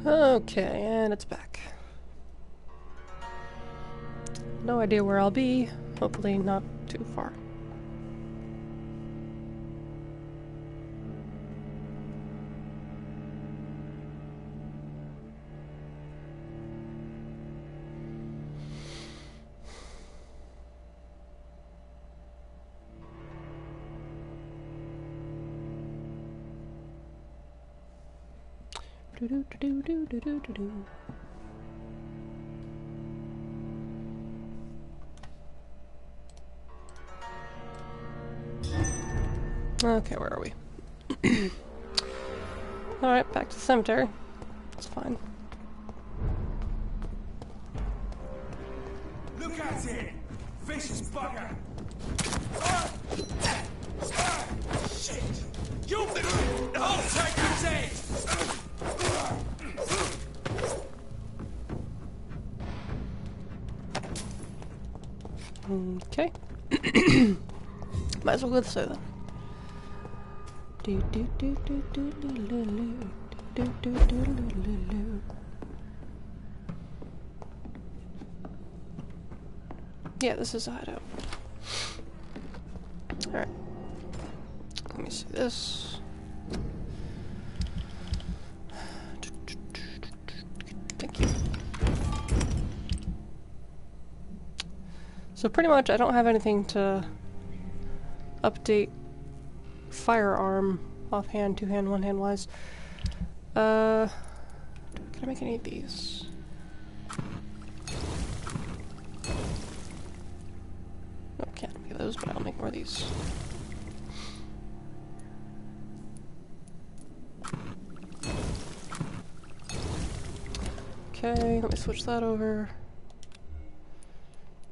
Okay, and it's back. No idea where I'll be. Hopefully not too far. Okay, where are we? Alright, back to the cemetery. That's fine. Look at it! Vicious bugger! Shit! You I'll take his head! Okay. Might as well go this way then. Yeah, this is a hideout. Alright. Let me see this. Thank you. So pretty much I don't have anything to update firearm offhand, two-hand, one-hand wise. Can I make any of these? No, can't make those, but I'll make more of these. Okay, let me switch that over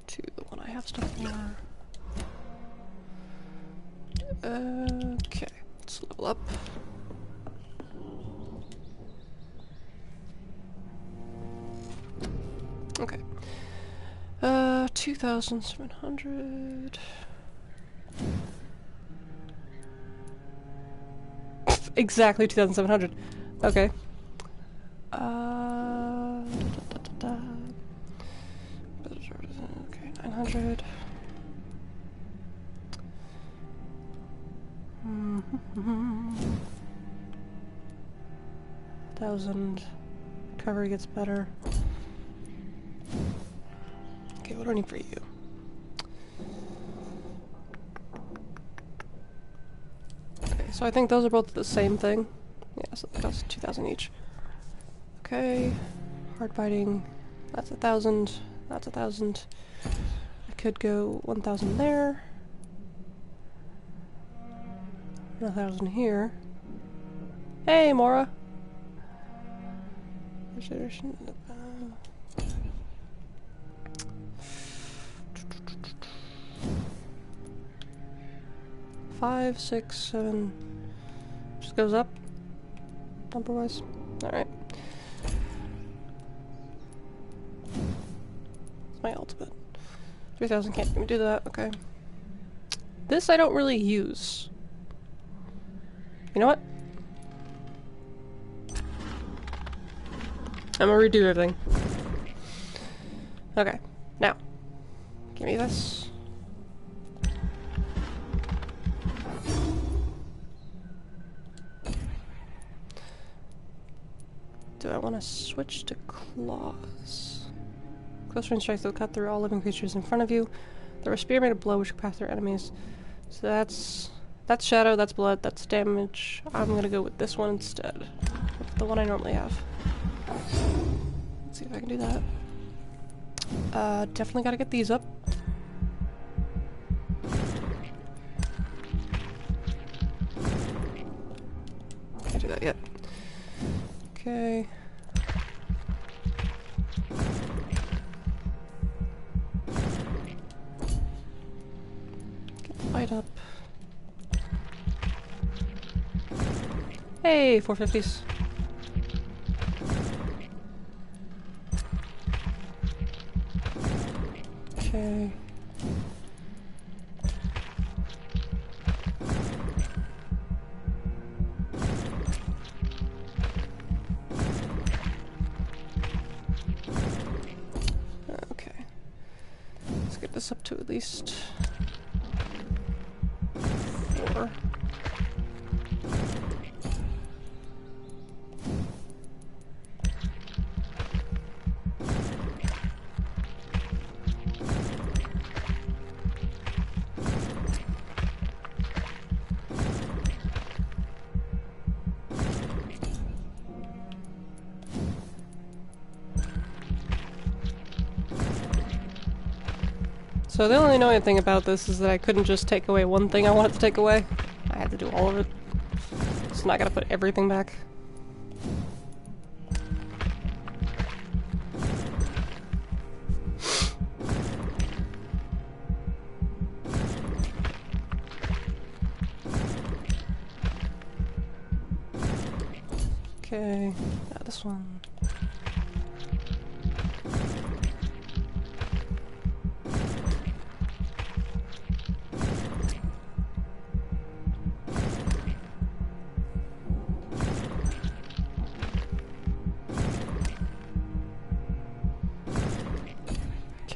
to the one I have stuff for. Okay, let's level up. Okay. 2,700. Exactly 2,700. Okay. Okay, 900. Thousand. Recovery gets better. Okay, what do I need for you? Okay, so I think those are both the same thing. Yeah, so that costs 2,000 each. Okay, hard biting. That's 1,000. That's 1,000. I could go 1,000 there. 1,000 here. Hey, Mora. Five, 6, 7. Just goes up. Number wise. Alright. It's my ultimate. 3,000 can't even do that. Okay. This I don't really use. You know what? I'm gonna redo everything. Okay, now, give me this. Do I want to switch to claws? Close range strikes will cut through all living creatures in front of you. They're a spear made of blow which can pass through enemies. So that's shadow, that's blood, that's damage. I'm gonna go with this one instead. The one I normally have. Let's see if I can do that. Definitely gotta get these up. Can't do that yet. Okay. Get the light up. Hey, 450s. Okay. to at least 4. So the only annoying thing about this is that I couldn't just take away one thing I wanted to take away. I had to do all of it. So now I gotta put everything back. Okay, now this one.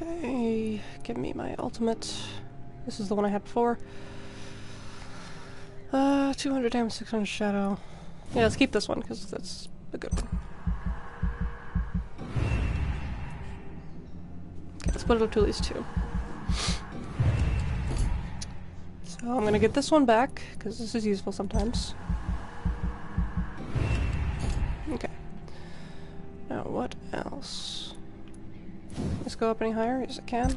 Okay, give me my ultimate. This is the one I had before. 200 damage, 600 shadow. Yeah, let's keep this one, because that's a good one. Okay, let's put it up to at least 2. So I'm gonna get this one back, because this is useful sometimes. Okay. Now what else? Let's go up any higher? Yes, I can.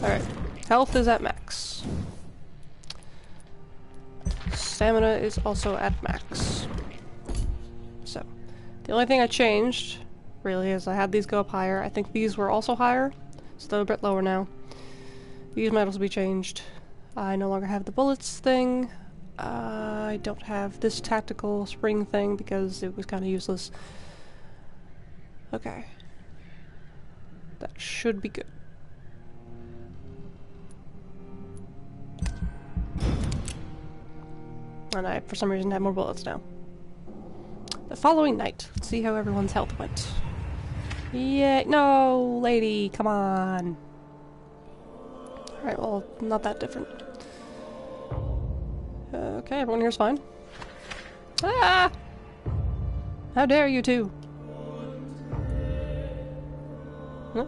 Alright. Health is at max. Stamina is also at max. So, the only thing I changed, really, is I had these go up higher. I think these were also higher, so they're a bit lower now. These might also be changed. I no longer have the bullets thing. I don't have this tactical spring thing because it was kind of useless. Okay. That should be good. And I, for some reason, have more bullets now. The following night. Let's see how everyone's health went. Yeah, no, lady, come on. Alright, well, not that different. Okay, everyone here's fine. Ah! How dare you two? No,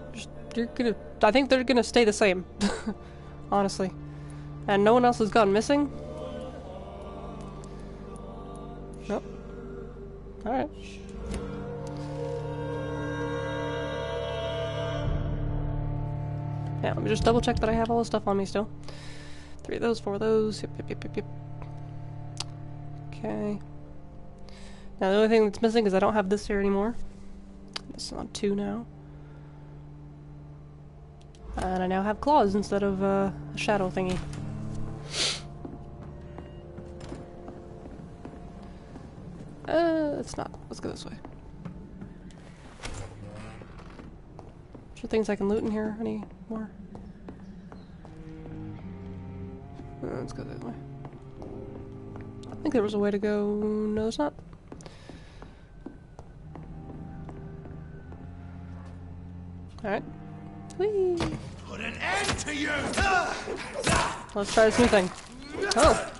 you're gonna... I think they're gonna stay the same. Honestly. And no one else has gone missing? Nope. Alright. Yeah, let me just double check that I have all the stuff on me still. 3 of those, 4 of those. Yep, yep, yep, yep, yep. Okay. Now the only thing that's missing is I don't have this here anymore. This is on 2 now. And I now have claws instead of a shadow thingy. It's not. Let's go this way. Is there things I can loot in here anymore? Let's go that way. I think there was a way to go. No, there's not. Alright. Whee! Put an end to you! Let's try this new thing. Oh!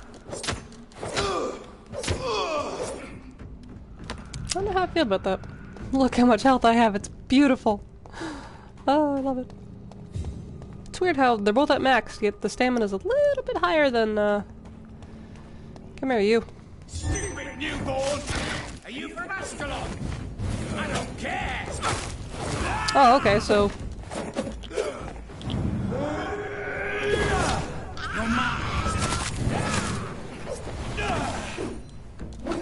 I don't know how I feel about that. Look how much health I have, it's beautiful! Oh, I love it. It's weird how they're both at max, yet the stamina's a little bit higher than, Come here, you. Stupid newborn! Are you from Ascalon? I don't care! Oh, okay, so... You're mine!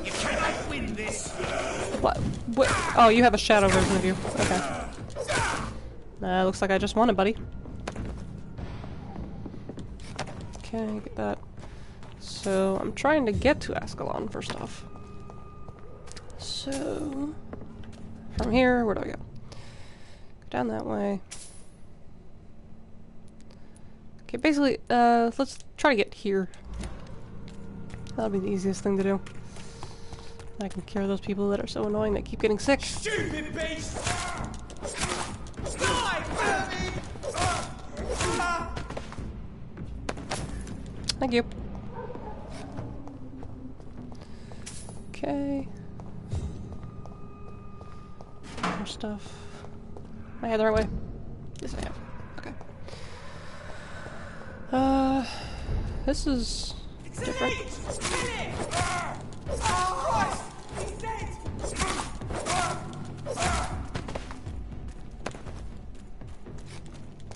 You cannot win this! What? Oh, you have a shadow version of you. Okay. Looks like I just won it, buddy. Okay, get that. So, I'm trying to get to Ascalon, first off. So... From here, where do I go? Go down that way. Okay, basically, let's try to get here. That'll be the easiest thing to do. I can cure those people that are so annoying that keep getting sick. Stupid beast! Die, Bernie! Thank you. Okay. More stuff. Am I head the right way? Yes, I am. Okay. This is different.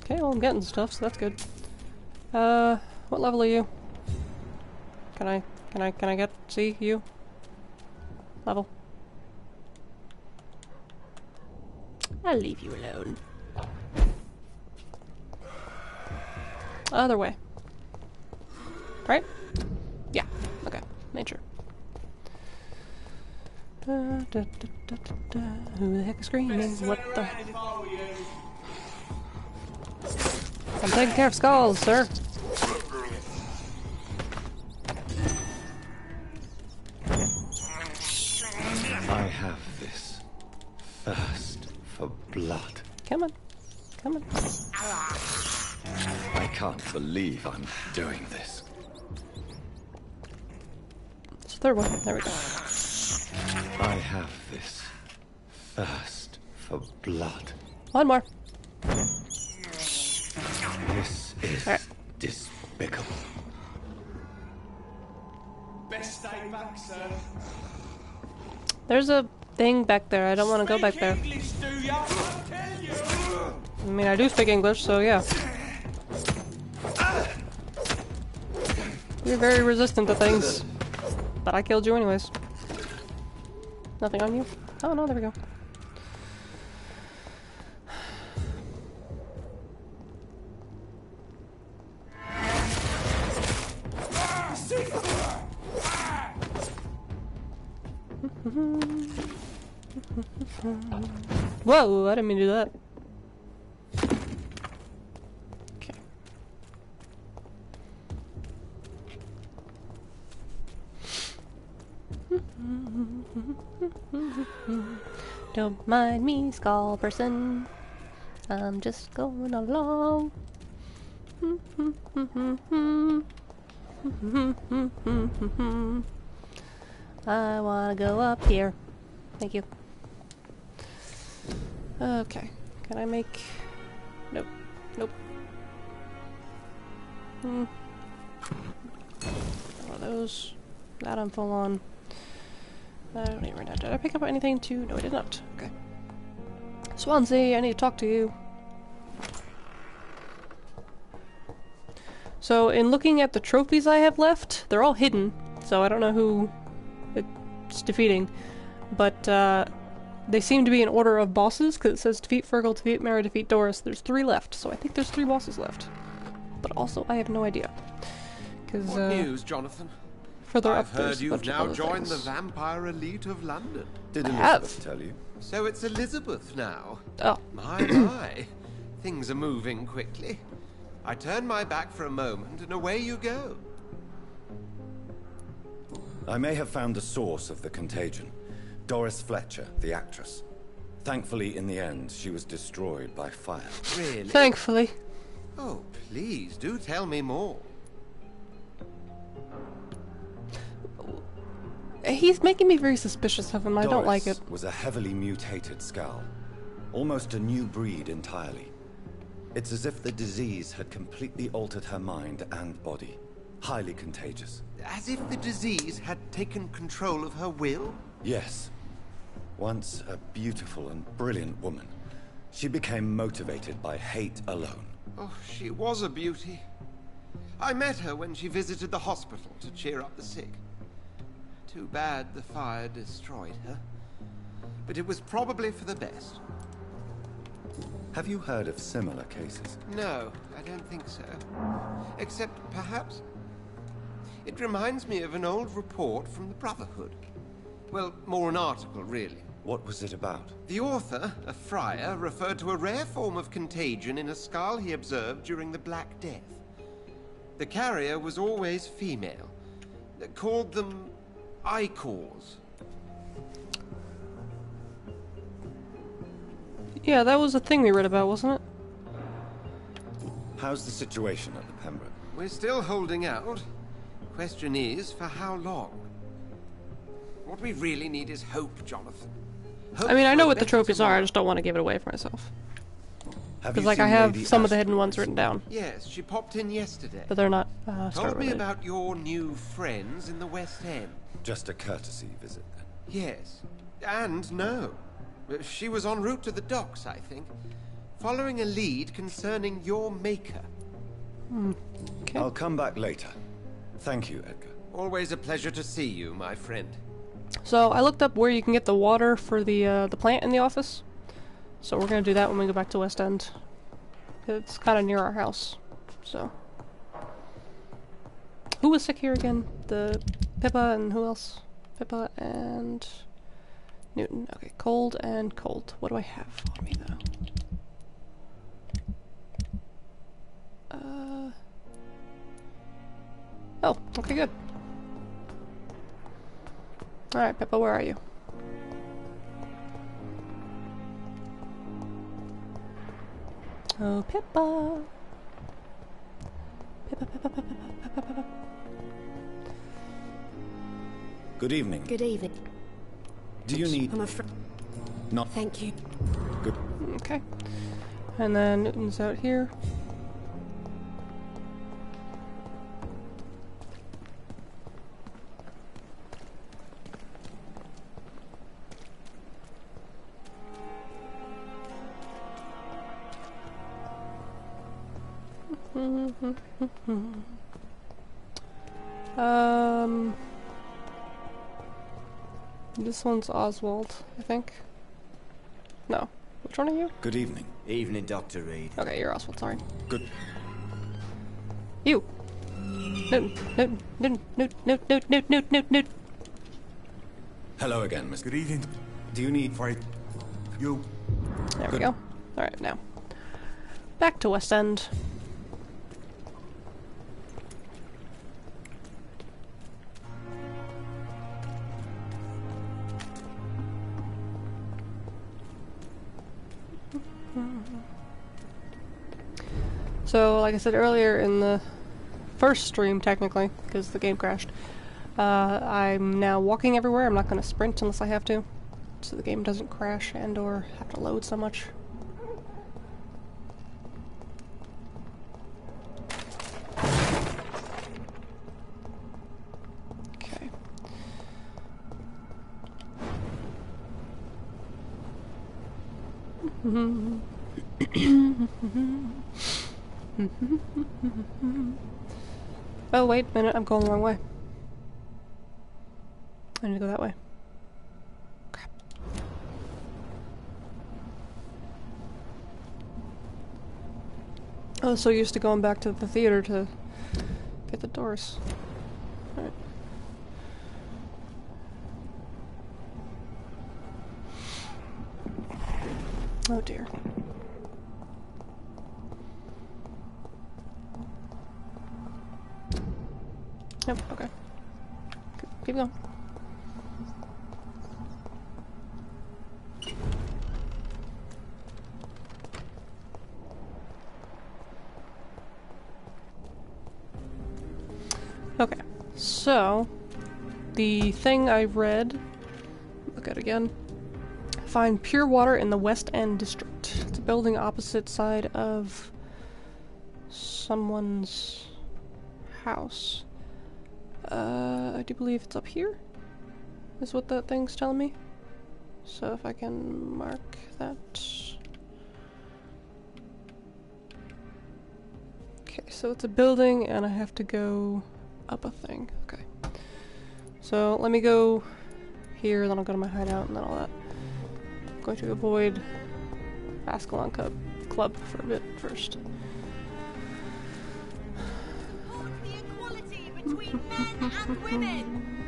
Okay, well I'm getting stuff, so that's good. What level are you? Can I see you? Level. I'll leave you alone. Other way. Right? Yeah. Okay. Made sure. Who the heck is screaming? What the? I'm taking care of skulls, sir. I have this thirst for blood. Come on. Come on. I can't believe I'm doing this. It's the third one. There we go. I have this thirst for blood. One more. This is despicable. Best day back, sir. There's a thing back there. I don't want to go back there. English, do ya? I tell you. I mean, I do speak English, so yeah. You're very resistant to things. But I killed you anyways. Nothing on you? Oh no, there we go. Whoa, I didn't mean to do that. Okay. Don't mind me, skull person. I'm just going along. I wanna go up here. Thank you. Okay. Can I make... Nope. Nope. One of those. That I'm full on. I don't even know. Did I pick up anything too? No, I did not. Okay. Swansea, I need to talk to you. So, in looking at the trophies I have left, they're all hidden, so I don't know who it's defeating. But, they seem to be in order of bosses, because it says defeat Fergal, defeat Mara, defeat Doris. There's 3 left, so I think there's 3 bosses left. But also, I have no idea. Because, What news, Jonathan? further I've up heard there's a you've bunch of now other joined things. the Vampire Elite of London. Did I Elizabeth have. tell you? So it's Elizabeth now. Oh. My. Things are moving quickly. I turn my back for a moment and away you go. I may have found the source of the contagion. Doris Fletcher, the actress. Thankfully, in the end, she was destroyed by fire. Really? Thankfully. Oh, please, do tell me more. He's making me very suspicious of him. I don't like it. Doris was a heavily mutated skull. Almost a new breed entirely. It's as if the disease had completely altered her mind and body. Highly contagious. As if the disease had taken control of her will? Yes. Once a beautiful and brilliant woman, she became motivated by hate alone. Oh, she was a beauty. I met her when she visited the hospital to cheer up the sick. Too bad the fire destroyed her. But it was probably for the best. Have you heard of similar cases? No, I don't think so. Except, perhaps, it reminds me of an old report from the Brotherhood. Well, more an article, really. What was it about? The author, a friar, referred to a rare form of contagion in a skull he observed during the Black Death. The carrier was always female. They called them Icors. Yeah, that was a thing we read about, wasn't it? How's the situation at the Pembroke? We're still holding out. Question is, for how long? What we really need is hope, Jonathan. Hope I mean, I for know a what the better trophies are, I tomorrow. just don't want to give it away for myself. Have Because, you like, I seen have Lady some of the hidden Astrid ones written recently? down, Yes, she popped in yesterday. but they're not Told story me related. about your new friends in the West End. Just a courtesy visit, then. Yes. And no. She was en route to the docks, I think. Following a lead concerning your maker. Okay. I'll come back later. Thank you, Edgar. Always a pleasure to see you, my friend. So, I looked up where you can get the water for the plant in the office. So we're gonna do that when we go back to West End. It's kind of near our house, so. Who was sick here again? The Pippa and who else? Pippa and Newton. Okay, cold and cold. What do I have on me though? Oh, okay, good. Alright, Pippa, where are you? Oh, Pippa. Pippa, Pippa, Pippa, Pippa, Pippa. Good evening. Good evening. Do you need... I'm afraid. Not... Thank you. Good. Okay. And then Newton's out here. This one's Oswald, I think. No. Which one are you? Good evening. Evening, Dr. Reed. Okay, you're Oswald, sorry. Good... You! Newton, Newton, Newton, Newton, Newton, Newton, Newton, Newton, Newton. Hello again, Mr. Good evening. Do you need... For you. There we go. Alright, now. Back to West End. So, like I said earlier in the first stream, technically, because the game crashed, I'm now walking everywhere. I'm not going to sprint unless I have to, so the game doesn't crash and or have to load so much. Okay. Oh, wait a minute, I'm going the wrong way. I need to go that way. Crap. I was so used to going back to the theater to get the doors. Alright. Oh dear. Yep, okay. Keep going. Okay, so the thing I read, look at it again. Find pure water in the West End district. It's a building opposite side of someone's house. I do believe it's up here, is what that thing's telling me. So if I can mark that. Okay, so it's a building and I have to go up a thing. Okay. So let me go here, then I'll go to my hideout and then all that. I'm going to avoid Ascalon Club for a bit first. Between men and women.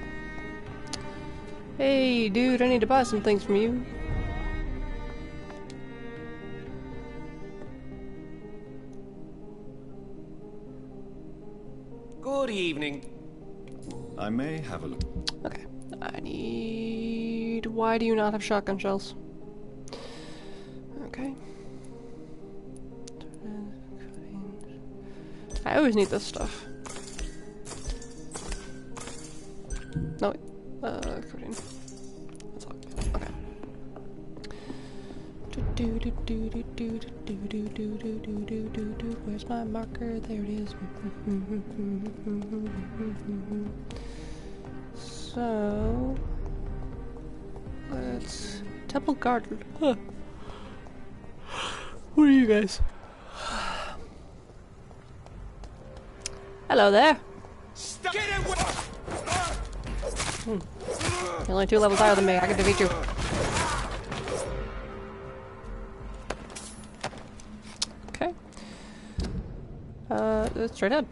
Hey, dude, I need to buy some things from you. Good evening. I may have a look. Okay, I need... Why do you not have shotgun shells? Okay. I always need this stuff. No, wait. Codeine. That's all. Okay. Where's my marker? There it is. So let's Temple Garden. Huh. What are you guys? Hello there. You're only 2 levels higher than me. I can defeat you. Okay. Straight ahead.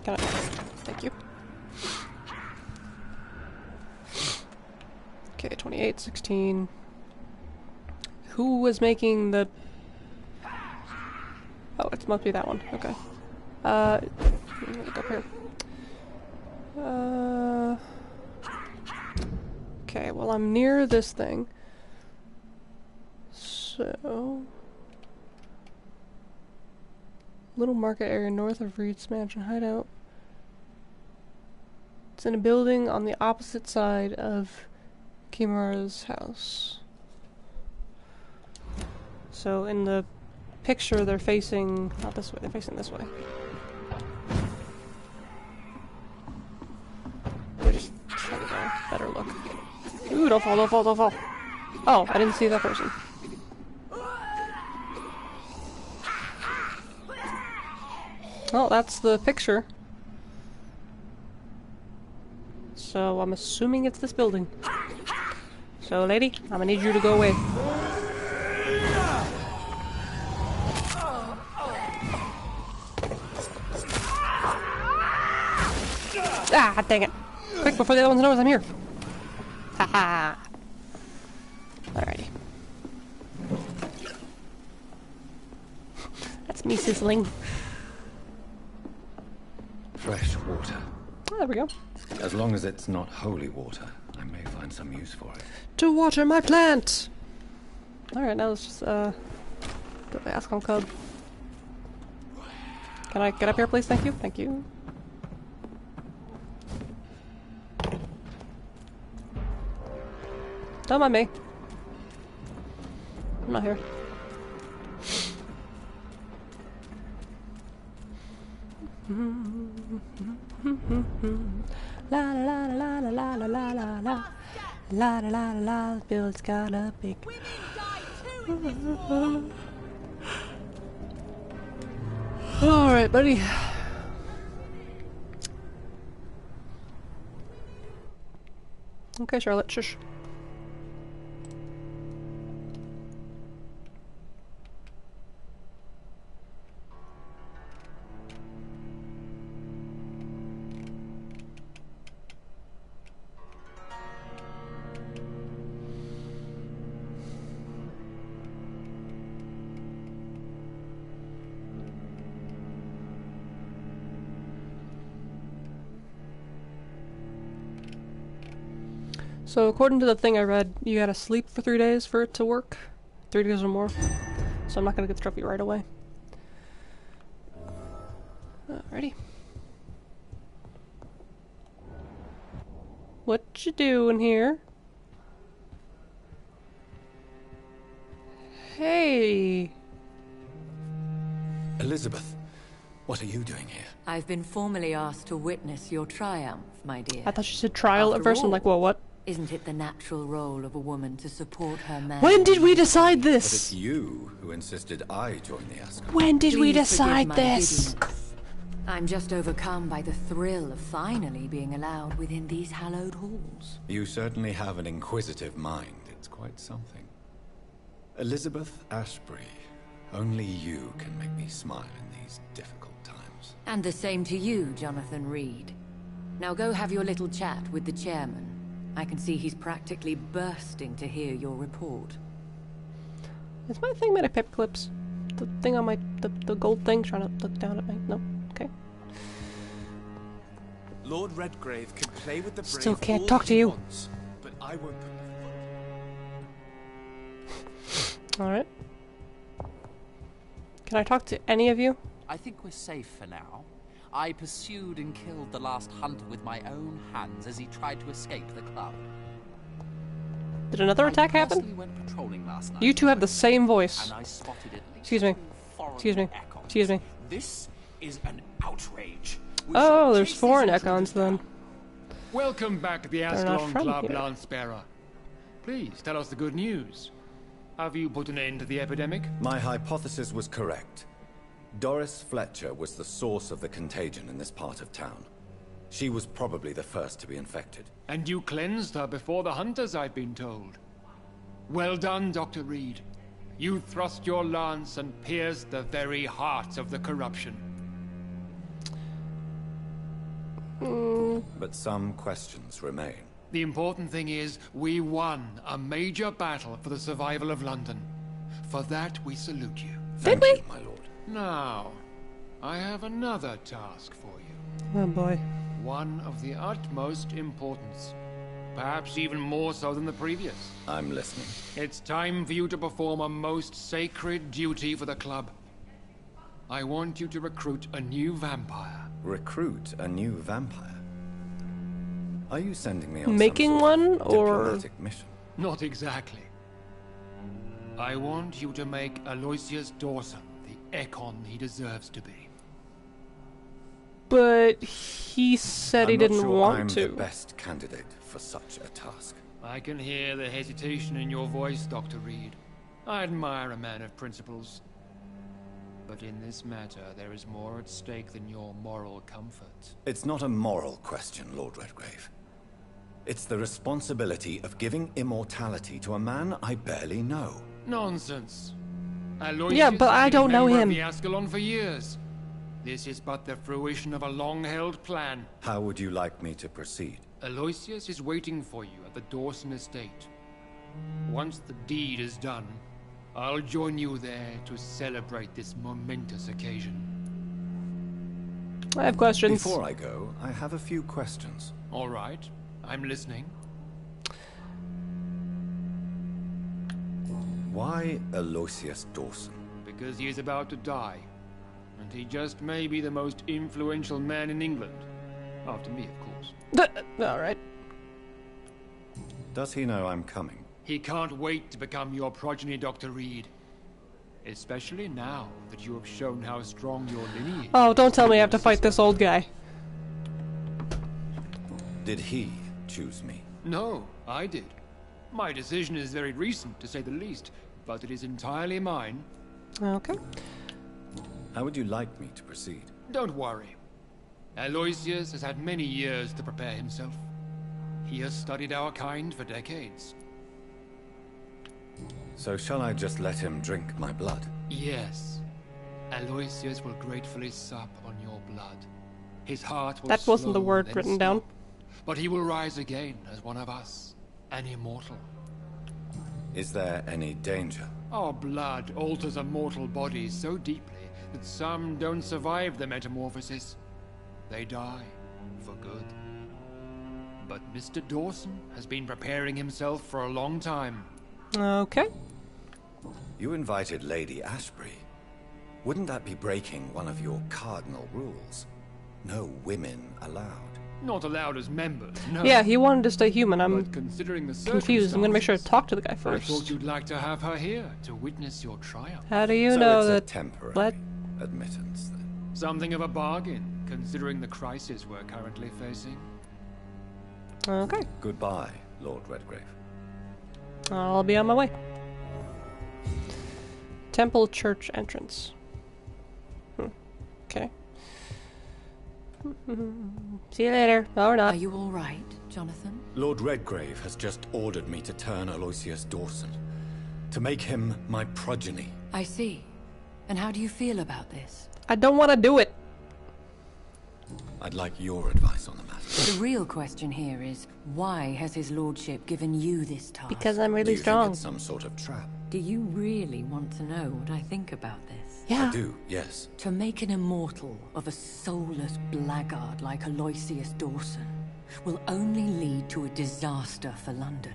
Can I? Thank you. Okay, 28, 16. Who was making the... Oh, it must be that one. Okay. Look up here. Okay, well I'm near this thing. So... Little market area north of Reed's Mansion hideout. It's in a building on the opposite side of Kimura's house. So in the picture they're facing, not this way, they're facing this way. They're just trying to get a better look. Ooh, don't fall, don't fall, don't fall. Oh, I didn't see that person. Oh, that's the picture. So I'm assuming it's this building. So lady, I'm gonna need you to go away. Ah, dang it. Quick, before the other ones know I'm here. Haha. Alrighty. That's me sizzling. Fresh water. Oh, there we go. As long as it's not holy water, I may find some use for it. To water my plant! Alright, now let's just, go to the Ascom Cub. Can I get up here, please? Thank you. Thank you. Don't mind me. I'm not here. La la la la la la la la la la la la la. Bill's got a big. All right, buddy. Okay, Charlotte. Shush. So according to the thing I read, you gotta sleep for 3 days for it to work. 3 days or more. So I'm not gonna get the trophy right away. Alrighty. What you doing here? Hey! Elizabeth, what are you doing here? I've been formally asked to witness your triumph, my dear. I thought she said trial at first. I'm like, well, what? Isn't it the natural role of a woman to support her man? When did we decide But it's this? you who insisted I join the Ascom. When did we Please decide forgive my this? giddiness. I'm just overcome by the thrill of finally being allowed within these hallowed halls. You certainly have an inquisitive mind. It's quite something. Elizabeth Ashbury, only you can make me smile in these difficult times. And the same to you, Jonathan Reed. Now go have your little chat with the chairman. I can see he's practically bursting to hear your report. Is my thing made of paper clips? The thing on my... the gold thing trying to look down at me? No? Okay. Lord Redgrave can play with the brave Still can't all talk to he you. wants, but I won't put my foot. Alright. Can I talk to any of you? I think we're safe for now. I pursued and killed the last hunter with my own hands as he tried to escape the club. Did another attack I happen? personally went patrolling last night, You two have the same voice. and I spotted at least Excuse me. 2 foreign Excuse me. Econs. Excuse me. This is an outrage. We Oh, should there's chase these foreign intruders Econs then. down. Welcome back to the They're not Ascalon from Club, here. Lance-bearer. Please tell us the good news. Have you put an end to the epidemic? My hypothesis was correct. Doris Fletcher was the source of the contagion in this part of town. She was probably the first to be infected. And you cleansed her before the hunters, I've been told. Well done, Dr. Reed. You thrust your lance and pierced the very heart of the corruption. But some questions remain. The important thing is, we won a major battle for the survival of London. For that, we salute you. Thank you, my lord. Now, I have another task for you. Oh boy. One of the utmost importance. Perhaps even more so than the previous. I'm listening. It's time for you to perform a most sacred duty for the club. I want you to recruit a new vampire. Recruit a new vampire? Are you sending me on Making some sort one, of or- diplomatic mission? Not exactly. I want you to make Aloysius Dawson the Econ he deserves to be. But he said he I'm not didn't sure want I'm to. the best candidate for such a task. I can hear the hesitation in your voice, Dr. Reed. I admire a man of principles. But in this matter, there is more at stake than your moral comfort. It's not a moral question, Lord Redgrave. It's the responsibility of giving immortality to a man I barely know. Nonsense. Aloysius Yeah, but has I been a don't know member him. of the Ascalon for years. This is but the fruition of a long-held plan. How would you like me to proceed? Aloysius is waiting for you at the Dawson estate. Once the deed is done, I'll join you there to celebrate this momentous occasion. I have questions. Before I go, I have a few questions. All right, I'm listening. Why Aloysius Dawson? Because he is about to die. And he just may be the most influential man in England. After me, of course. Alright. Does he know I'm coming? He can't wait to become your progeny, Dr. Reed. Especially now that you have shown how strong your lineage is. Oh, don't tell me I have to fight this old guy. Did he choose me? No, I did. My decision is very recent, to say the least, but it is entirely mine. Okay. How would you like me to proceed? Don't worry. Aloysius has had many years to prepare himself. He has studied our kind for decades. So shall I just let him drink my blood? Yes. Aloysius will gratefully sup on your blood. His heart will That wasn't the slow, word then written stop. down. But he will rise again as one of us, an immortal. Is there any danger? Our blood alters a mortal body so deeply that some don't survive the metamorphosis. They die for good. But Mr. Dawson has been preparing himself for a long time. Okay. You invited Lady Ashbury. Wouldn't that be breaking one of your cardinal rules? No women allowed. Not allowed as members, no. Yeah, he wanted to stay human. I'm But considering the confused. I'm gonna make sure to circumstances, talk to the guy I thought first. you'd like to have her here to witness your triumph. How do you So know it's a that? temporary What? admittance, then. Something of a bargain, considering the crisis we're currently facing. Okay. Goodbye, Lord Redgrave. I'll be on my way. Temple church entrance. Okay. See you later. Or Are not. you all right, Jonathan? Lord Redgrave has just ordered me to turn Aloysius Dawson. To make him my progeny. I see. And how do you feel about this? I don't want to do it. I'd like your advice on the matter. The real question here is, why has his lordship given you this task? Because I'm Do really you think strong. it's some sort of trap? Do you really want to know what I think about this? Yeah. I do, yes. To make an immortal of a soulless blackguard like Aloysius Dawson will only lead to a disaster for London.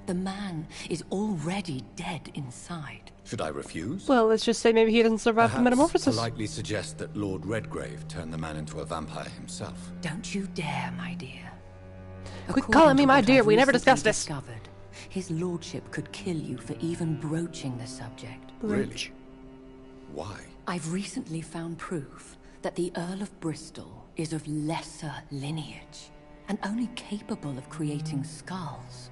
The man is already dead inside. Should I refuse? Well, let's just say maybe he doesn't survive the metamorphosis. Politely suggest that Lord Redgrave turned the man into a vampire himself. Don't you dare, my dear. Quit calling me my dear, we never discussed this. Discovered, his lordship could kill you for even broaching the subject. Really? Why? I've recently found proof that the Earl of Bristol is of lesser lineage, and only capable of creating skulls.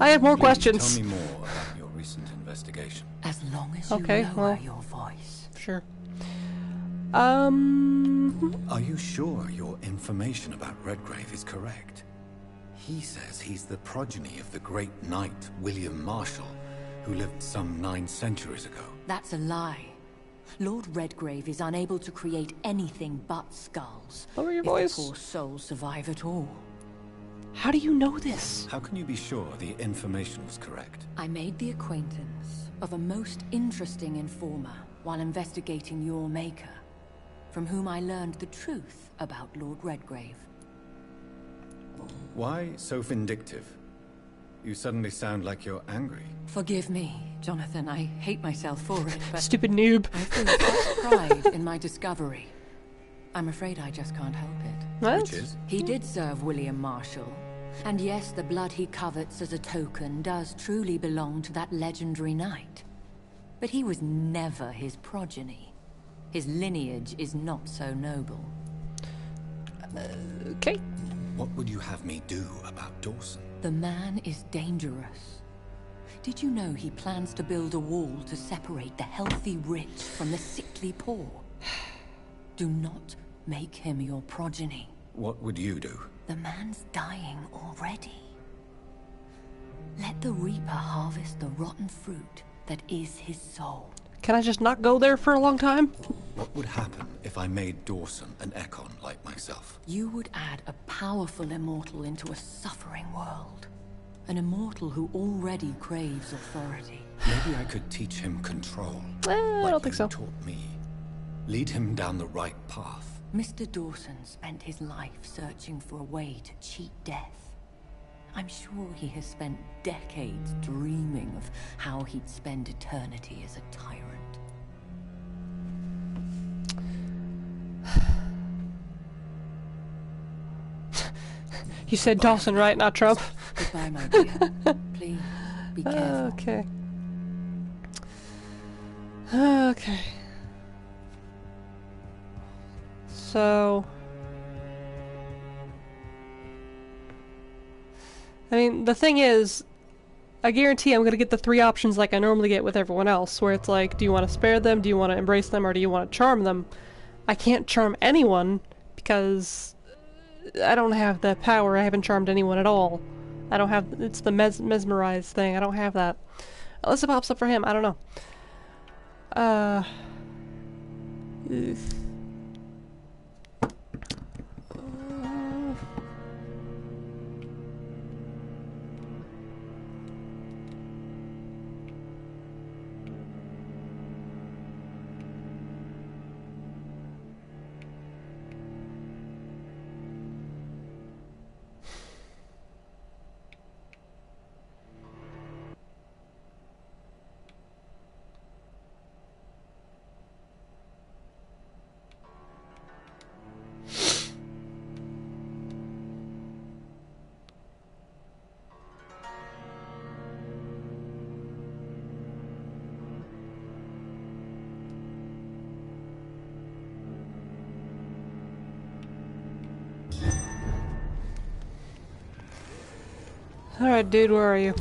I have more Please questions. Tell me more about your recent investigation. As long as you lower your voice. Sure. Are you sure your information about Redgrave is correct? He says he's the progeny of the great knight William Marshall, who lived some 9 centuries ago. That's a lie. Lord Redgrave is unable to create anything but skulls. Lower your if voice. The poor souls survive at all. How do you know this? How can you be sure the information was correct? I made the acquaintance of a most interesting informer while investigating your maker, from whom I learned the truth about Lord Redgrave. Why so vindictive? You suddenly sound like you're angry. Forgive me, Jonathan. I hate myself for it, but Stupid noob. I feel such pride in my discovery. I'm afraid I just can't help it. What? Which is? He did serve William Marshall. And yes, the blood he covets as a token does truly belong to that legendary knight. But he was never his progeny. His lineage is not so noble. Okay. What would you have me do about Dawson? The man is dangerous. Did you know he plans to build a wall to separate the healthy rich from the sickly poor? Do not make him your progeny. What would you do? The man's dying already. Let the Reaper harvest the rotten fruit that is his soul. Can I just not go there for a long time? What would happen if I made Dawson an Ekon like myself? You would add a powerful immortal into a suffering world. An immortal who already craves authority. Maybe I could teach him control. I don't think so. You taught me. Lead him down the right path. Mr. Dawson spent his life searching for a way to cheat death. I'm sure he has spent decades dreaming of how he'd spend eternity as a tyrant. You said Dawson, right? Not Trump. Goodbye, my dear. Please, be careful. Okay. Okay. So... I mean, the thing is, I guarantee I'm gonna get the 3 options like I normally get with everyone else, where it's like, do you want to spare them, do you want to embrace them, or do you want to charm them? I can't charm anyone, because I don't have the power. I haven't charmed anyone at all. I don't have, it's the mesmerized thing, I don't have that. Unless it pops up for him, I don't know. Ugh. Alright, dude, where are you?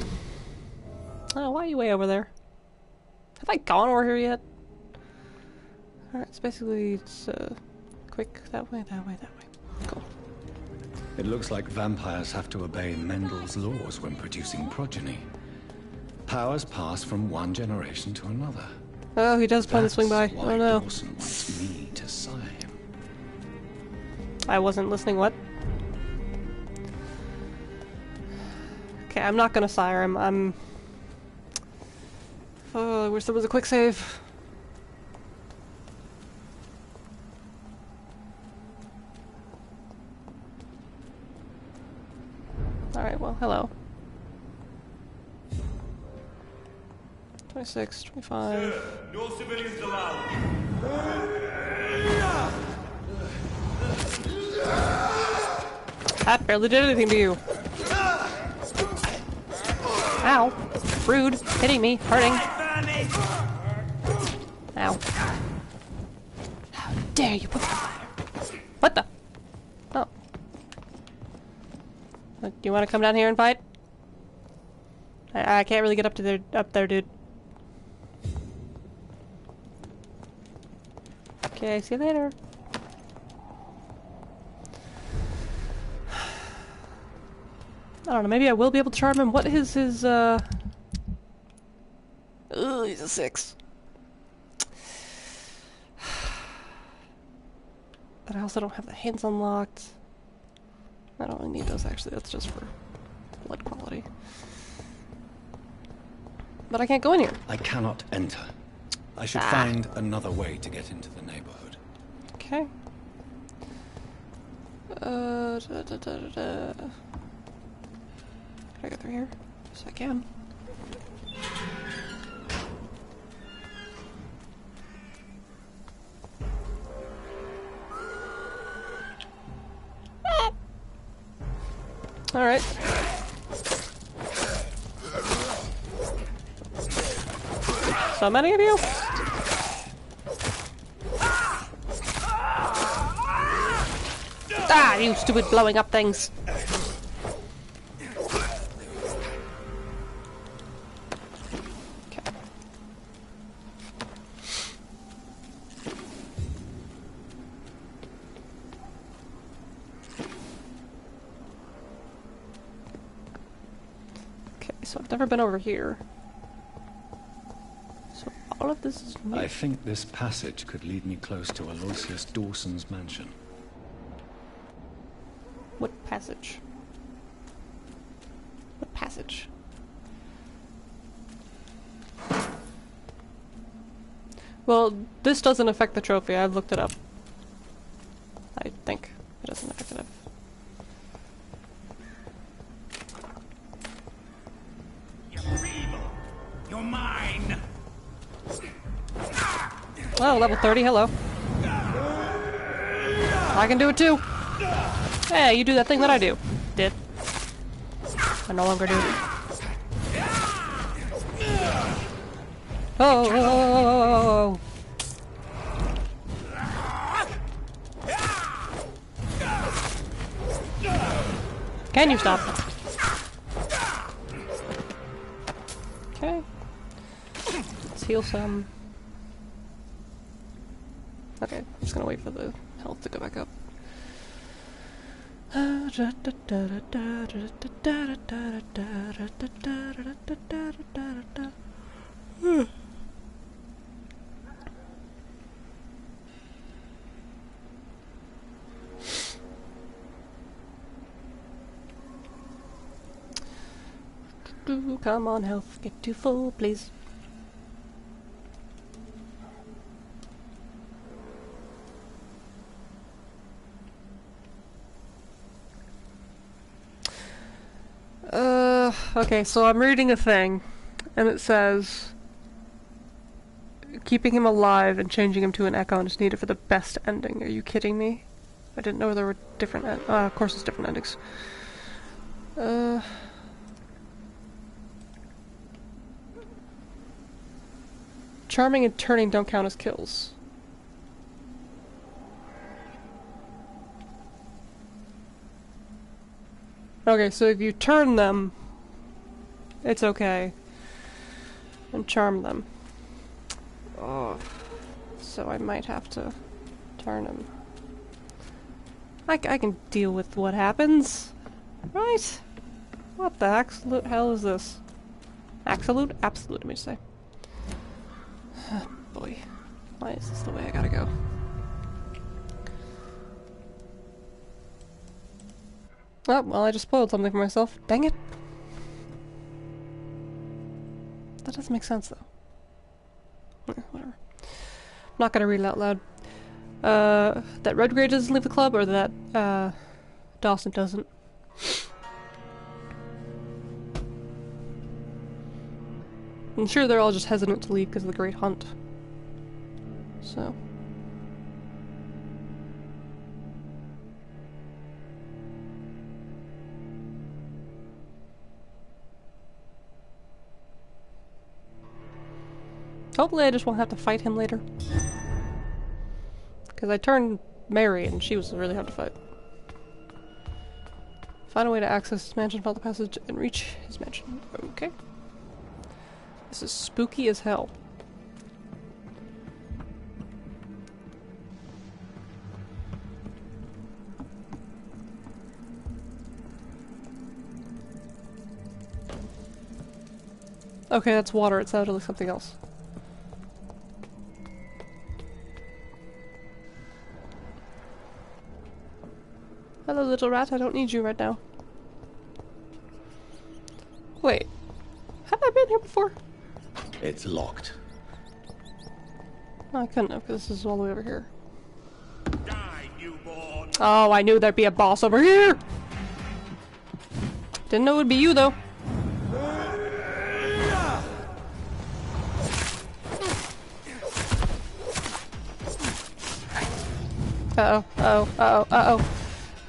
Oh, why are you way over there? Have I gone over here yet? Alright, it's basically, it's, quick, that way, that way, that way. Cool. It looks like vampires have to obey Mendel's laws when producing progeny. Powers pass from one generation to another. Oh, he does plan to swing by. Why Oh no. Dawson wants me to sire him. I wasn't listening, what? Okay, I'm not gonna sire him, oh, I wish there was a quick save. Alright, well, hello. 26, 25. Sir, no civilians allowed. That barely did anything to you. Ow. Rude. Hitting me. Hurting. Ow. How dare you put me fire? What the? Oh. Do you want to come down here and fight? I can't really get up there, dude. Okay, see you later. I don't know, maybe I will be able to charm him. What is his, Ugh, he's a 6. But I also don't have the hints unlocked. I don't really need those, actually. That's just for blood quality. But I can't go in here. I cannot enter. I should find another way to get into the neighborhood. Okay. Can I go through here? Yes, I can. Alright. So many of you? Ah, you stupid blowing up things. So I've never been over here. So all of this is new. I think this passage could lead me close to Aloysius Dawson's mansion. What passage? What passage? Well, this doesn't affect the trophy. I've looked it up. I think it doesn't affect it. You're mine. Oh, level 30, hello. I can do it too. Hey, you do that thing that I do. Did. I no longer do. Oh. Can you stop? Okay. Let's heal some. Okay, I'm just gonna wait for the health to go back up. Come on, health, get to full, please. Okay, so I'm reading a thing, and it says, keeping him alive and changing him to an Echo is needed for the best ending. Are you kidding me? I didn't know there were different, of course it's different endings. Charming and turning don't count as kills. Okay, so if you turn them, it's okay. And charm them. Oh. So I might have to turn them. I can deal with what happens. Right? What the absolute hell is this? Absolute? Absolute, let me just say. Oh, boy. Why is this the way I gotta go? Oh, well, I just spoiled something for myself. Dang it. That doesn't make sense, though. Whatever. I'm not gonna read it out loud. That Redgrave doesn't leave the club, or that, Dawson doesn't. I'm sure they're all just hesitant to leave because of the Great Hunt. So. Hopefully I just won't have to fight him later. Because I turned Mary and she was really hard to fight. Find a way to access his mansion, follow the passage, and reach his mansion. Okay. This is spooky as hell. Okay, that's water. It sounded like something else. Hello, little rat. I don't need you right now. Wait. Have I been here before? It's locked. No, I couldn't have, because this is all the way over here. Die, newborn. Oh, I knew there'd be a boss over here! Didn't know it would be you, though. Uh-oh, uh-oh, uh-oh, uh-oh.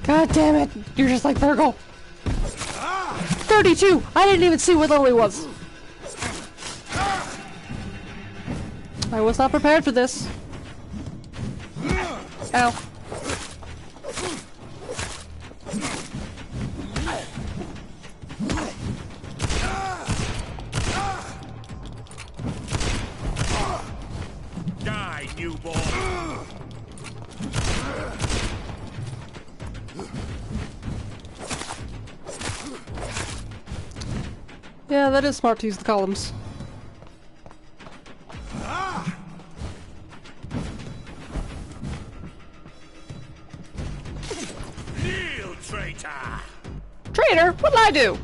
God damn it! You're just like Virgil! 32! I didn't even see what level he was! I was not prepared for this. Ow. Die, newborn. Yeah, that is smart to use the columns. Kneel, traitor. Traitor? What'll I do?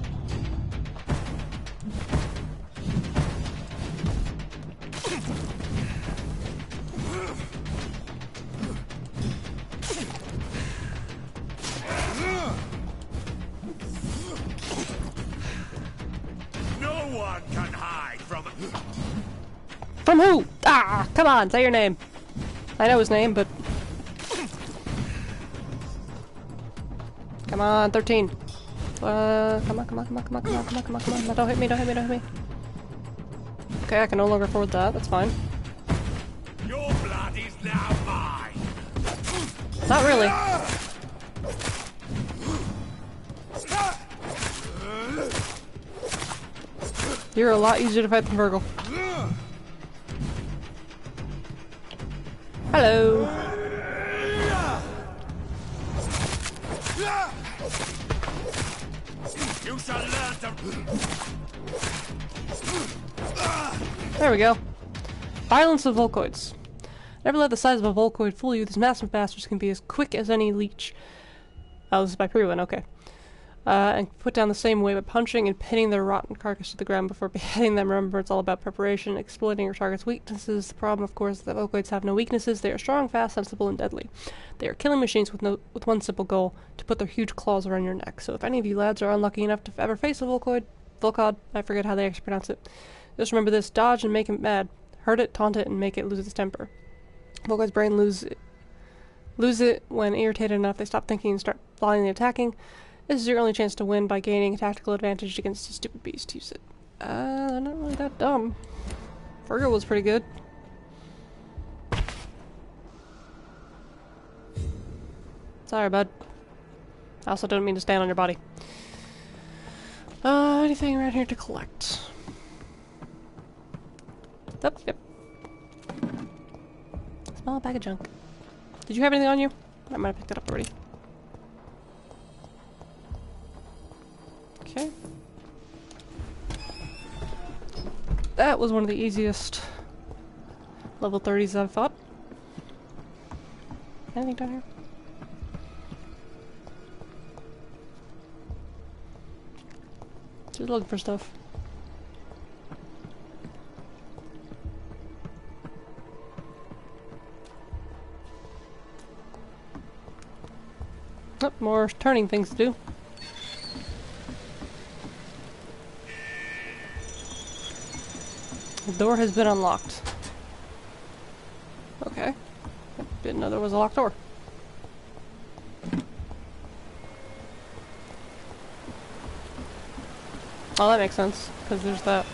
No one can hide from. From who? Ah, come on, say your name. I know his name, but... Come on, 13. Come on, come on, come on, come on, come on, come on, come on, come on. No, don't hit me, don't hit me, don't hit me. Okay, I can no longer afford that, that's fine. Your blood is now mine. Not really. You're a lot easier to fight than Virgil. Hello. You shall learn to. There we go. Violence of Volcoids. Never let the size of a Volcoid fool you. These massive bastards can be as quick as any leech. Oh, this is by Pruin, okay. And put down the same way by punching and pinning their rotten carcass to the ground before beheading them. Remember, it's all about preparation, exploiting your target's weaknesses. The problem, of course, is that Volcoids have no weaknesses. They are strong, fast, sensible, and deadly. They are killing machines with one simple goal, to put their huge claws around your neck. So if any of you lads are unlucky enough to ever face a Volcod, I forget how they actually pronounce it, just remember this: dodge and make it mad. Hurt it, taunt it, and make it lose its temper. Volcoid's brain lose it when irritated enough. They stop thinking and start blindly attacking. This is your only chance to win by gaining a tactical advantage against a stupid beast. Use it. They're not really that dumb. Virgil was pretty good. Sorry, bud. I also don't mean to stand on your body. Anything around here to collect? Oh, yep. Small bag of junk. Did you have anything on you? I might have picked it up already. Okay. That was one of the easiest level 30s I've thought. Anything down here? Just looking for stuff. Oh, more turning things to do. The door has been unlocked. Okay. Didn't know there was a locked door. Oh, that makes sense, because there's that.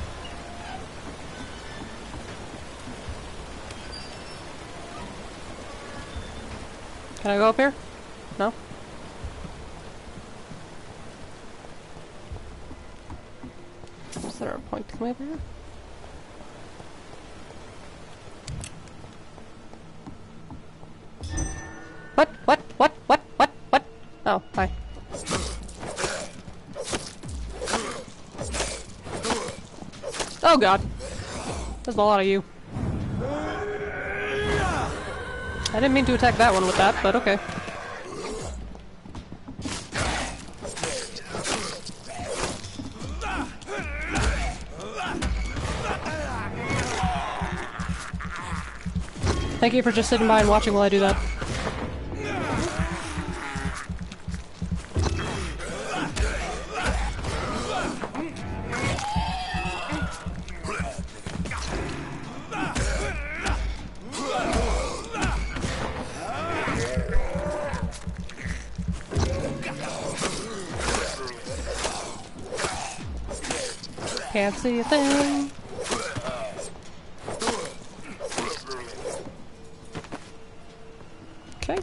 Can I go up here? No? Is there a point to come over here? What? Oh, hi. Oh god. There's a lot of you. I didn't mean to attack that one with that, but okay. Thank you for just sitting by and watching while I do that. Can't see a thing. Okay.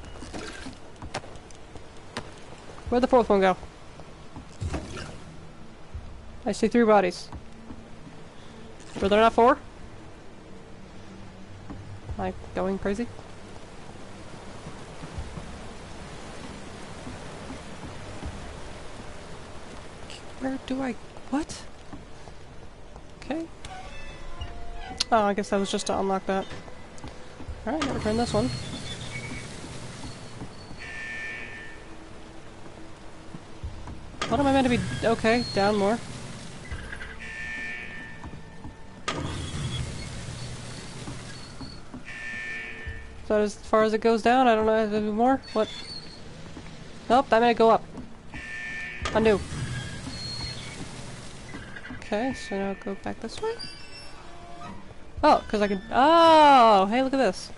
Where'd the fourth one go? I see 3 bodies. Were there not 4? Am I going crazy? Where do I... What? Okay. Oh, I guess that was just to unlock that. Alright, never turn this one. What am I meant to be... Okay, down more. Is that as far as it goes down? I don't know, is there more? What? Nope, that made it go up. Undo. Okay, so now go back this way. Oh, because I can... Oh! Hey, look at this.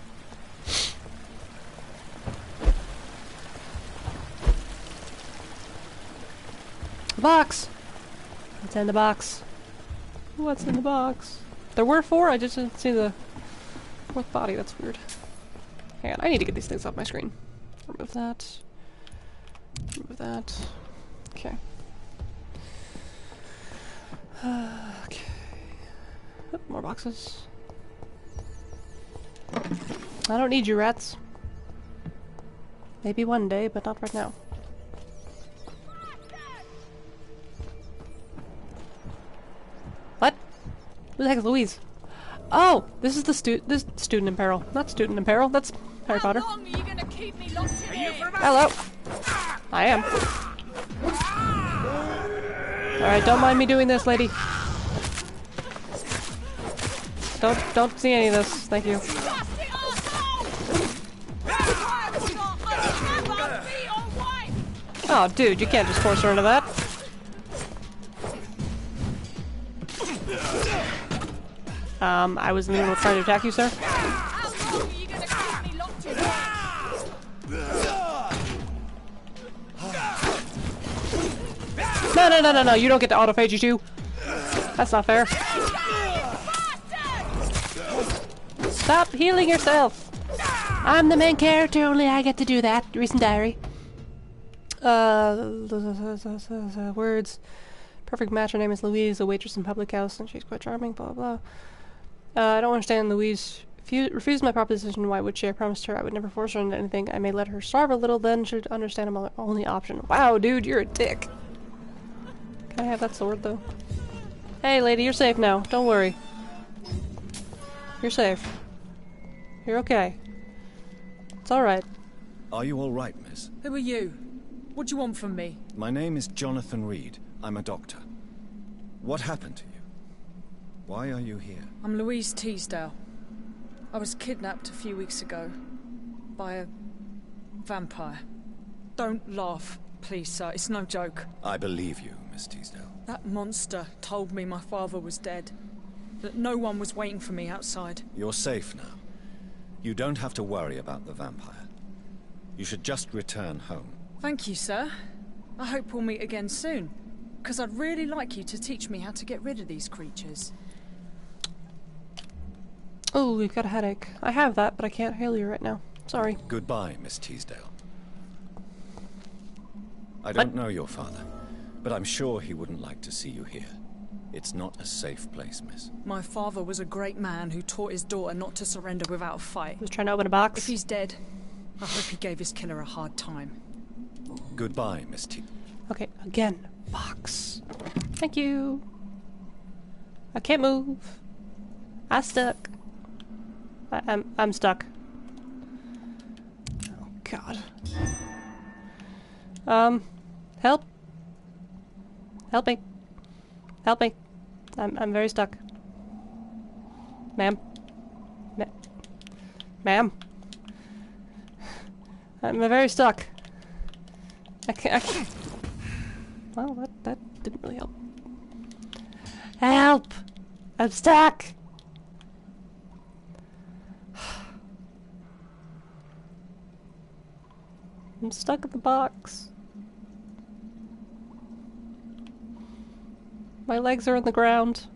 A box! What's in the box? What's in the box? There were 4, I just didn't see the 4th body. That's weird. Hang on, I need to get these things off my screen. Remove that. Remove that. Okay. Okay. Oop, more boxes. I don't need you, rats. Maybe one day, but not right now. What? Who the heck is Louise? Oh, this is the student in peril. Not student in peril. That's Harry Potter. How long are you gonna keep me locked in here? Hello. I am. Alright, don't mind me doing this, lady. Don't see any of this. Thank you. Oh, dude, you can't just force her into that. I was in the middle of trying to attack you, sir. How long are you gonna keep me locked in here? No, you don't get to autophage you too. That's not fair. Stop healing yourself! I'm the main character, only I get to do that. Recent diary. Words. Perfect match, her name is Louise, a waitress in public house, and she's quite charming, blah blah. I don't understand Louise. If you refused my proposition, why would she? I promised her I would never force her into anything. I may let her starve a little, then she'd understand I'm my only option. Wow, dude, you're a dick. Can I have that sword, though? Hey, lady, you're safe now. Don't worry. You're safe. You're okay. It's alright. Are you alright, miss? Who are you? What do you want from me? My name is Jonathan Reed. I'm a doctor. What happened to you? Why are you here? I'm Louise Teasdale. I was kidnapped a few weeks ago by a vampire. Don't laugh, please, sir. It's no joke. I believe you, Miss Teasdale. That monster told me my father was dead. that no one was waiting for me outside. You're safe now. You don't have to worry about the vampire. You should just return home. Thank you, sir. I hope we'll meet again soon, because I'd really like you to teach me how to get rid of these creatures. Oh, you've got a headache. I have that, but I can't heal you right now. Sorry. Goodbye, Miss Teasdale. I don't know your father, but I'm sure he wouldn't like to see you here. It's not a safe place, miss. My father was a great man who taught his daughter not to surrender without a fight. He was trying to open a box. If he's dead, I hope he gave his killer a hard time. Goodbye, Miss T. Okay, again. Box. Thank you. I can't move. I'm stuck. I'm stuck. Oh God. Help. Help me. Help me. I'm very stuck. Ma'am. Ma'am. I'm very stuck. I can't. Well, that didn't really help. Help! I'm stuck! I'm stuck in the box. My legs are in the ground.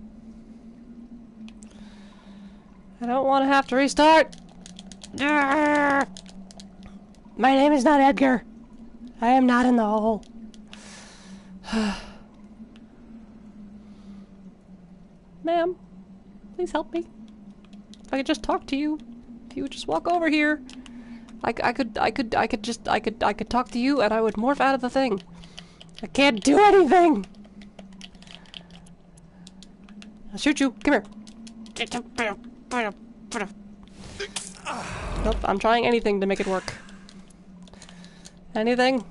I don't want to have to restart. My name is not Edgar. I am not in the hole. Ma'am, please help me. If I could just talk to you. If you would just walk over here. I could talk to you and I would morph out of the thing. I can't do anything. I'll shoot you. Come here. Nope, I'm trying anything to make it work. Anything?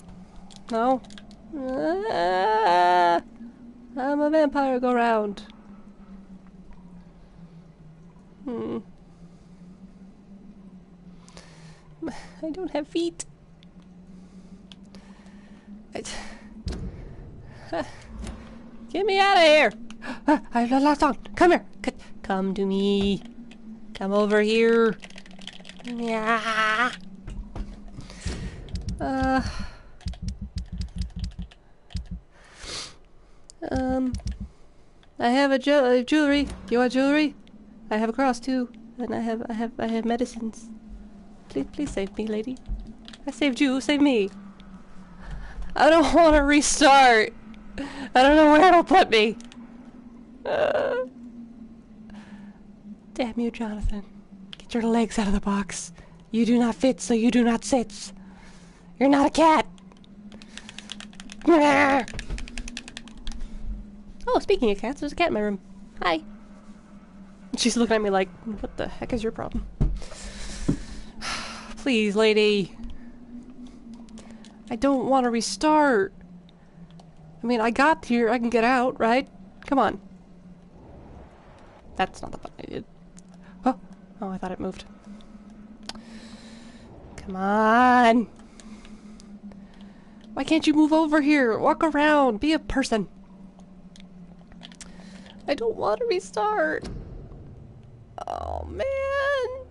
No? I'm a vampire, go round. I don't have feet. Get me out of here! I've lost on. Come here. Come to me. Come over here. Yeah. I have a jewelry. Do you want jewelry? I have a cross too, and I have medicines. Please save me, lady. I saved you. Save me. I don't want to restart. I don't know where it'll put me. Damn you, Jonathan. Get your legs out of the box. You do not fit, so you do not sit. You're not a cat. Oh, speaking of cats, there's a cat in my room. Hi. She's looking at me like, what the heck is your problem? Please, lady. I don't want to restart. I mean, I got here. I can get out, right? Come on. That's not the button I did. Oh, I thought it moved. Come on. Why can't you move over here? Walk around. Be a person. I don't want to restart. Oh, man.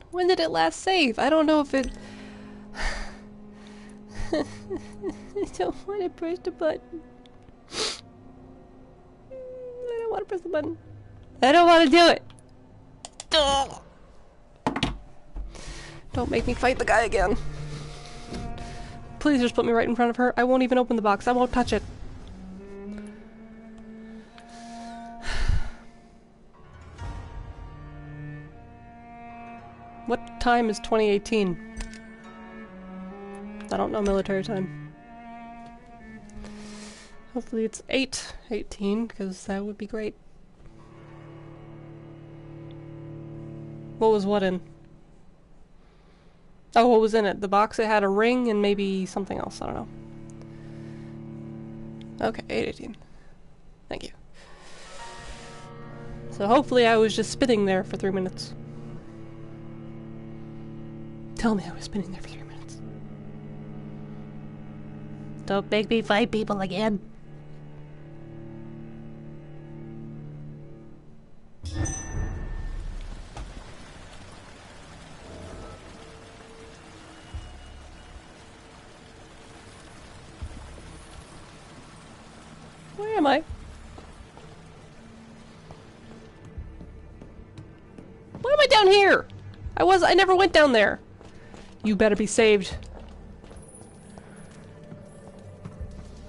When did it last save? I don't know if it... I don't want to push the button. I don't want to press the button. I don't want to do it. Ugh. Don't make me fight the guy again. Please just put me right in front of her. I won't even open the box. I won't touch it. What time is 2018? I don't know military time. Hopefully it's 8:18, because that would be great. What was what in? Oh, what was in it? The box, it had a ring and maybe something else. I don't know. Okay, 8:18. Thank you. So hopefully I was just spinning there for 3 minutes. Tell me I was spinning there for 3 minutes. Don't make me fight people again. Where am I? Why am I down here? I never went down there. You better be saved.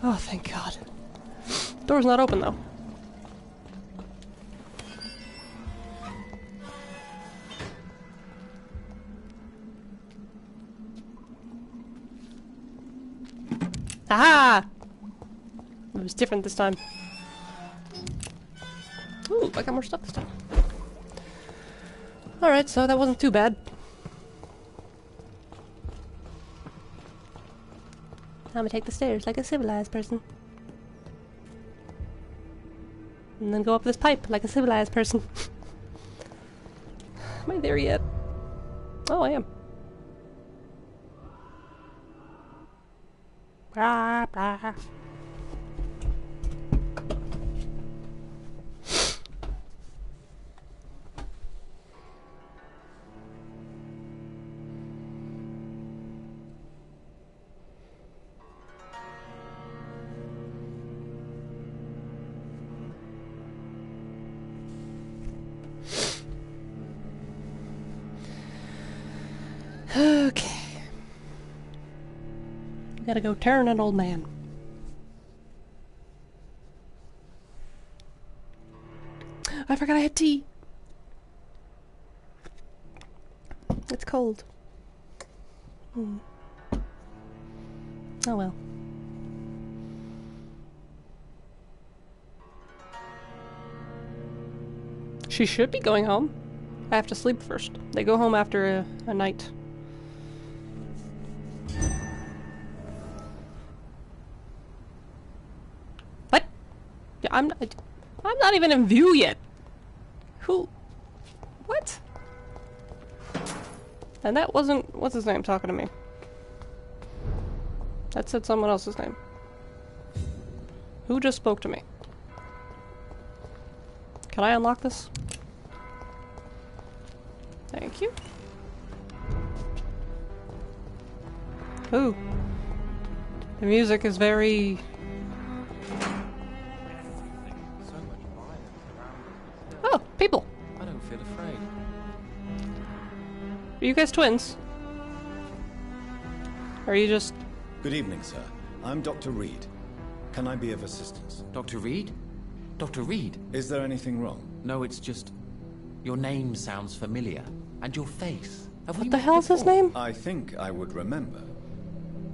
Oh, thank God. Door's not open, though. Aha! It was different this time. Ooh, I got more stuff this time. Alright, so that wasn't too bad. I'm gonna take the stairs like a civilized person. And then go up this pipe like a civilized person. Am I there yet? Oh, I am. Blah, blah. Okay. Gotta go turn an old man. I forgot I had tea. It's cold. Oh well. She should be going home. I have to sleep first. They go home after a night. What? Yeah, I'm not even in view yet. Who? What? And that wasn't... What's his name talking to me? That said someone else's name. Who just spoke to me? Can I unlock this? Thank you. Ooh. The music is very... Oh, people! I don't feel afraid. Are you guys twins? Or are you just... Good evening, sir. I'm Dr. Reed. Can I be of assistance? Dr. Reed? Dr. Reed? Is there anything wrong? No, it's just... Your name sounds familiar. And your face. What the hell's his name? I think I would remember.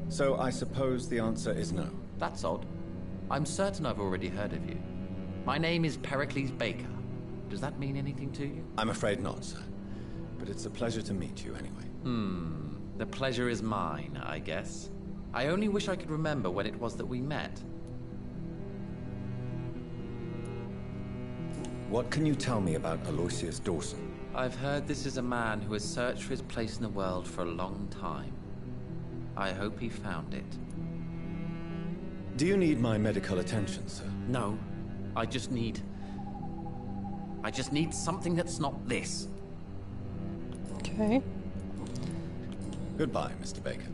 So I suppose the answer is no. That's odd. I'm certain I've already heard of you. My name is Pericles Baker. Does that mean anything to you? I'm afraid not, sir. But it's a pleasure to meet you anyway. The pleasure is mine, I guess. I only wish I could remember when it was that we met. What can you tell me about Aloysius Dawson? I've heard this is a man who has searched for his place in the world for a long time. I hope he found it. Do you need my medical attention, sir? No. I just need something that's not this. Okay. Goodbye, Mr. Baker.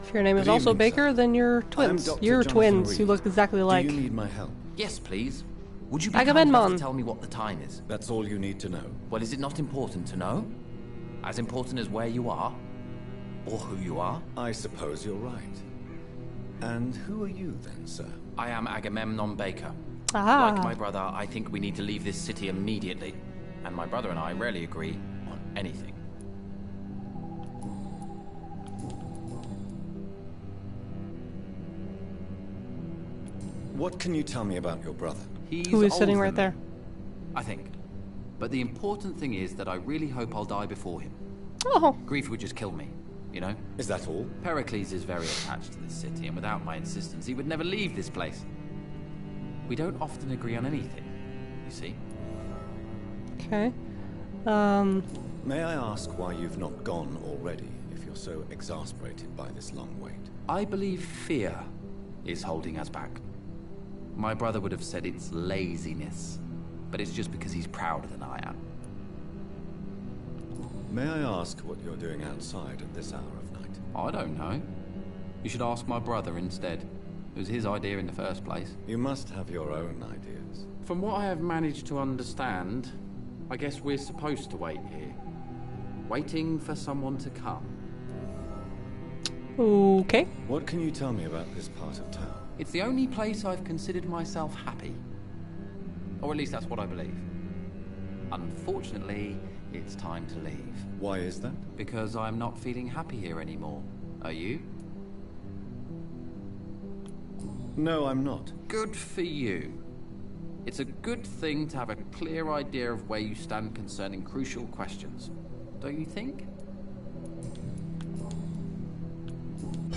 If your name is also Baker, then you're twins. You're twins who look exactly alike. Do you need my help? Yes, please. Would you be kind enough to tell me what the time is? That's all you need to know. Well, is it not important to know? As important as where you are? Or who you are? I suppose you're right. And who are you then, sir? I am Agamemnon Baker. Ah. Like my brother, I think we need to leave this city immediately. And my brother and I rarely agree on anything. What can you tell me about your brother? Who is sitting right there? I think. But the important thing is that I really hope I'll die before him. Oh. Grief would just kill me, you know? Is that all? Pericles is very attached to this city, and without my insistence, he would never leave this place. We don't often agree on anything, you see. Okay. May I ask why you've not gone already, if you're so exasperated by this long wait? I believe fear is holding us back. My brother would have said it's laziness, but it's just because he's prouder than I am. May I ask what you're doing outside at this hour of night? I don't know. You should ask my brother instead. It was his idea in the first place. You must have your own ideas. From what I have managed to understand, I guess we're supposed to wait here. Waiting for someone to come. Okay. What can you tell me about this part of town? It's the only place I've considered myself happy. Or at least that's what I believe. Unfortunately, it's time to leave. Why is that? Because I'm not feeling happy here anymore. Are you? No, I'm not. Good for you. It's a good thing to have a clear idea of where you stand concerning crucial questions. Don't you think?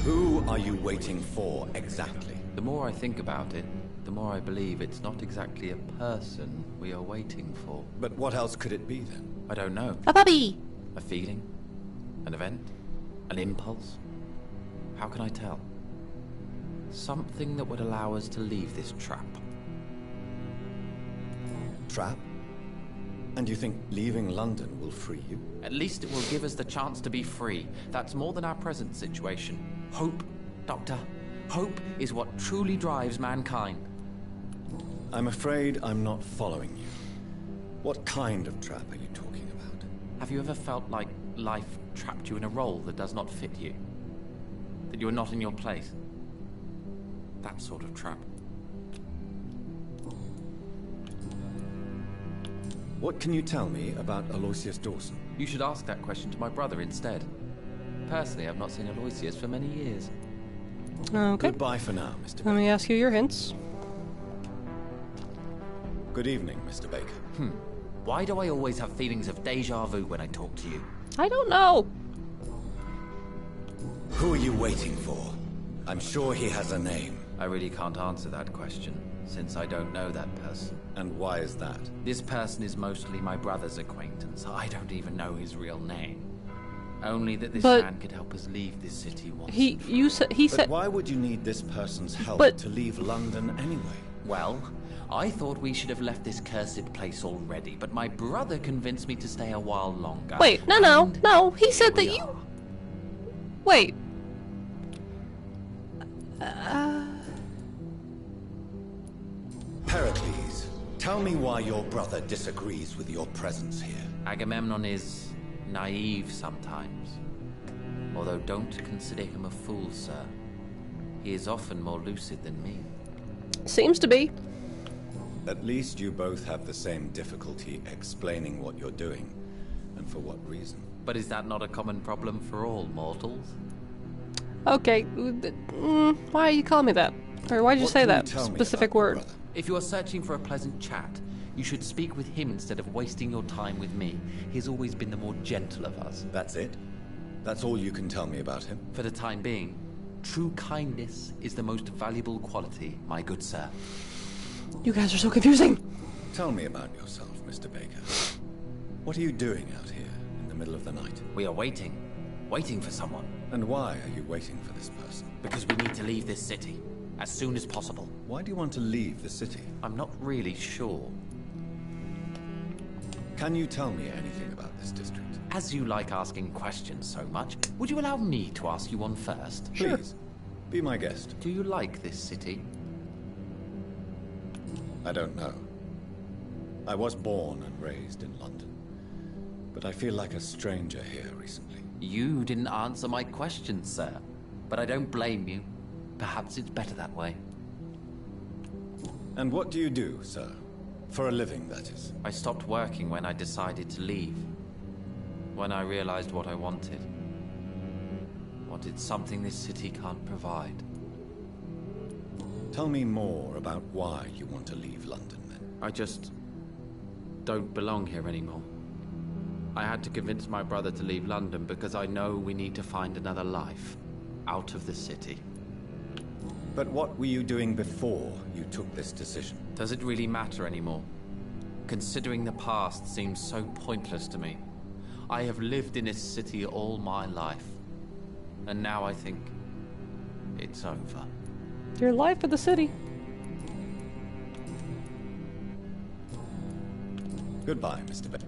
Who are you waiting for, exactly? The more I think about it, the more I believe it's not exactly a person we are waiting for. But what else could it be, then? I don't know. A puppy! A feeling? An event? An impulse? How can I tell? Something that would allow us to leave this trap. Trap? And you think leaving London will free you? At least it will give us the chance to be free. That's more than our present situation. Hope, Doctor. Hope is what truly drives mankind. I'm afraid I'm not following you. What kind of trap are you talking about? Have you ever felt like life trapped you in a role that does not fit you? That you are not in your place? That sort of trap. What can you tell me about Aloysius Dawson? You should ask that question to my brother instead. Personally, I've not seen Aloysius for many years. Okay. Goodbye for now, Mr. Let Baker. me ask you your hints. Good evening, Mr. Baker. Why do I always have feelings of deja vu when I talk to you? I don't know. Who are you waiting for? I'm sure he has a name. I really can't answer that question, since I don't know that person. And why is that? This person is mostly my brother's acquaintance. I don't even know his real name. Only that this man could help us leave this city once. He But said. why would you need this person's help to leave London anyway? Well, I thought we should have left this cursed place already, but my brother convinced me to stay a while longer. Wait, no. He said that you. Wait. Pericles, tell me why your brother disagrees with your presence here. Agamemnon is naive sometimes. Although don't consider him a fool, sir. He is often more lucid than me. Seems to be. At least you both have the same difficulty explaining what you're doing, and for what reason. But is that not a common problem for all mortals? Okay. Why you call me that? Or why'd you say that specific word? If you are searching for a pleasant chat, you should speak with him instead of wasting your time with me. He's always been the more gentle of us. That's it? That's all you can tell me about him? For the time being, true kindness is the most valuable quality, my good sir. You guys are so confusing. Tell me about yourself, Mr. Baker. What are you doing out here in the middle of the night? We are waiting. Waiting for someone. And why are you waiting for this person? Because we need to leave this city. As soon as possible. Why do you want to leave the city? I'm not really sure. Can you tell me anything about this district? As you like asking questions so much, would you allow me to ask you one first? Please. Be my guest. Do you like this city? I don't know. I was born and raised in London, but I feel like a stranger here recently. You didn't answer my question, sir. But I don't blame you. Perhaps it's better that way. And what do you do, sir? For a living, that is. I stopped working when I decided to leave. When I realized what I wanted. Wanted something this city can't provide. Tell me more about why you want to leave London, then. I just don't belong here anymore. I had to convince my brother to leave London because I know we need to find another life out of the city. But what were you doing before you took this decision? Does it really matter anymore? Considering the past seems so pointless to me. I have lived in this city all my life. And now I think it's over. Your life in the city. Goodbye, Mr. Baker.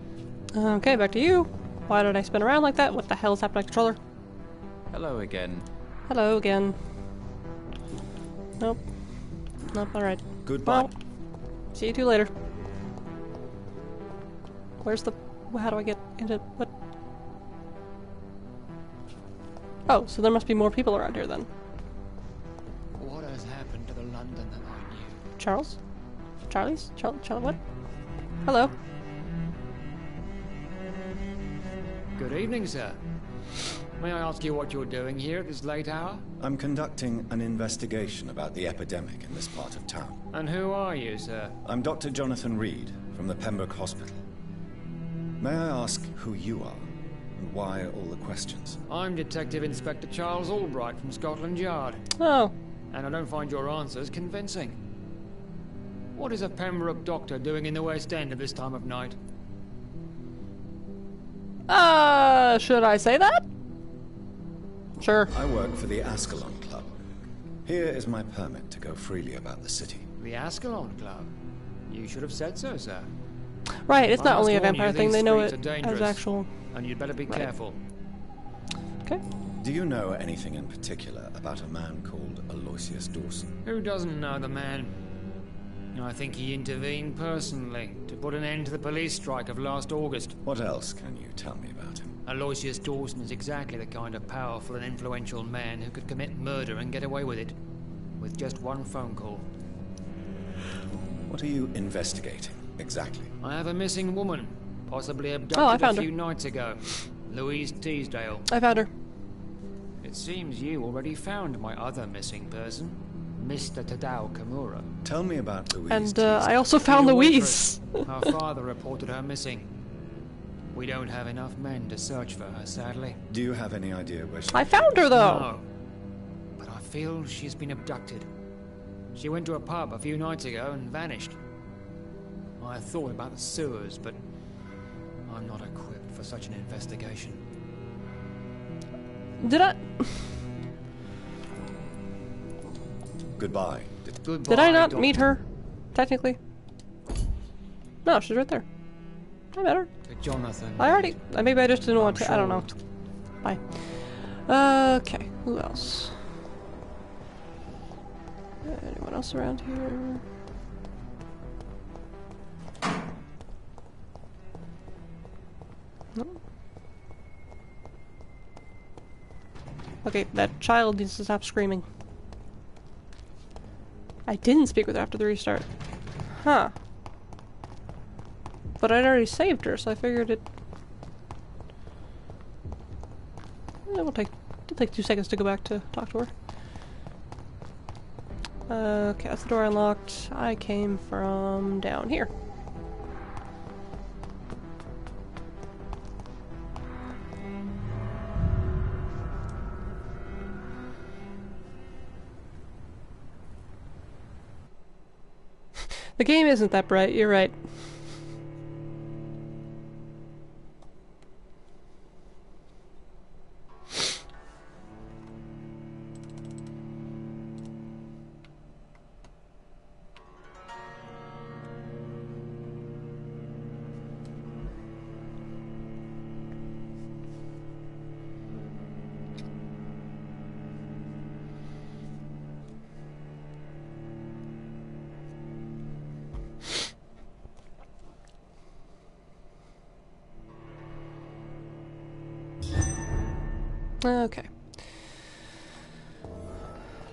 Okay, back to you. Why did I spin around like that? What the hell is happening to my controller? Hello again. Hello again. Nope. Nope, alright. Goodbye. Well, see you two later. Where's the... How do I get into... What? Oh, so there must be more people around here then. What has happened to the London that I knew? Charles? Charlie's? Charlie, what? Hello. Good evening, sir. May I ask you what you're doing here at this late hour? I'm conducting an investigation about the epidemic in this part of town. And who are you, sir? I'm Dr. Jonathan Reed from the Pembroke Hospital. May I ask who you are and why all the questions? I'm Detective Inspector Charles Albright from Scotland Yard. Oh. And I don't find your answers convincing. What is a Pembroke doctor doing in the West End at this time of night? Should I say that? Sure. I work for the Ascalon Club. Here is my permit to go freely about the city. The Ascalon Club? You should have said so, sir. Right, it's not I only a must warn vampire you, thing, these they know streets it are dangerous, as actual... and you'd better be Right. careful. Okay. Do you know anything in particular about a man called Aloysius Dawson? Who doesn't know the man? I think he intervened personally to put an end to the police strike of last August. What else can you tell me about him? Aloysius Dawson is exactly the kind of powerful and influential man who could commit murder and get away with it, with just one phone call. What are you investigating, exactly? I have a missing woman, possibly I abducted found a her. few nights ago. Louise Teasdale. I found her. It seems you already found my other missing person, Mr. Tadao Kimura. Tell me about Louise. And I also found The Louise. waitress. Her father reported her missing. We don't have enough men to search for her, sadly. Do you have any idea where she... I found her though. No, but I feel she's been abducted. She went to a pub a few nights ago and vanished. I thought about the sewers, but I'm not equipped for such an investigation. Did I... Goodbye. Goodbye, Did I not Doctor. meet her? Technically. No, she's right there. I met her. To Jonathan. I already... Maybe I just didn't want to... I don't sure. know. Bye. Okay, who else? Anyone else around here? No? Okay, that child needs to stop screaming. I didn't speak with her after the restart. Huh. But I'd already saved her, so I figured it... It'll take 2 seconds to go back to talk to her. Okay, that's the door unlocked. I came from down here. The game isn't that bright, you're right. Okay.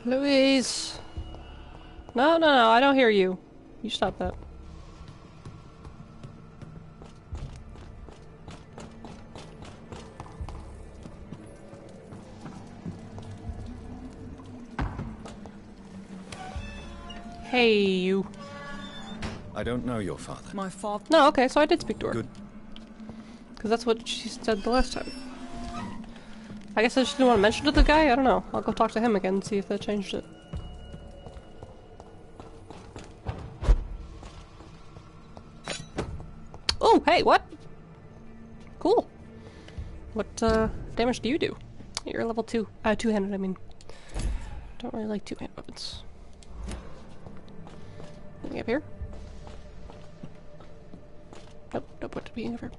Louise! No, I don't hear you. You stop that. Hey, you. I don't know your father. My father... No, okay, so I did speak to her. Good. Because that's what she said the last time. I guess I just didn't want to mention it to the guy? I don't know. I'll go talk to him again and see if that changed it. Oh, hey, what? Cool. What, damage do you do? You're level 2. Two-handed, I mean. Don't really like two-handed weapons. Anything up here? Nope, what to be in here?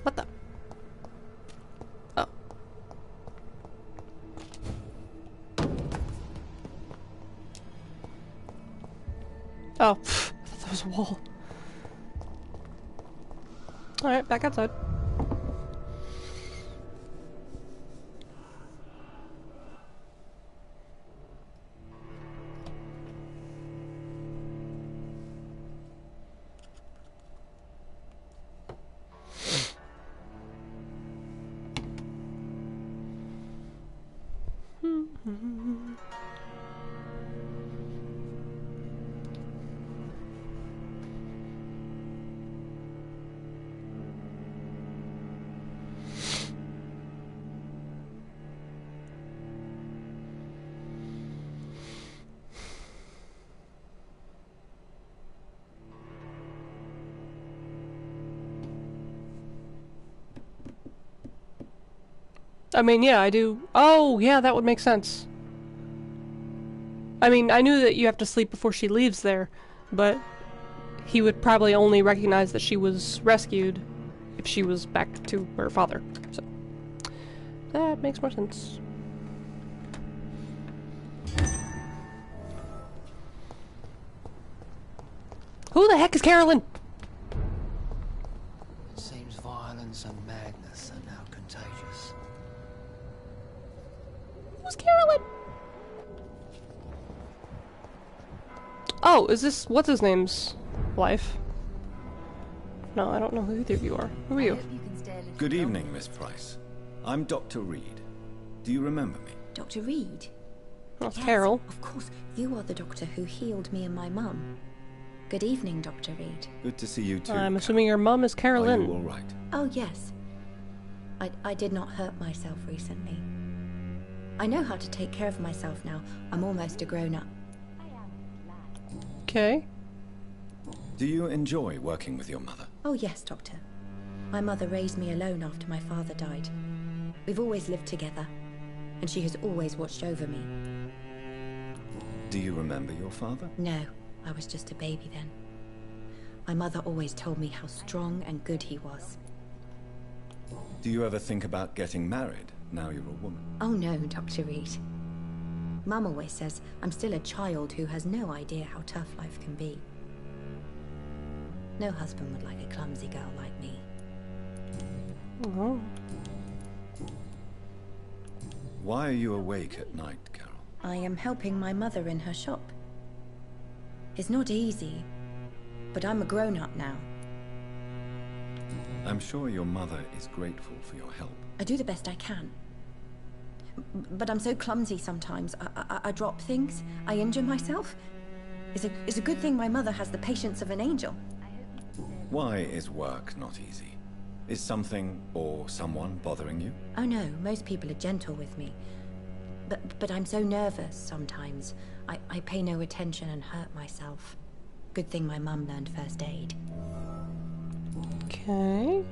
What the? Oh. Oh, pfft, I thought that was a wall. Alright, back outside. I mean, yeah, I do. Oh, yeah, that would make sense. I mean, I knew that you have to sleep before she leaves there, but he would probably only recognize that she was rescued if she was back to her father. So, that makes more sense. Who the heck is Carolyn? It seems violence and madness are now contagious. Who's Carolyn? Oh, is this what's his name's wife? No, I don't know who either of you are. Who are you? Good evening, Miss Price. I'm Dr. Reed. Do you remember me? Dr. Reed? Oh, it's yes, Carol. Of course, you are the doctor who healed me and my mum. Good evening, Dr. Reed. Good to see you too. I'm assuming your mum is Carolyn. Are you all right? Oh, yes. I did not hurt myself recently. I know how to take care of myself now. I'm almost a grown-up. Okay. Do you enjoy working with your mother? Oh, yes, Doctor. My mother raised me alone after my father died. We've always lived together, and she has always watched over me. Do you remember your father? No, I was just a baby then. My mother always told me how strong and good he was. Do you ever think about getting married, now you're a woman? Oh no, Dr. Reed. Mum always says I'm still a child who has no idea how tough life can be. No husband would like a clumsy girl like me. Oh. Why are you awake at night, Carol? I am helping my mother in her shop. It's not easy, but I'm a grown-up now. I'm sure your mother is grateful for your help. I do the best I can. But I'm so clumsy sometimes. I drop things. I injure myself. It's a good thing my mother has the patience of an angel. Why is work not easy? Is something or someone bothering you? Oh no, most people are gentle with me. But I'm so nervous sometimes. I pay no attention and hurt myself. Good thing my mum learned first aid. Okay.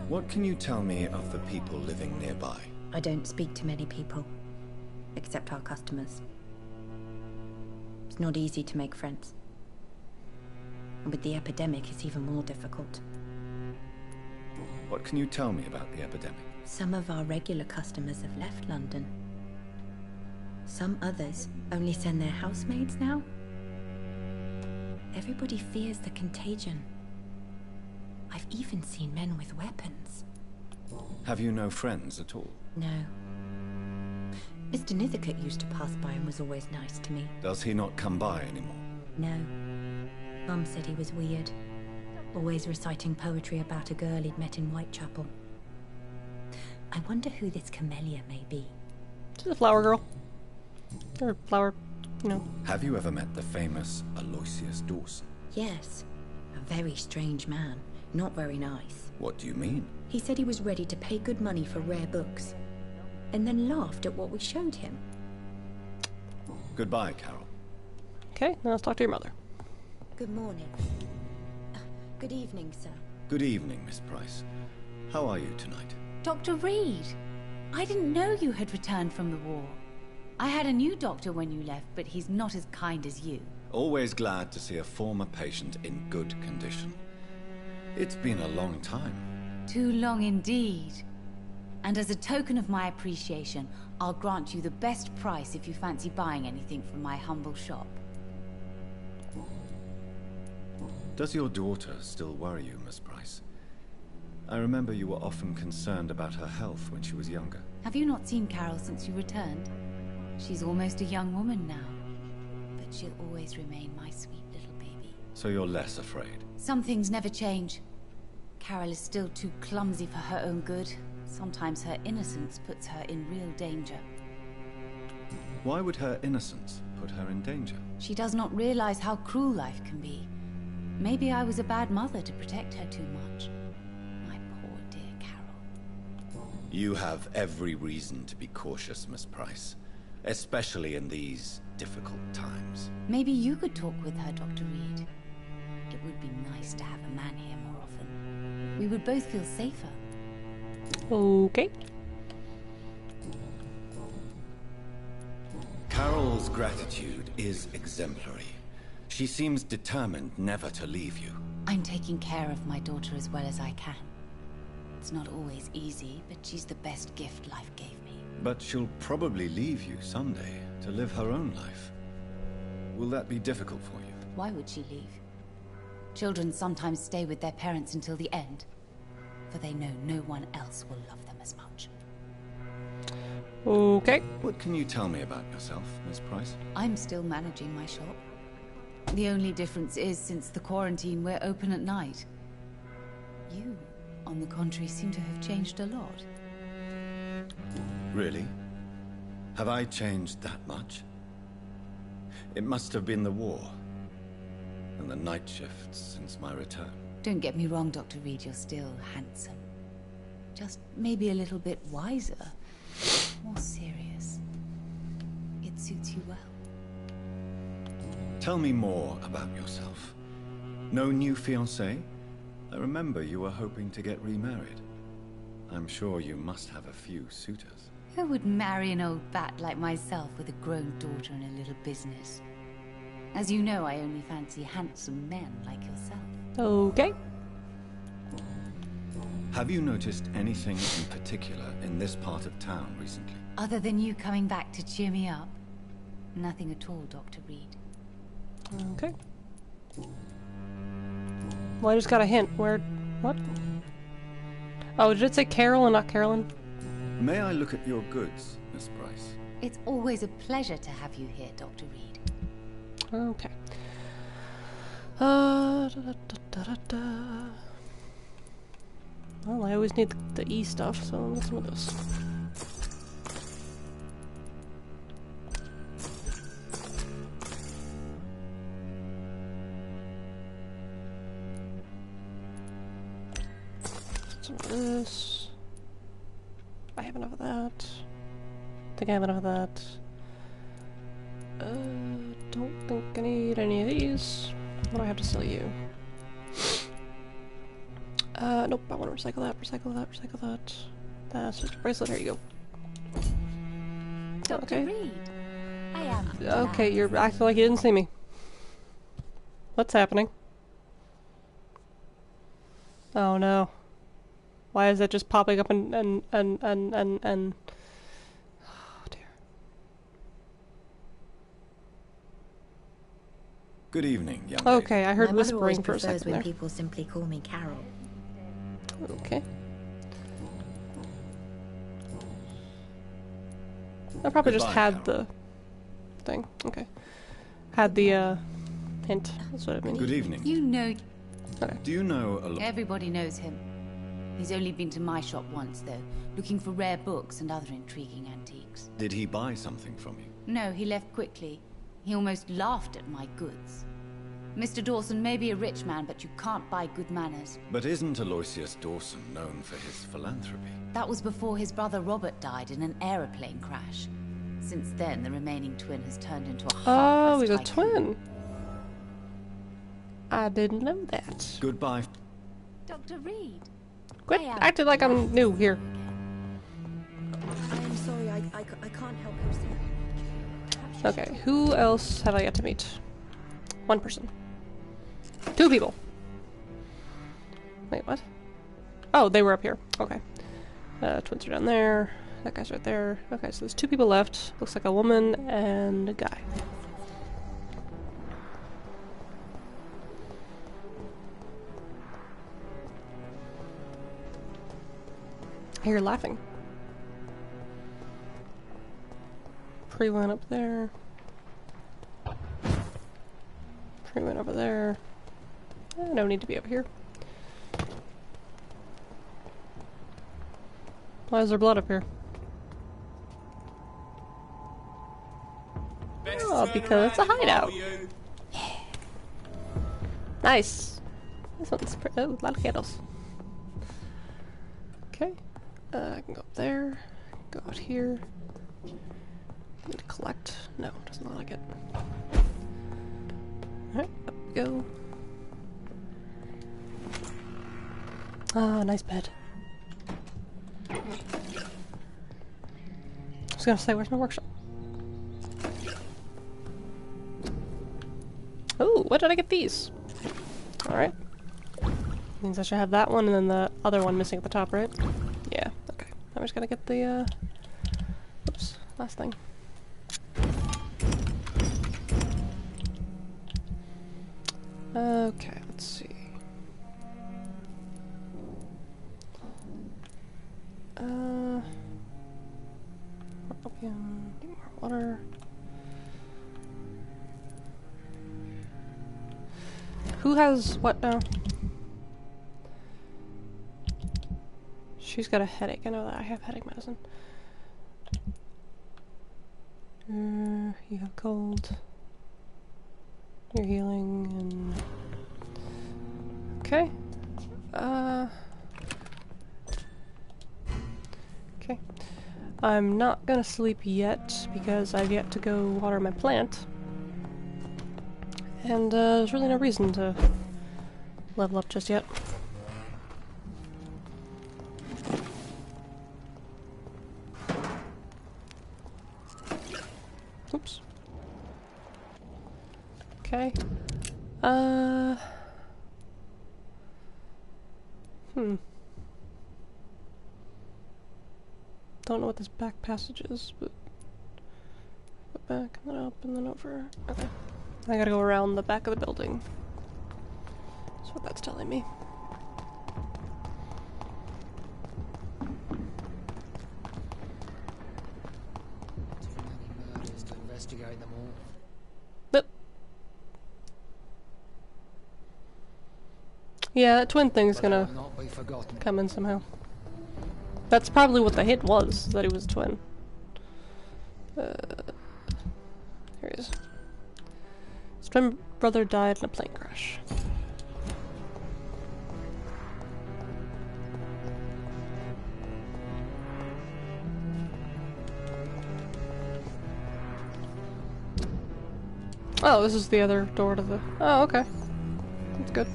What can you tell me of the people living nearby? I don't speak to many people, except our customers. It's not easy to make friends. And with the epidemic, it's even more difficult. What can you tell me about the epidemic? Some of our regular customers have left London. Some others only send their housemaids now. Everybody fears the contagion. I've even seen men with weapons. Have you no friends at all? No. Mr. Nithercote used to pass by and was always nice to me. Does he not come by anymore? No. Mum said he was weird. Always reciting poetry about a girl he'd met in Whitechapel. I wonder who this camellia may be. She's a flower girl. Or flower, you know. Have you ever met the famous Aloysius Dawson? Yes. A very strange man. Not very nice. What do you mean? He said he was ready to pay good money for rare books. And then laughed at what we showed him. Goodbye, Carol. Okay, now let's talk to your mother. Good morning. Good evening, sir. Good evening, Miss Price. How are you tonight? Dr. Reed, I didn't know you had returned from the war. I had a new doctor when you left, but he's not as kind as you. Always glad to see a former patient in good condition. It's been a long time. Too long indeed. And as a token of my appreciation, I'll grant you the best price if you fancy buying anything from my humble shop. Does your daughter still worry you, Miss Price? I remember you were often concerned about her health when she was younger. Have you not seen Carol since you returned? She's almost a young woman now. But she'll always remain my sweet little baby. So you're less afraid? Some things never change. Carol is still too clumsy for her own good. Sometimes her innocence puts her in real danger. Why would her innocence put her in danger? She does not realize how cruel life can be. Maybe I was a bad mother to protect her too much. My poor dear Carol. You have every reason to be cautious, Miss Price. Especially in these difficult times. Maybe you could talk with her, Dr. Reed. It would be nice to have a man here more often. We would both feel safer. Okay. Carol's gratitude is exemplary. She seems determined never to leave you. I'm taking care of my daughter as well as I can. It's not always easy, but she's the best gift life gave me. But she'll probably leave you someday to live her own life. Will that be difficult for you? Why would she leave? Children sometimes stay with their parents until the end, for they know no one else will love them as much. Okay. What can you tell me about yourself, Miss Price? I'm still managing my shop. The only difference is, since the quarantine, we're open at night. You, on the contrary, seem to have changed a lot. Really? Have I changed that much? It must have been the war, and the night shifts since my return. Don't get me wrong, Dr. Reed, you're still handsome. Just maybe a little bit wiser. More serious. It suits you well. Tell me more about yourself. No new fiancé? I remember you were hoping to get remarried. I'm sure you must have a few suitors. Who would marry an old bat like myself with a grown daughter and a little business? As you know, I only fancy handsome men like yourself. Okay. Have you noticed anything in particular in this part of town recently? Other than you coming back to cheer me up? Nothing at all, Dr. Reed. Okay. Well, I just got a hint. Where... what? Oh, did it say Carol and not Carolyn? May I look at your goods, Miss Price? It's always a pleasure to have you here, Dr. Reed. Okay. Well, I always need the E stuff, so let's do this. Some of this. I have enough of that. I think I have enough of that. Don't think I need any of these. What do I have to sell you? Nope, I want to recycle that, recycle that, recycle that. That's just a bracelet, here you go. Dr. Okay. Reed, I am... Okay, you're acting like you didn't see me. What's happening? Oh no. Why is that just popping up and oh dear. Good evening, young lady. Okay, I heard My mother always whispering for a prefers second when there. people simply call me Carol. Okay. I probably just Goodbye, had the thing. Okay. Had the hint. That's what I mean. Good evening. You know... Okay. Do you know a lot? Everybody knows him. He's only been to my shop once, though, looking for rare books and other intriguing antiques. Did he buy something from you? No, he left quickly. He almost laughed at my goods. Mr. Dawson may be a rich man, but you can't buy good manners. But isn't Aloysius Dawson known for his philanthropy? That was before his brother Robert died in an aeroplane crash. Since then, the remaining twin has turned into a Oh, heartless he's a tycoon. twin. I didn't know that. Goodbye. Dr. Reed. Quit acting like I'm new here. I'm sorry, I can't help you, sir. Okay, who else have I yet to meet? One person. Two people. Wait, what? Oh, they were up here. Okay. Twins are down there. That guy's right there. Okay, so there's two people left. Looks like a woman and a guy. hear laughing. Pre-went up there. Pre-went over there. No need to be over here. Why is there blood up here? Oh, because it's a hideout. Yeah. Nice. This one's pretty. Oh, a lot of candles. Okay. I can go up there. Go out here. I need to collect. No, does not like it. Alright, up we go. Ah, nice bed. I was gonna say, where's my workshop? Oh, what did I get these? Alright. Means I should have that one and then the other one missing at the top, right? Yeah, okay. I'm just gonna get the, oops, last thing. Okay, let's see. Opium, need more water. Who has what now? She's got a headache. I know that. I have headache medicine. You have cold. You're healing and... Okay. Okay. I'm not gonna sleep yet because I've yet to go water my plant. And there's really no reason to level up just yet. Oops. Okay. Don't know what this back passage is, but go back and then up and then over. Okay. I gotta go around the back of the building. That's what that's telling me. Too many murders to investigate them all. But yeah, that twin thing's gonna come in somehow. That's probably what the hint was, that he was a twin. Here he is. His twin brother died in a plane crash. Oh, this is the other door to the... Oh, okay. That's good.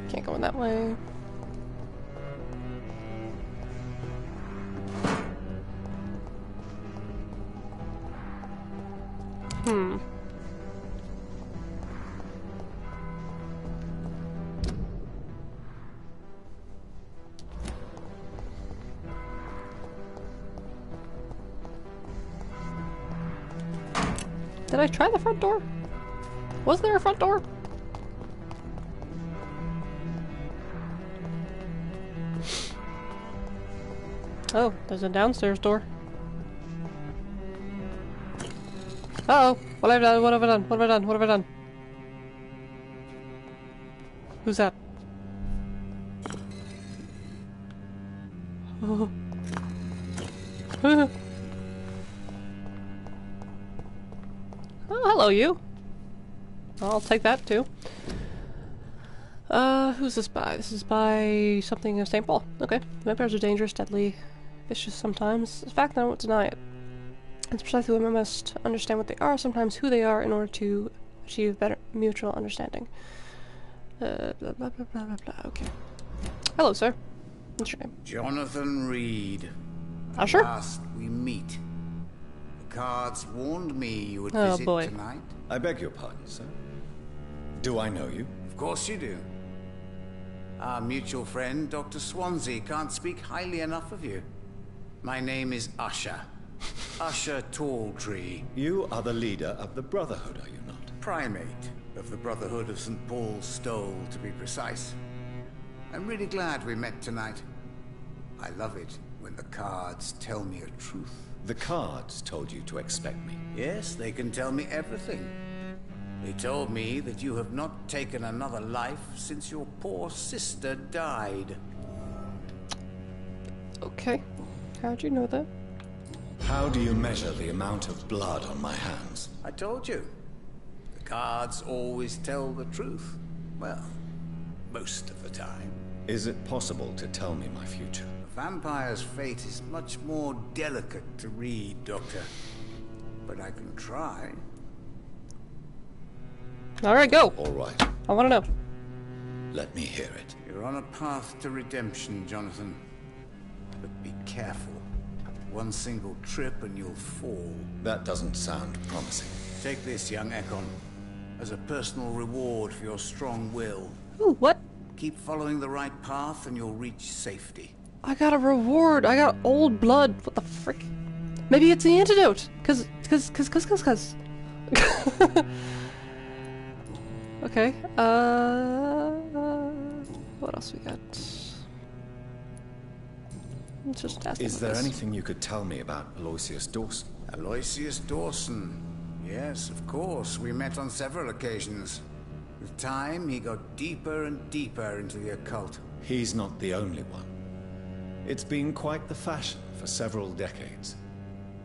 Can't go in that way. Did I try the front door? Was there a front door? Oh, there's a downstairs door. Uh-oh! What have I done? What have I done? What have I done? What have I done? Who's that? Oh. Oh, hello, you. I'll take that, too. Who's this by? This is by something of St. Paul. Okay. Vampires are dangerous, deadly, vicious sometimes. It's a fact that I won't deny it. It's precisely when we must understand what they are, sometimes who they are, in order to achieve better mutual understanding. Blah, blah, blah, blah, blah, blah. Okay. Hello, sir. What's your name? Jonathan Reed. Usher? At last we meet. The cards warned me you would visit tonight. I beg your pardon, sir. Do I know you? Of course you do. Our mutual friend, Dr. Swansea, can't speak highly enough of you. My name is Usher. Usher Talltree. You are the leader of the Brotherhood, are you not? Primate of the Brotherhood of St. Paul's Stole, to be precise. I'm really glad we met tonight. I love it when the cards tell me a truth. The cards told you to expect me. Yes, they can tell me everything. They told me that you have not taken another life since your poor sister died. Okay. How'd you know that? How do you measure the amount of blood on my hands? I told you. The cards always tell the truth. Well, most of the time. Is it possible to tell me my future? A vampire's fate is much more delicate to read, Doctor. But I can try. Alright, go! Alright. I wanna know. Let me hear it. You're on a path to redemption, Jonathan. But be careful. One single trip and you'll fall. That doesn't sound promising. Take this, young Ekon, as a personal reward for your strong will. Ooh, what? Keep following the right path and you'll reach safety. I got a reward. I got old blood. What the frick? Maybe it's the antidote. Cause. Okay. What else we got? Let's just ask. Is there anything you could tell me about Aloysius Dawson? Aloysius Dawson? Yes, of course. We met on several occasions. With time, he got deeper and deeper into the occult. He's not the only one. It's been quite the fashion for several decades.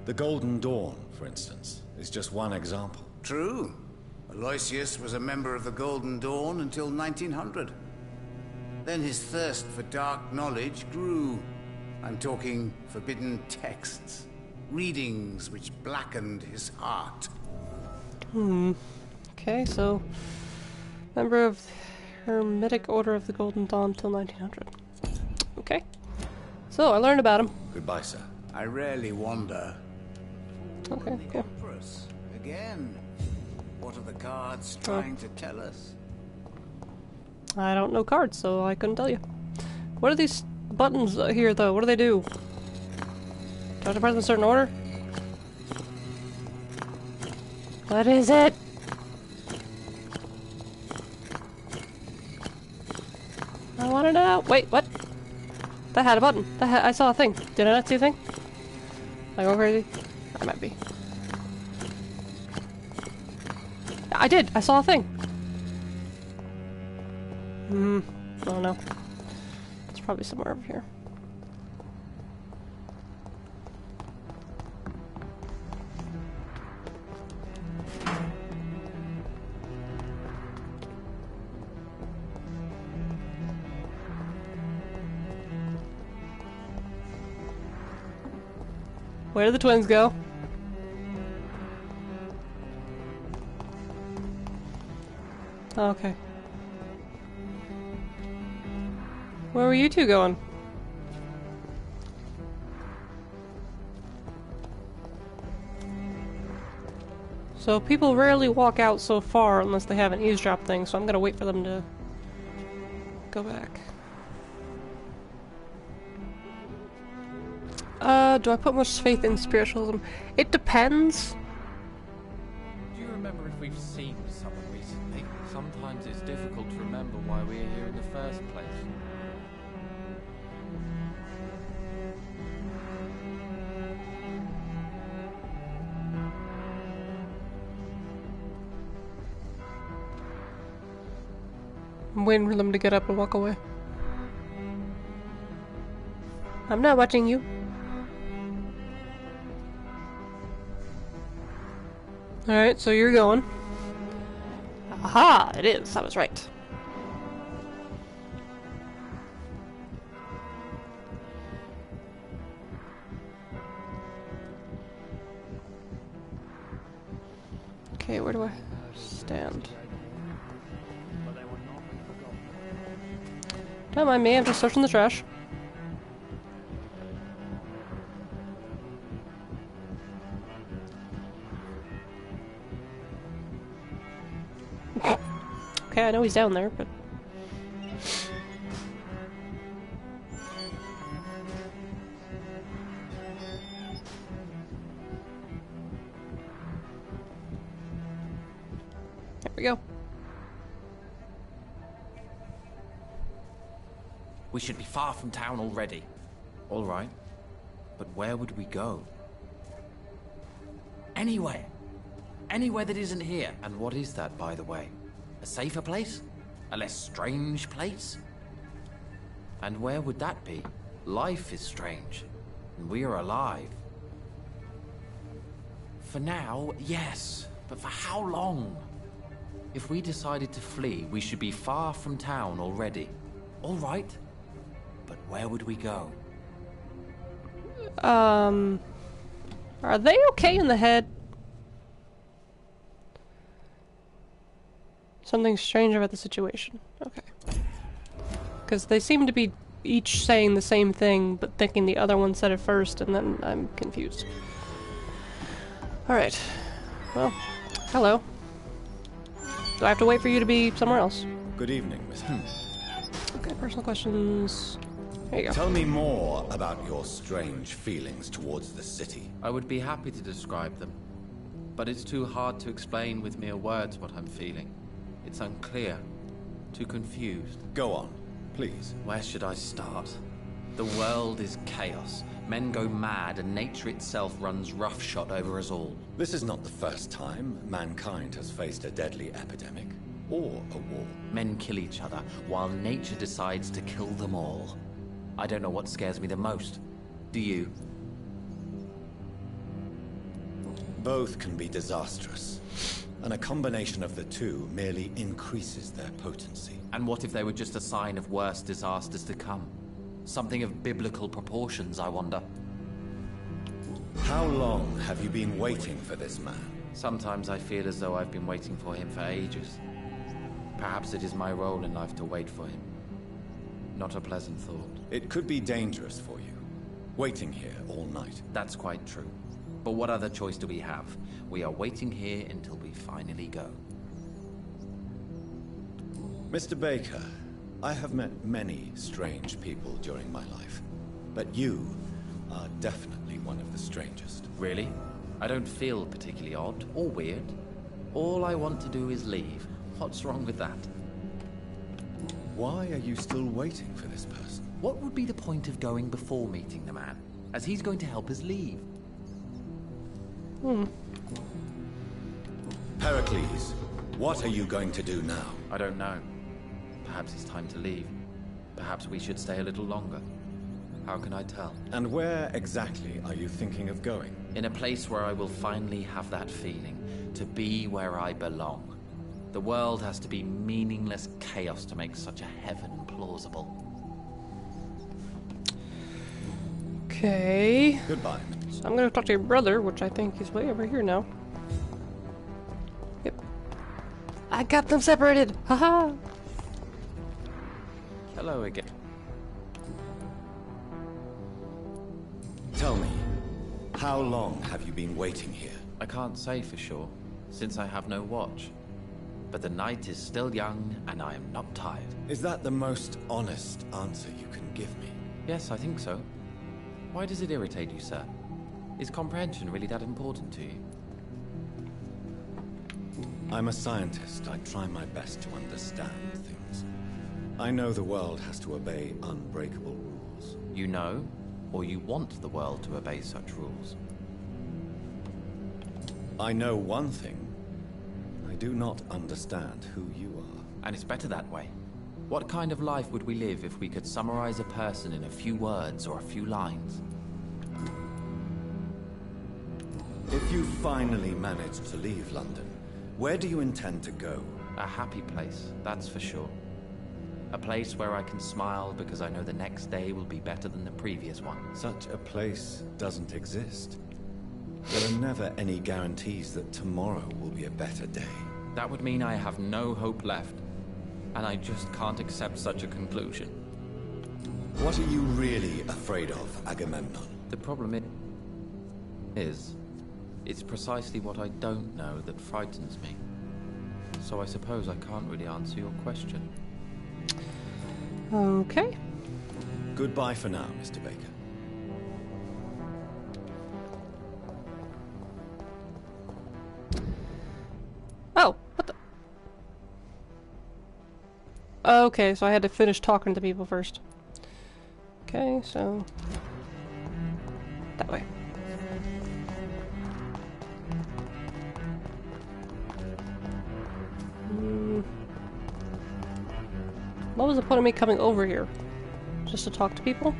The Golden Dawn, for instance, is just one example. True. Aloysius was a member of the Golden Dawn until 1900. Then his thirst for dark knowledge grew. I'm talking forbidden texts. Readings which blackened his heart. Okay, so... member of the Hermetic Order of the Golden Dawn till 1900. Okay. So, I learned about him. Goodbye, sir. I rarely wander. Okay, cool. Empress. Again. What are the cards trying to tell us? I don't know cards, so I couldn't tell you. What are these buttons here, though? What do they do? Do I have to press in a certain order? What is it? I want to know. Wait, what? That had a button. I saw a thing. Did I not see a thing? Am I going crazy? I might be. I did. I saw a thing. I don't know. It's probably somewhere over here. Where did the twins go? Okay. Where were you two going? So people rarely walk out so far unless they have an eavesdrop thing, so I'm gonna wait for them to go back. Do I put much faith in spiritualism? It depends. Do you remember if we've seen someone recently? Sometimes it's difficult to remember why we are here in the first place. I'm waiting for them to get up and walk away. I'm not watching you. Alright, so you're going. Aha! It is. I was right. Okay, where do I stand? Don't mind me, I'm just searching the trash. Okay, I know he's down there, but... There we go. We should be far from town already. All right. But where would we go? Anywhere. Anywhere that isn't here. And what is that, by the way? A safer place? A less strange place? And where would that be? Life is strange. And we are alive. For now, yes. But for how long? If we decided to flee, we should be far from town already. All right. But where would we go? Are they okay in the head? Something strange about the situation. Okay. Because they seem to be each saying the same thing, but thinking the other one said it first, and then I'm confused. Alright. Well, hello. Do I have to wait for you to be somewhere else? Good evening, Miss Okay, personal questions. There you go. Tell me more about your strange feelings towards the city. I would be happy to describe them, but it's too hard to explain with mere words what I'm feeling. It's unclear, too confused. Go on, please. Where should I start? The world is chaos. Men go mad, and nature itself runs roughshod over us all. This is not the first time mankind has faced a deadly epidemic, or a war. Men kill each other, while nature decides to kill them all. I don't know what scares me the most. Do you? Both can be disastrous, and a combination of the two merely increases their potency. And what if they were just a sign of worse disasters to come? Something of biblical proportions, I wonder. How long have you been waiting for this man? Sometimes I feel as though I've been waiting for him for ages. Perhaps it is my role in life to wait for him. Not a pleasant thought. It could be dangerous for you, waiting here all night. That's quite true. But what other choice do we have? We are waiting here until we finally go. Mr. Baker, I have met many strange people during my life, but you are definitely one of the strangest. Really? I don't feel particularly odd or weird. All I want to do is leave. What's wrong with that? Why are you still waiting for this person? What would be the point of going before meeting the man, as he's going to help us leave? Pericles, what are you going to do now? I don't know. Perhaps it's time to leave. Perhaps we should stay a little longer. How can I tell? And where exactly are you thinking of going? In a place where I will finally have that feeling, to be where I belong. The world has to be meaningless chaos to make such a heaven plausible. Okay. Goodbye. So I'm gonna talk to your brother, which I think is way over here now. Yep. I got them separated! Haha! Hello again. Tell me, how long have you been waiting here? I can't say for sure, since I have no watch. But the night is still young, and I am not tired. Is that the most honest answer you can give me? Yes, I think so. Why does it irritate you, sir? Is comprehension really that important to you? I'm a scientist. I try my best to understand things. I know the world has to obey unbreakable rules. You know, or you want the world to obey such rules? I know one thing. I do not understand who you are. And it's better that way. What kind of life would we live if we could summarize a person in a few words or a few lines? If you finally manage to leave London, where do you intend to go? A happy place, that's for sure. A place where I can smile because I know the next day will be better than the previous one. Such a place doesn't exist. There are never any guarantees that tomorrow will be a better day. That would mean I have no hope left, and I just can't accept such a conclusion. What are you really afraid of, Agamemnon? The problem is, it's precisely what I don't know that frightens me. So I suppose I can't really answer your question. Okay. Goodbye for now, Mr. Baker. Oh, what the? Okay, so I had to finish talking to people first. Okay, so What was the point of me coming over here? Just to talk to people?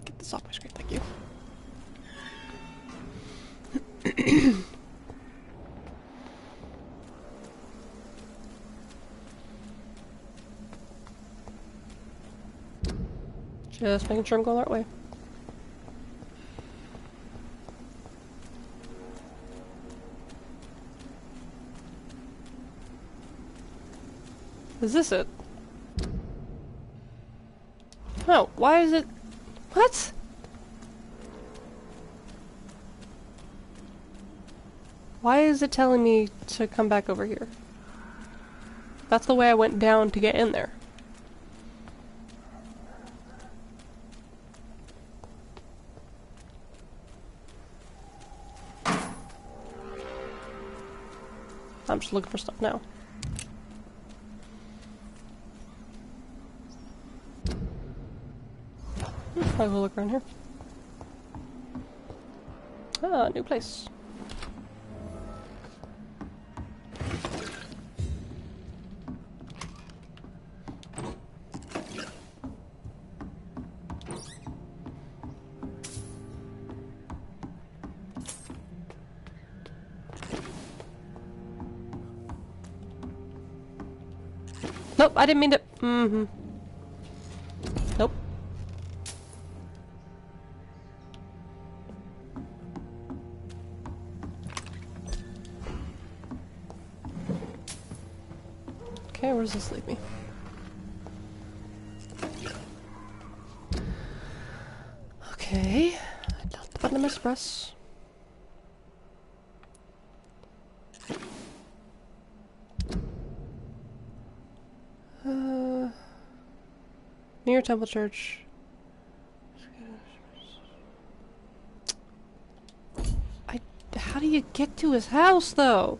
Get this off my screen, thank you. Just making sure I'm going the right way. Is this it? No, why is it... What? Why is it telling me to come back over here? That's the way I went down to get in there. I'm just looking for stuff now. Probably will look around here. Ah, new place. Nope, I didn't mean to. Nope. Okay, where does this leave me? Okay, not the button to press. Near Temple Church. How do you get to his house, though?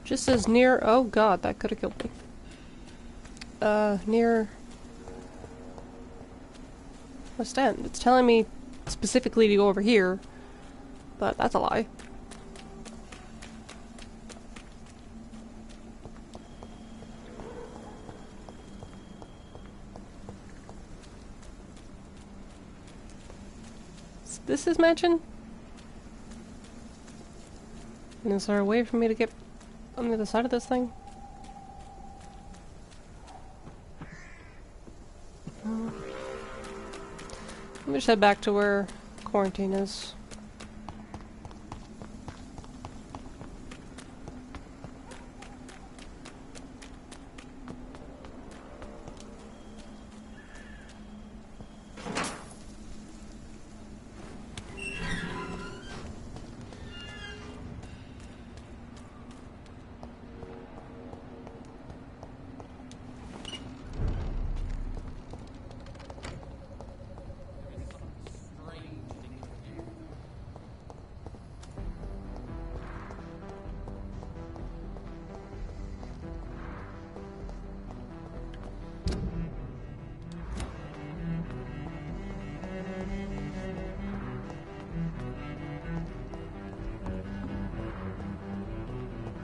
Just says near. Oh god, that could have killed me. Near West End. It's telling me specifically to go over here, but that's a lie. This is mansion? And is there a way for me to get on the other side of this thing? Let me just head back to where quarantine is.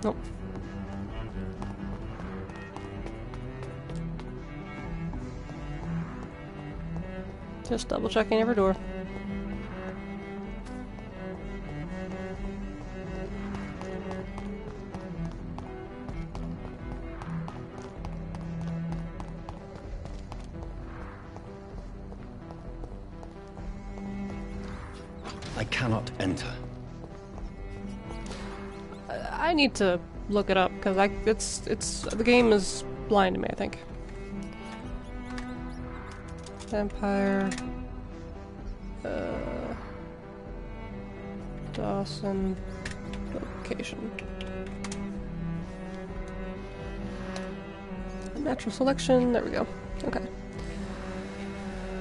Nope. Just double checking every door. I cannot enter. I need to look it up because it's the game is blind to me, I think. Vampyr Dawson location. Natural selection, there we go. Okay.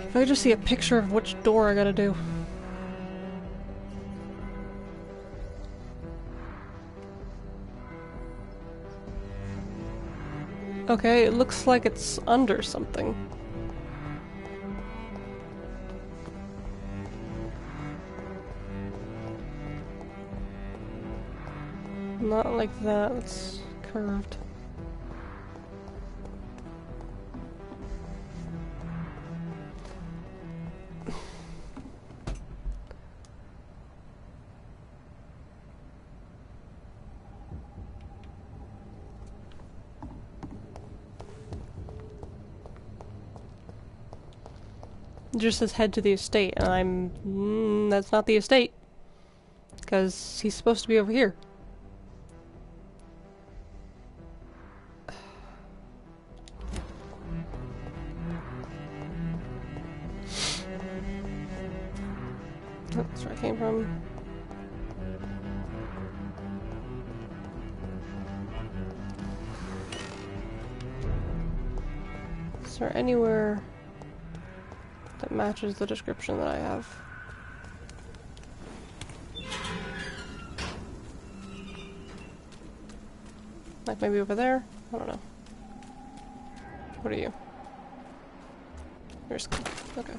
If I could just see a picture of which door I gotta do. Okay, it looks like it's under something. Not like that, it's curved. It just says head to the estate, and that's not the estate. Because he's supposed to be over here. That's where I came from. Is there anywhere that matches the description that I have? Like maybe over there? I don't know. What are you? You're okay.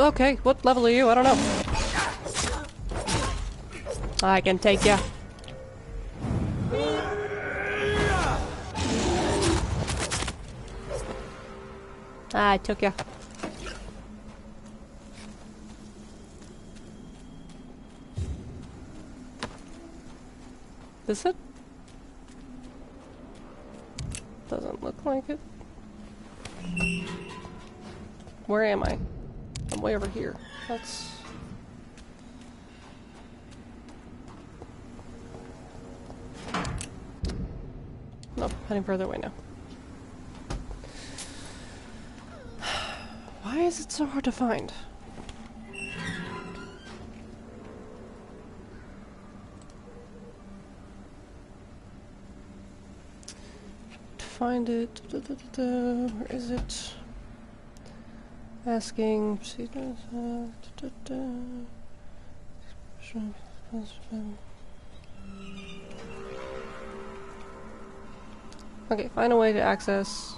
Okay, what level are you? I don't know. I can take ya. I took ya. Is it? Doesn't look like it. Where am I? I'm way over here. That's... Nope, heading further away now. Why is it so hard to find? To find it... Where is it? Asking procedures. Okay, find a way to access.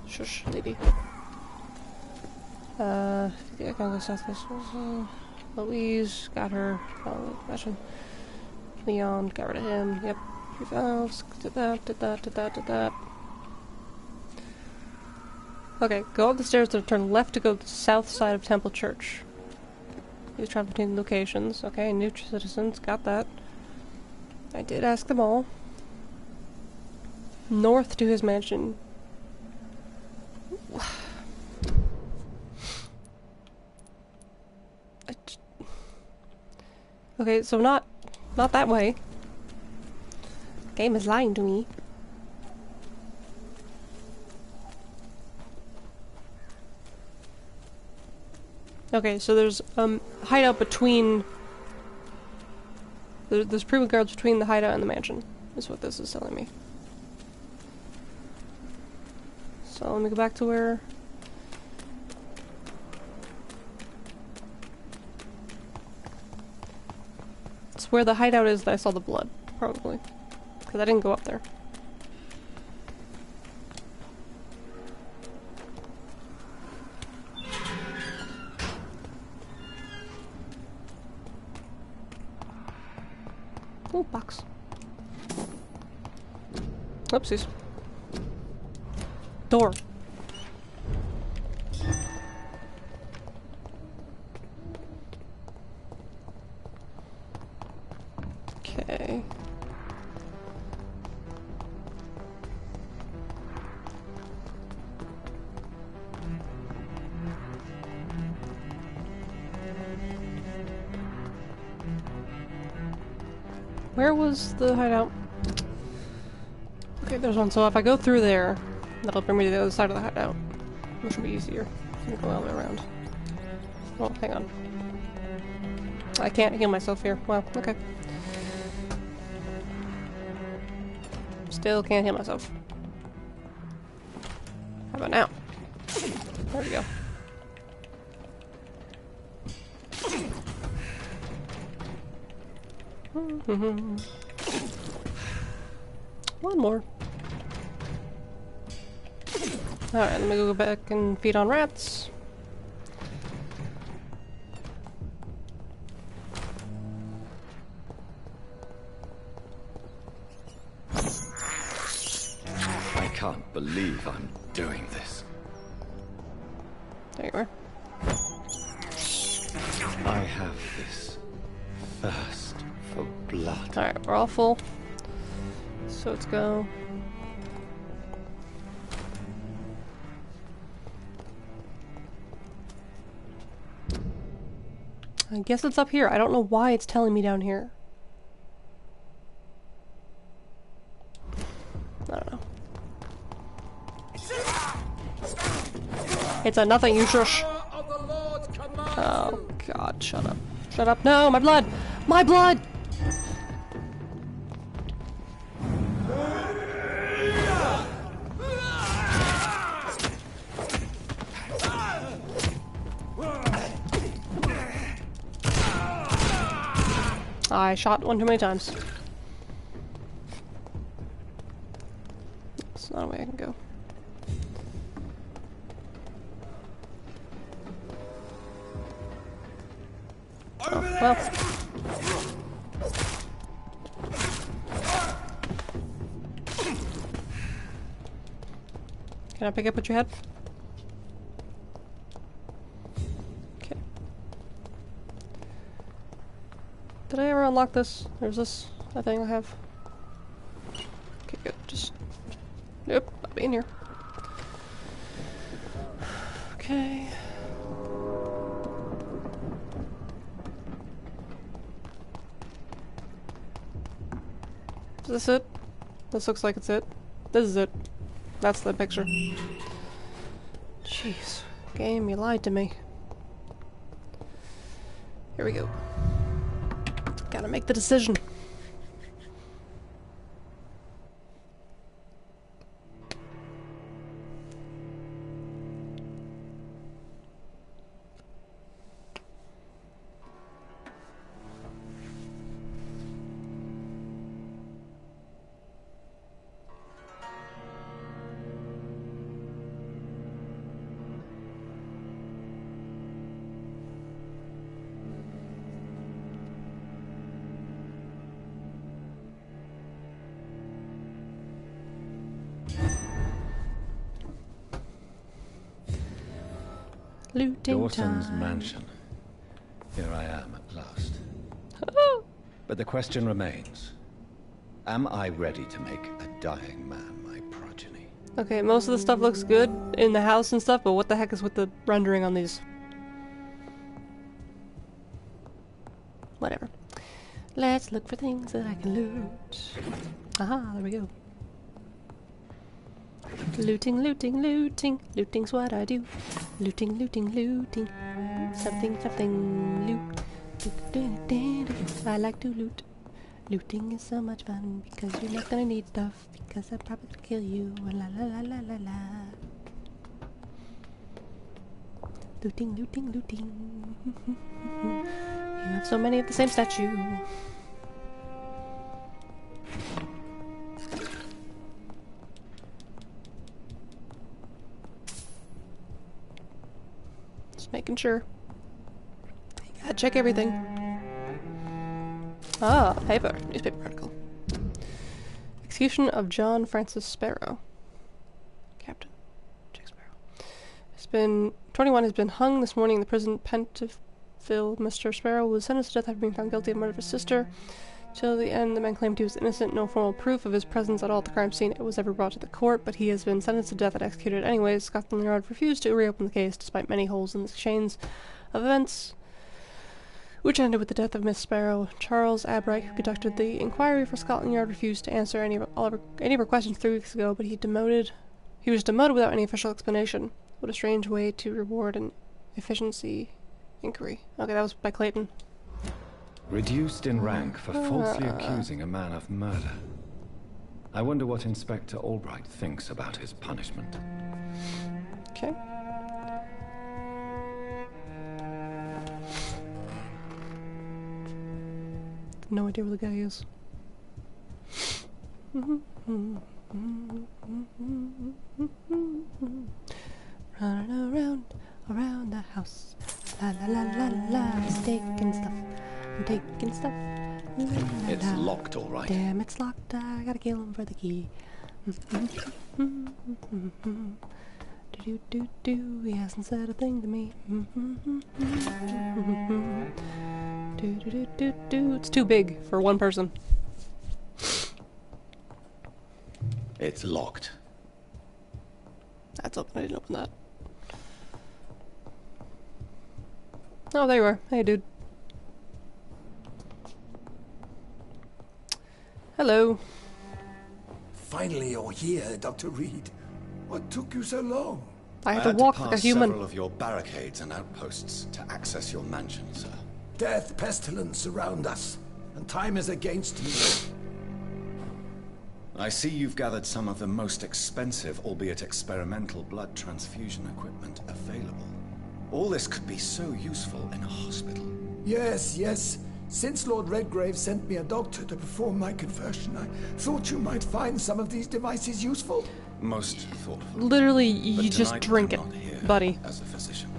Shush, lady. Yeah, I can go southwest. Louise, got her. Fashion. Leon, got rid of him. Yep. Three valves. Did that. Okay, go up the stairs to turn left to go to the south side of Temple Church. Please travel between locations. Okay, new citizens, got that. I did ask them all. North to his mansion. Okay, so not that way. Game is lying to me. Okay, so there's hideout between... There's private guards between the hideout and the mansion, is what this is telling me. So let me go back to where... It's where the hideout is that I saw the blood, probably. Because I didn't go up there. Oh, box. Oopsies. Door. Okay. Where was the hideout? Okay, there's one. So if I go through there, that'll bring me to the other side of the hideout, which will be easier. I'm gonna go all the way around. Oh, hang on. I can't heal myself here. Well, okay. Just Still can't heal myself. How about now? There we go. One more. Alright, let me go back and feed on rats. I can't believe I'm doing this. There you are. I have this thirst for blood. Alright, we're all full. So let's go. I guess it's up here. I don't know why it's telling me down here. I don't know. It's a nothing, you shush. Oh god, shut up. Shut up. No, my blood! My blood! I shot one too many times. That's not a way I can go. Oh, well. Can I pick up what you had? Okay. Did I ever unlock this? There's this, I think I have. Okay, good. Just... Nope, not being here. Okay. Is this it? This looks like it's it. This is it. That's the picture. Jeez. Game, you lied to me. Here we go. Gotta make the decision. Looting Dawson's time. mansion. Here I am at last. But the question remains. Am I ready to make a dying man my progeny? Okay, most of the stuff looks good in the house and stuff, but what the heck is with the rendering on these? Whatever. Let's look for things that I can loot. Aha, there we go. Looting, looting, looting. Looting's what I do. Looting, looting, looting. Something, something, loot. I like to loot. Looting is so much fun because you're not gonna need stuff because I'll probably kill you. La la la la la la. Looting, looting, looting. You have so many of the same statue. Just making sure. You gotta check everything. Ah, paper. Newspaper article. Execution of John Francis Sparrow. Captain Jack Sparrow. Has been 21 has been hung this morning in the prison Pentonville. Mr. Sparrow was sentenced to death after being found guilty of murder of his sister. Till the end, the man claimed he was innocent. No formal proof of his presence at all at the crime scene was ever brought to the court, but he has been sentenced to death and executed anyways. Scotland Yard refused to reopen the case despite many holes in the chains of events, which ended with the death of Miss Sparrow. Charles Abright, who conducted the inquiry for Scotland Yard, refused to answer any of her questions 3 weeks ago, but he was demoted without any official explanation. What a strange way to reward an efficiency inquiry. Okay, that was by Clayton. Reduced in rank for falsely accusing a man of murder. I wonder what Inspector Albright thinks about his punishment. Okay. No idea where the guy is. Running around the house. La la la la la. He's taking stuff. I'm taking stuff. La, la, it's la. locked, all right. Damn, it's locked. I gotta kill him for the key. Do do do. He hasn't said a thing to me. Do do do do do. It's too big for one person. It's locked. That's open. I didn't open that. Oh, there you are. Hey, dude. Hello. Finally, you're here, Dr. Reed. What took you so long? I had to walk like a human. Several of your barricades and outposts to access your mansion, sir. Death, pestilence surround us, and time is against me. I see you've gathered some of the most expensive, albeit experimental, blood transfusion equipment available. All this could be so useful in a hospital. Yes, yes. Since Lord Redgrave sent me a doctor to perform my conversion, I thought you might find some of these devices useful. Most thoughtful. Literally, you just drink it, buddy. As a physician.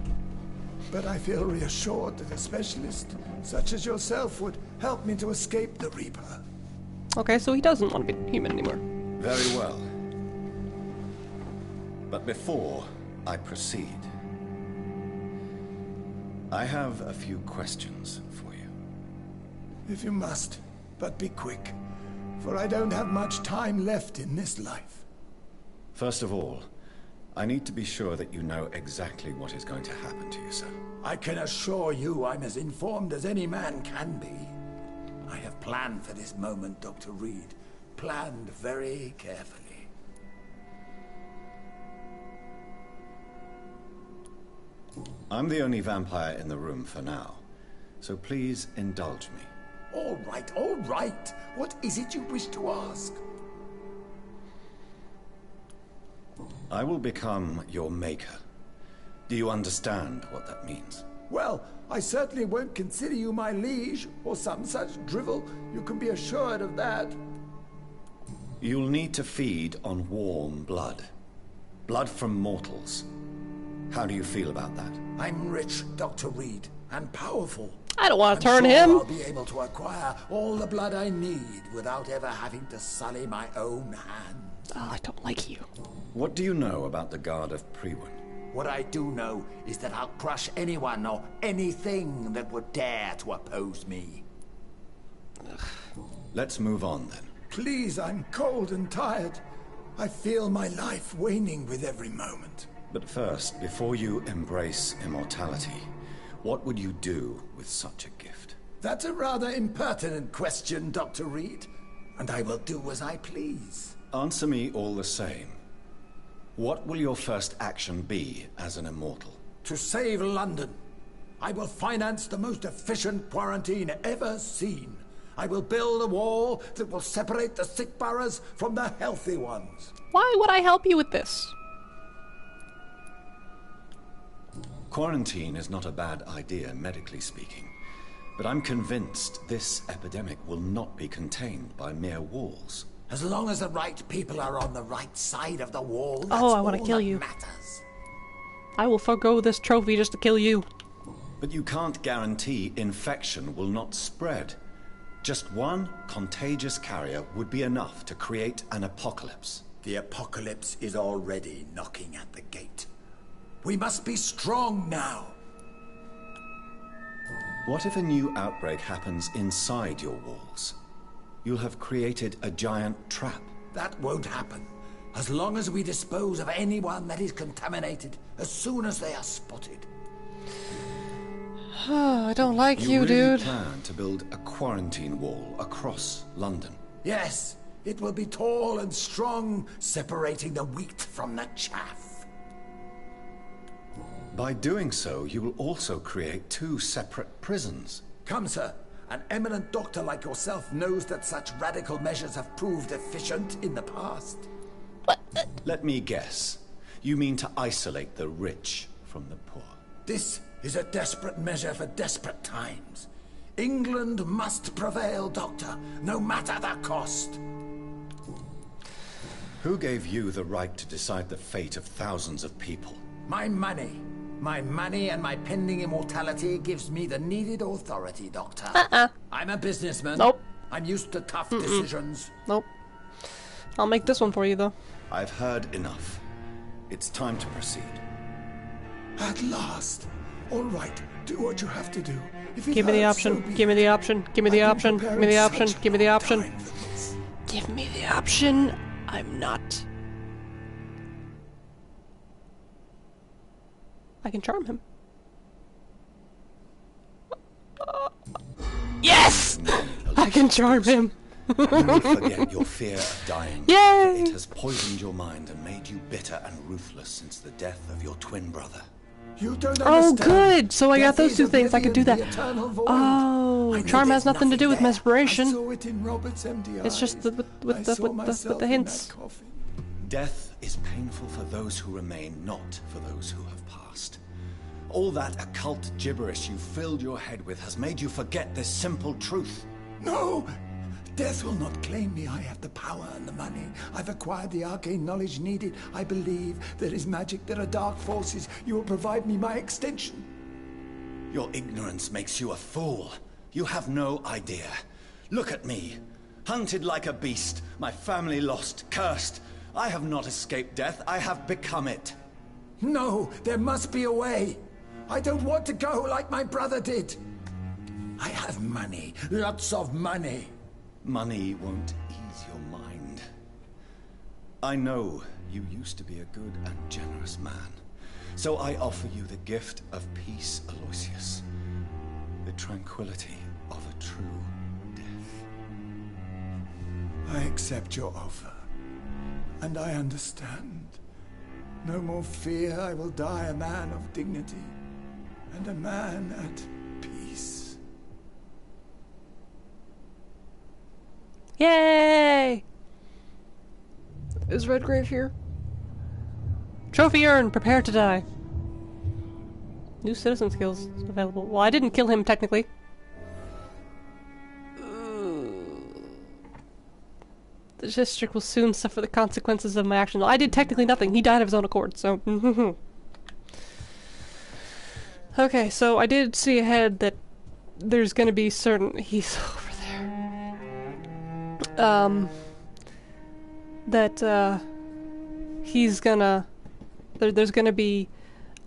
But I feel reassured that a specialist such as yourself would help me to escape the Reaper. Okay, so he doesn't want to be human anymore. Very well. But before I proceed, I have a few questions for you. If you must, but be quick, for I don't have much time left in this life. First of all, I need to be sure that you know exactly what is going to happen to you, sir. I can assure you I'm as informed as any man can be. I have planned for this moment, Dr. Reed. Planned very carefully. I'm the only vampire in the room for now, so please indulge me. All right, all right. What is it you wish to ask? I will become your maker. Do you understand what that means? Well, I certainly won't consider you my liege, or some such drivel. You can be assured of that. You'll need to feed on warm blood. Blood from mortals. How do you feel about that? I'm rich, Dr. Reed, and powerful. I don't want to turn sure him. I'll be able to acquire all the blood I need without ever having to sully my own hands. Oh, I don't like you. What do you know about the Guard of Prewin? What I do know is that I'll crush anyone or anything that would dare to oppose me. Let's move on then. Please, I'm cold and tired. I feel my life waning with every moment. But first, before you embrace immortality, what would you do with such a gift? That's a rather impertinent question, Dr. Reed. And I will do as I please. Answer me all the same. What will your first action be as an immortal? To save London. I will finance the most efficient quarantine ever seen. I will build a wall that will separate the sick boroughs from the healthy ones. Why would I help you with this? Quarantine is not a bad idea, medically speaking. But I'm convinced this epidemic will not be contained by mere walls. As long as the right people are on the right side of the wall, that's I want to kill you. Matters. I will forgo this trophy just to kill you. But you can't guarantee infection will not spread. Just one contagious carrier would be enough to create an apocalypse. The apocalypse is already knocking at the gate. We must be strong now. What if a new outbreak happens inside your walls? You'll have created a giant trap. That won't happen. As long as we dispose of anyone that is contaminated as soon as they are spotted. I don't like you, really dude. Plan to build a quarantine wall across London? Yes, it will be tall and strong, separating the wheat from the chaff. By doing so, you will also create two separate prisons. Come, sir. An eminent doctor like yourself knows that such radical measures have proved efficient in the past. Let me guess. You mean to isolate the rich from the poor? This is a desperate measure for desperate times. England must prevail, Doctor, no matter the cost. Who gave you the right to decide the fate of thousands of people? My money. My money and my pending immortality gives me the needed authority, Doctor. I'm a businessman. Nope. I'm used to tough decisions. Nope. I'll make this one for you, though. I've heard enough. It's time to proceed. At last. All right, do what you have to do. Give me the option. Give me the option. Give me the option. Give me the option. Give me the option. Give me the option. I'm not. I can charm him. Yes! I can charm him. You may forget your fear of dying. Yay! It has poisoned your mind and made you bitter and ruthless since the death of your twin brother. You don't oh, understand. good! So I got Death those two is things. I could do that. oblivion, the eternal void. Oh, charm has nothing to do with there. mesmeration. I saw it in Robert's empty It's just eyes. with the hints. Death is painful for those who remain, not for those who have passed. All that occult gibberish you filled your head with has made you forget this simple truth. No! Death will not claim me. I have the power and the money. I've acquired the arcane knowledge needed. I believe there is magic, there are dark forces. You will provide me my extension. Your ignorance makes you a fool. You have no idea. Look at me. Hunted like a beast, my family lost, cursed. I have not escaped death, I have become it. No, there must be a way. I don't want to go like my brother did. I have money, lots of money. Money won't ease your mind. I know you used to be a good and generous man. So I offer you the gift of peace, Aloysius. The tranquility of a true death. I accept your offer. And I understand. No more fear, I will die a man of dignity. And a man at peace. Yay! Is Redgrave here? Trophy earned, prepare to die. New citizen skills available. Well, I didn't kill him technically. The district will soon suffer the consequences of my actions. I did technically nothing. He died of his own accord, so... Okay, so I did see ahead that there's gonna be certain... He's over there. He's gonna... There's gonna be...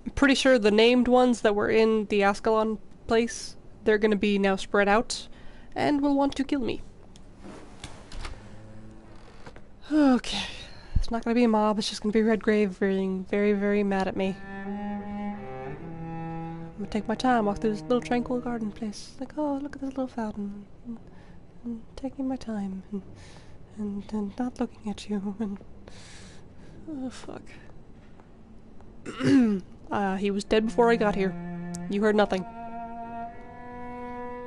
I'm pretty sure the named ones that were in the Ascalon place, they're gonna be now spread out, and will want to kill me. Okay. It's not gonna be a mob, it's just gonna be Redgrave being very, very mad at me. I'm gonna take my time, walk through this little tranquil garden place. Like, oh, look at this little fountain. And taking my time, and not looking at you, and... Oh, fuck. He was dead before I got here. You heard nothing.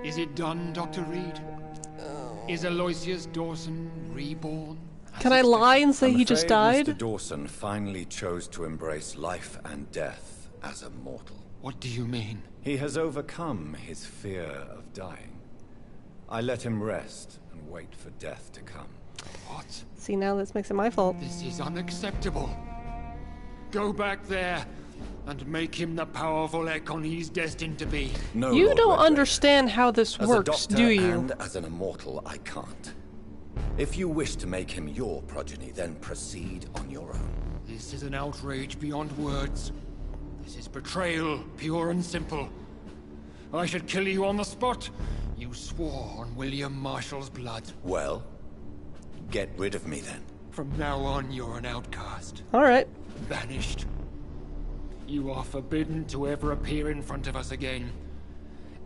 Is it done, Dr. Reed? Is Aloysius Dawson reborn? Can I lie and say he just died? Mr. Dawson finally chose to embrace life and death as a mortal. What do you mean? He has overcome his fear of dying. I let him rest and wait for death to come. What? See, now this makes it my fault. This is unacceptable. Go back there and make him the powerful Ekon he's destined to be. No, you Lord don't Redgrave. understand how this works, as a doctor do you? And as an immortal, I can't. If you wish to make him your progeny, then proceed on your own. This is an outrage beyond words. This is betrayal, pure and simple. I should kill you on the spot. You swore on William Marshall's blood. Well, get rid of me then. From now on, you're an outcast. Alright. Banished. You are forbidden to ever appear in front of us again.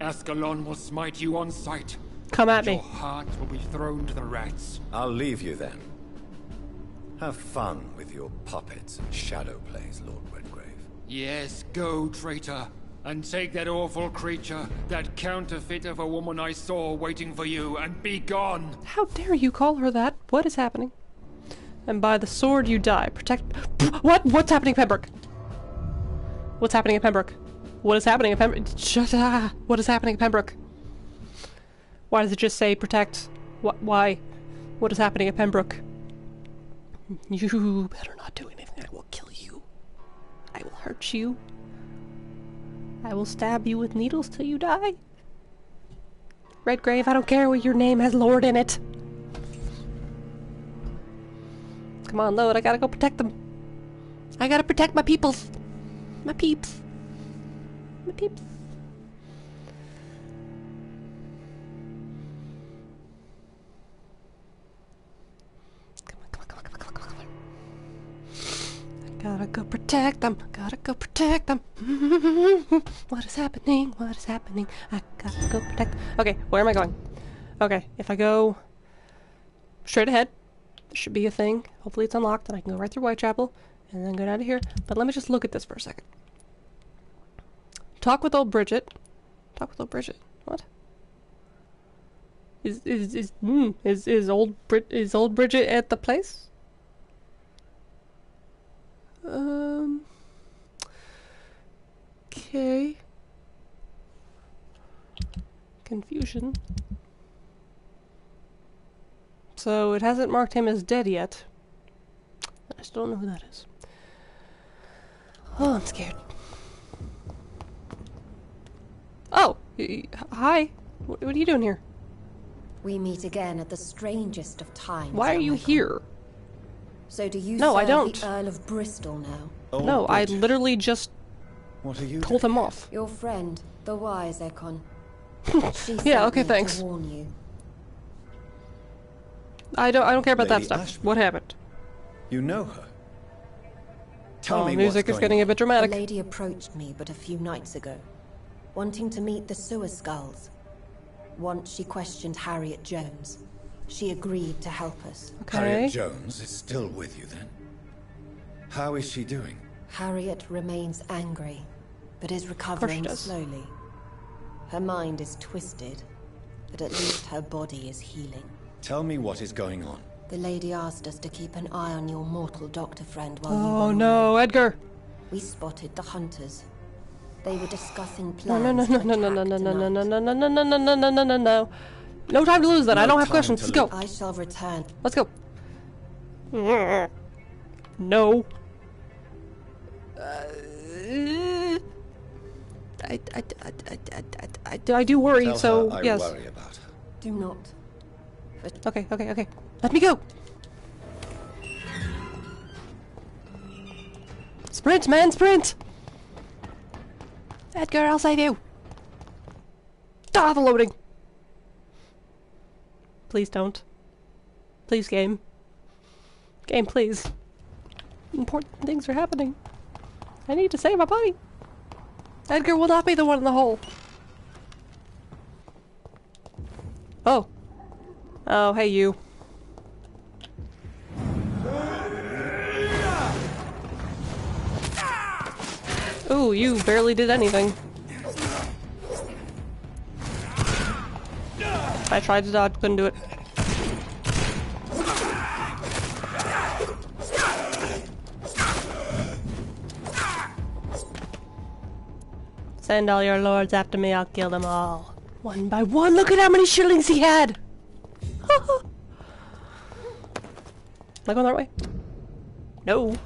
Ascalon will smite you on sight. Come at me. Your heart will be thrown to the rats. I'll leave you then. Have fun with your puppets and shadow plays, Lord Redgrave. Yes, go, traitor. And take that awful creature, that counterfeit of a woman I saw waiting for you, and be gone! How dare you call her that? What is happening? And by the sword you die. Protect... What? What's happening at Pembroke? What's happening at Pembroke? What is happening at Pembroke? Shut up! What is happening at Pembroke? Why does it just say protect? Why? What is happening at Pembroke? You better not do anything. I will kill you. I will hurt you. I will stab you with needles till you die. Redgrave, I don't care what your name has Lord in it. Come on, load. I gotta go protect them. I gotta protect my peoples. My peeps. My peeps. Gotta go protect them. Gotta go protect them. What is happening? What is happening? I gotta go protect. Okay, where am I going? Okay, if I go straight ahead, there should be a thing. Hopefully it's unlocked and I can go right through Whitechapel and then go down to here. But let me just look at this for a second. Talk with old Bridget. Talk with old Bridget. What? Is old Bridget at the place? Okay. Confusion. So it hasn't marked him as dead yet. I still don't know who that is. Oh, I'm scared. Oh, hi. What are you doing here? We meet again at the strangest of times. Why are you here? So do you No, I don't. the Earl of Bristol now? No, I literally just told him off. Your friend, the wise Ekon. Yeah, okay, thanks. To warn you. I don't care about Lady that stuff. Ashby. What happened? You know her? Tell me music is getting a bit dramatic. The lady approached me but a few nights ago, wanting to meet the sewer skulls. Once she questioned Harriet Jones. She agreed to help us. Okay. Harriet Jones is still with you then? How is she doing? Harriet remains angry, but is recovering does. slowly. Her mind is twisted, but at least her body is healing. Tell me what is going on. The lady asked us to keep an eye on your mortal doctor friend while Oh you were no, away. Edgar! We spotted the hunters. They were discussing No, plans no, to no, no, no, attack no, no, no, tonight. no, no, no, no, no, no, no, no, no. No time to lose then. I don't have questions. Let's go. I shall return. Let's go. No. I do worry, Tell so her I yes. worry about her. Do not. Okay, okay, okay. Let me go. Sprint, man, sprint! Edgar, I'll save you. Ah, the loading. Please don't. Please, game. Game, please. Important things are happening. I need to save my buddy. Edgar will not be the one in the hole. Oh. Oh, hey you. Ooh, you barely did anything. I tried to dodge, couldn't do it. Send all your lords after me, I'll kill them all. One by one, look at how many shillings he had! Am I going the right way? No.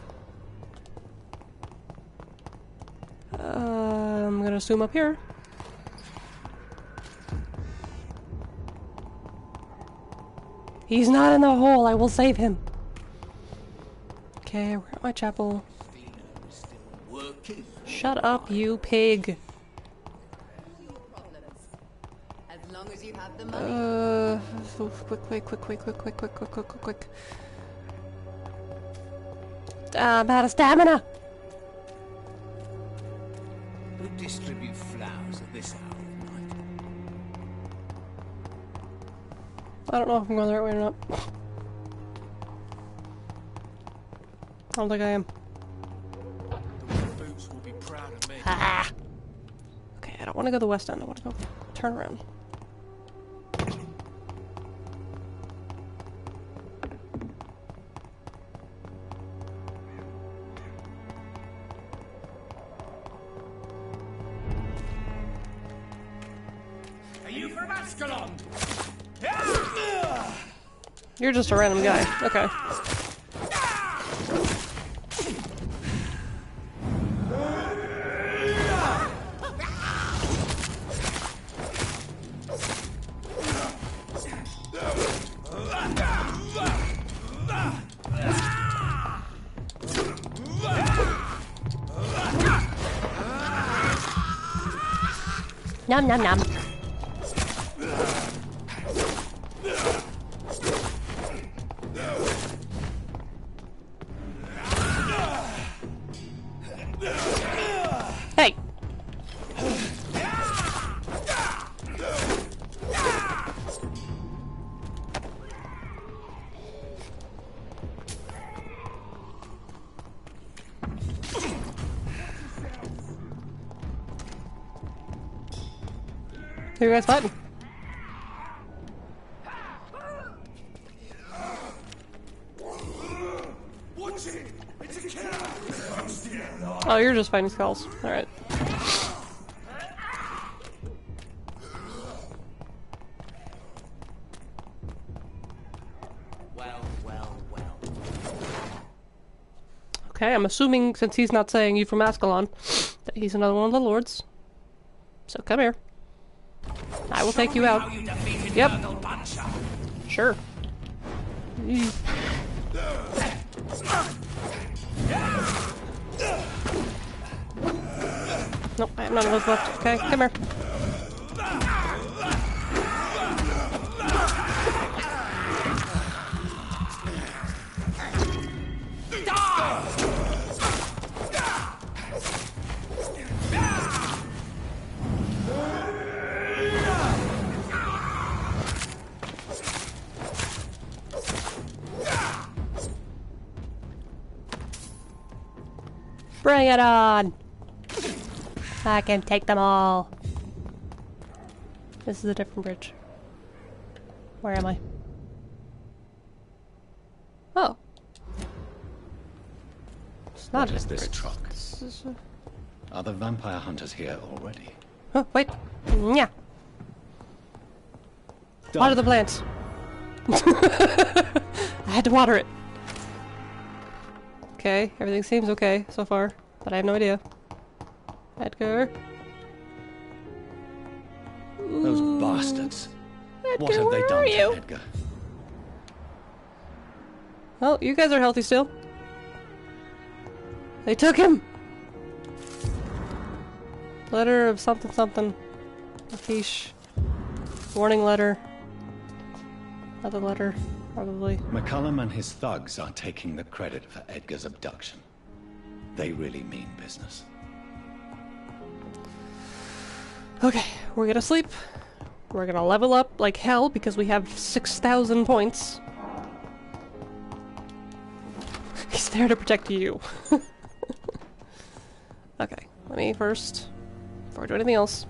I'm gonna assume up here. He's not in the hole, I will save him. Okay, we're at my chapel. Shut up, you pig. As long as you have the money. Quick. I'm out of stamina. Who distribute flowers at this hour of night? I don't know if I'm going the right way or not. I don't think I am. Boots will be proud of me. Ah. want to go to the west end. I want to go turn around. Are you from Ascalon? You're just a random guy. Okay. Nom nom nom. Hey. Who are you guys fighting? Oh, you're just fighting skulls. Alright. Okay, I'm assuming since he's not saying you from Ascalon, that he's another one of the lords. So come here. I will take you out. Yep. Sure. Nope, I have none of those left. Okay, come here. Bring it on! I can take them all. This is a different bridge. Where am I? Oh. It's not What is this this truck? This is Are the vampire hunters here already? Oh, wait. Yeah. Water the plants. I had to water it. Okay, everything seems okay so far, but I have no idea. Edgar. Those Ooh. bastards. Edgar, What have they where done are to you? Edgar? Oh, you guys are healthy still. They took him! Letter of something something. Affiche. Warning letter. Another letter, probably. McCullum and his thugs are taking the credit for Edgar's abduction. They really mean business. Okay, we're gonna sleep. We're gonna level up like hell because we have 6,000 points. He's there to protect you. Okay, let me first, before I do anything else.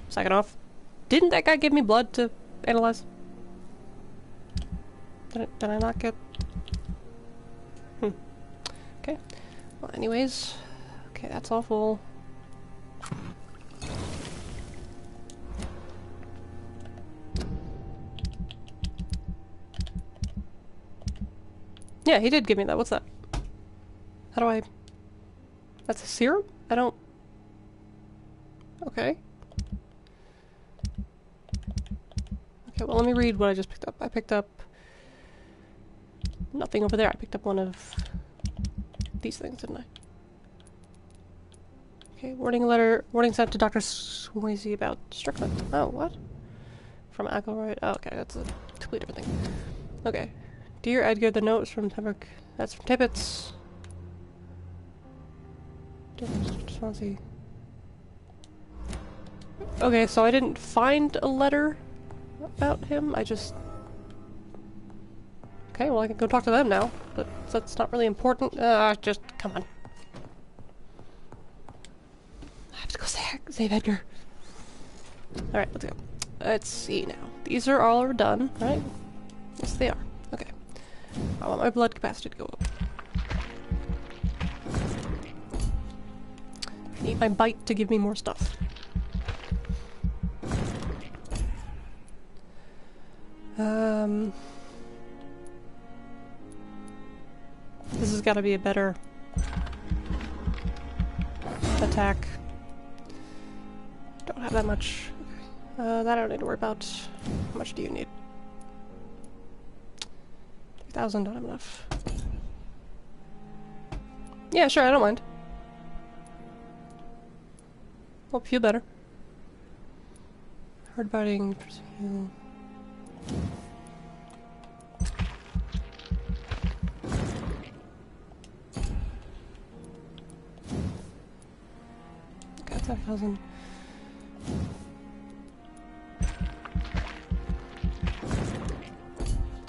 Second off, didn't that guy give me blood to analyze? Did I not get... Okay. Well, anyways. Okay, that's all full. Yeah, he did give me that. What's that? How do I... That's a serum? I don't... Okay. Okay, well let me read what I just picked up. I picked up... Nothing over there. I picked up one of these things, didn't I? Okay, warning letter. Warning sent to Dr. Swayze about Strickland. Oh, what? From Ackleroyd. Oh, okay, that's a completely different thing. Okay. Dear Edgar, the note is from Tippett. That's from Tippett's. Swansea. Okay, so I didn't find a letter about him. I just... Okay, well I can go talk to them now. But that's not really important. Just, come on. Save Edgar. Alright, let's go. Let's see now. These are all done, right? Yes, they are. Okay. I want my blood capacity to go up. I need my bite to give me more stuff. This has got to be a better attack. Don't have that much. Okay. That I don't need to worry about. How much do you need? 3,000, don't have enough. Yeah, sure, I don't mind. Hope you feel better. Hard biting. Got 5,000.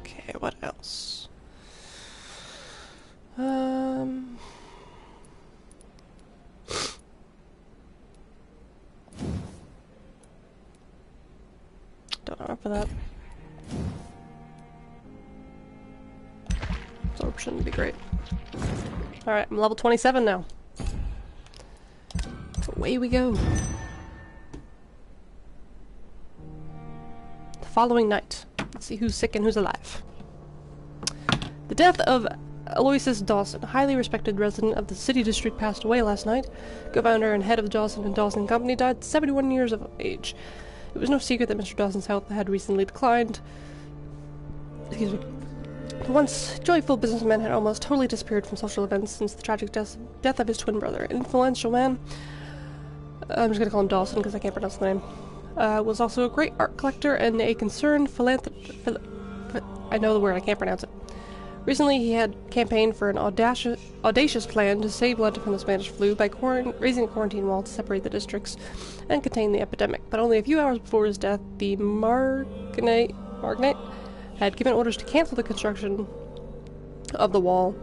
Okay, what else? Don't know for that. Absorption would be great. Alright, I'm level 27 now. Away we go. The following night. Let's see who's sick and who's alive. The death of Aloysius Dawson, a highly respected resident of the city district, passed away last night. Co-founder and head of the Dawson & Dawson Company died at 71 years of age. It was no secret that Mr. Dawson's health had recently declined. Excuse me. The once joyful businessman had almost totally disappeared from social events since the tragic death of his twin brother. An influential man, I'm just gonna call him Dawson because I can't pronounce the name, was also a great art collector and a concerned philanthropist. I know the word, I can't pronounce it. Recently, he had campaigned for an audacious plan to save London from the Spanish flu by raising a quarantine wall to separate the districts and contain the epidemic. But only a few hours before his death, the Magnate had given orders to cancel the construction of the wall.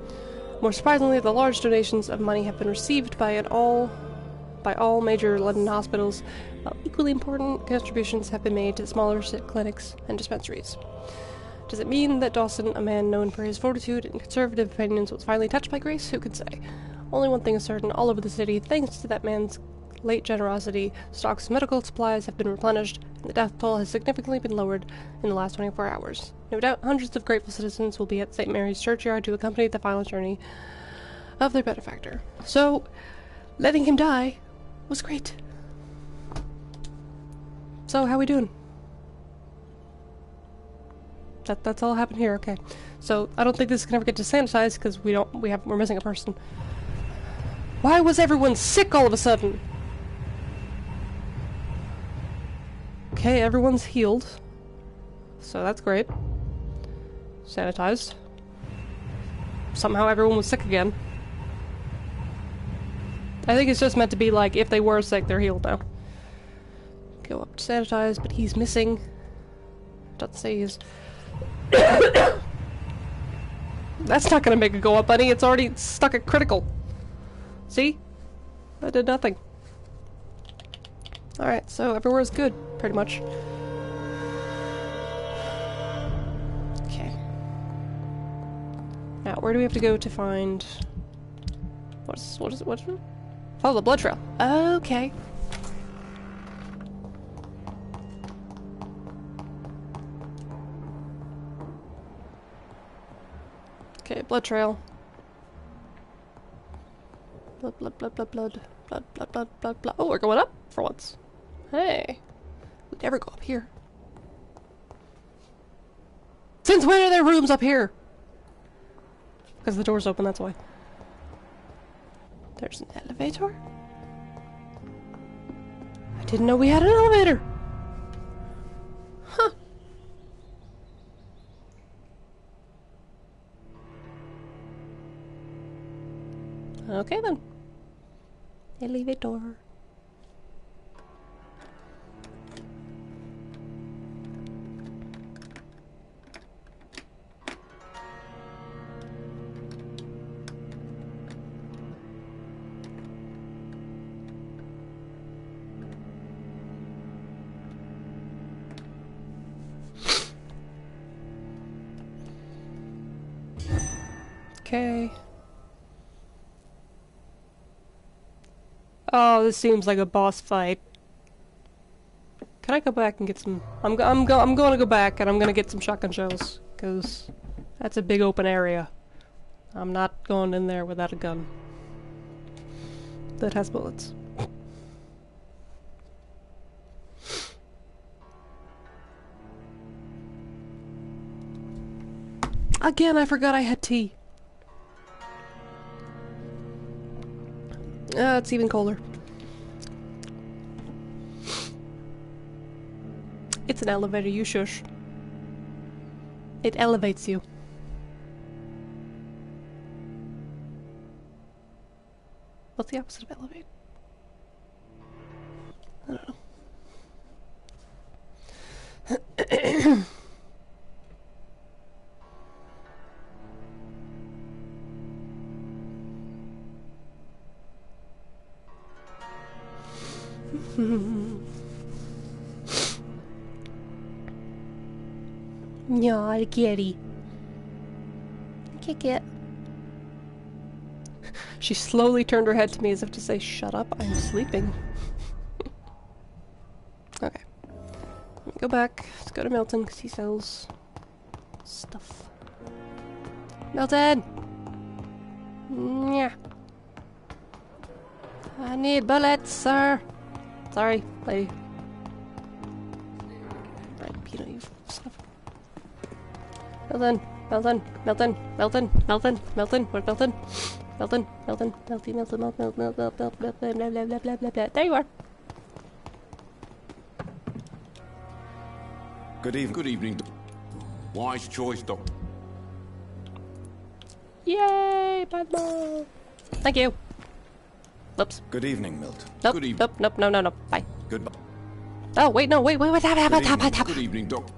More surprisingly, the large donations of money have been received by all major London hospitals, while equally important contributions have been made to smaller clinics and dispensaries. Does it mean that Dawson, a man known for his fortitude and conservative opinions, was finally touched by grace? Who can say? Only one thing is certain: all over the city, thanks to that man's late generosity, stocks of medical supplies have been replenished, and the death toll has significantly been lowered in the last 24 hours. No doubt hundreds of grateful citizens will be at St. Mary's churchyard to accompany the final journey of their benefactor. So, letting him die was great. So, how we doing? That's all happened here, okay. So, I don't think this can ever get desanitized because we're missing a person. Why was everyone sick all of a sudden? Okay, everyone's healed. So that's great. Sanitized. Somehow everyone was sick again. I think it's just meant to be like, if they were sick, they're healed now. Go up to sanitize, but he's missing. Doesn't say he's... That's not gonna make it go up, buddy. It's already stuck at critical. See? I did nothing. Alright, so everywhere's good, pretty much. Okay. Now, where do we have to go to find... What is it? Follow the blood trail. Okay. Okay, blood trail. Blood. Oh, we're going up for once. Hey. We'd never go up here. Since when are there rooms up here? Because the door's open, that's why. There's an elevator? I didn't know we had an elevator! Huh. Okay then. Elevator. Okay. Oh, this seems like a boss fight. Can I go back and get some? I'm going to go back and I'm gonna get some shotgun shells because that's a big open area. I'm not going in there without a gun that has bullets. Again, I forgot I had tea. It's even colder. It's an elevator, you shush. It elevates you. What's the opposite of elevate? I don't know. Yeah, the kitty. Kick it. She slowly turned her head to me as if to say, "Shut up, I'm sleeping." Okay. Let me go back. Let's go to Milton because he sells stuff. Milton! Yeah. I need bullets, sir. Sorry, lady. Right, you know, you son of Milton, Milton, Milton, Milton, Milton, Milton, where's Milton? Milton, Milton, Milton, Milton, Milton, Milton, Milton, blah, blah, blah, blah, blah, blah. There you are. Good evening. Good evening. Wise choice, Doctor. Yay, bad boy. Thank you. Whoops. Good evening, Milton. Nope, Good evening. nope, nope, no, no, no. Bye. Goodbye. Oh, wait, no, wait, Good evening, Doc.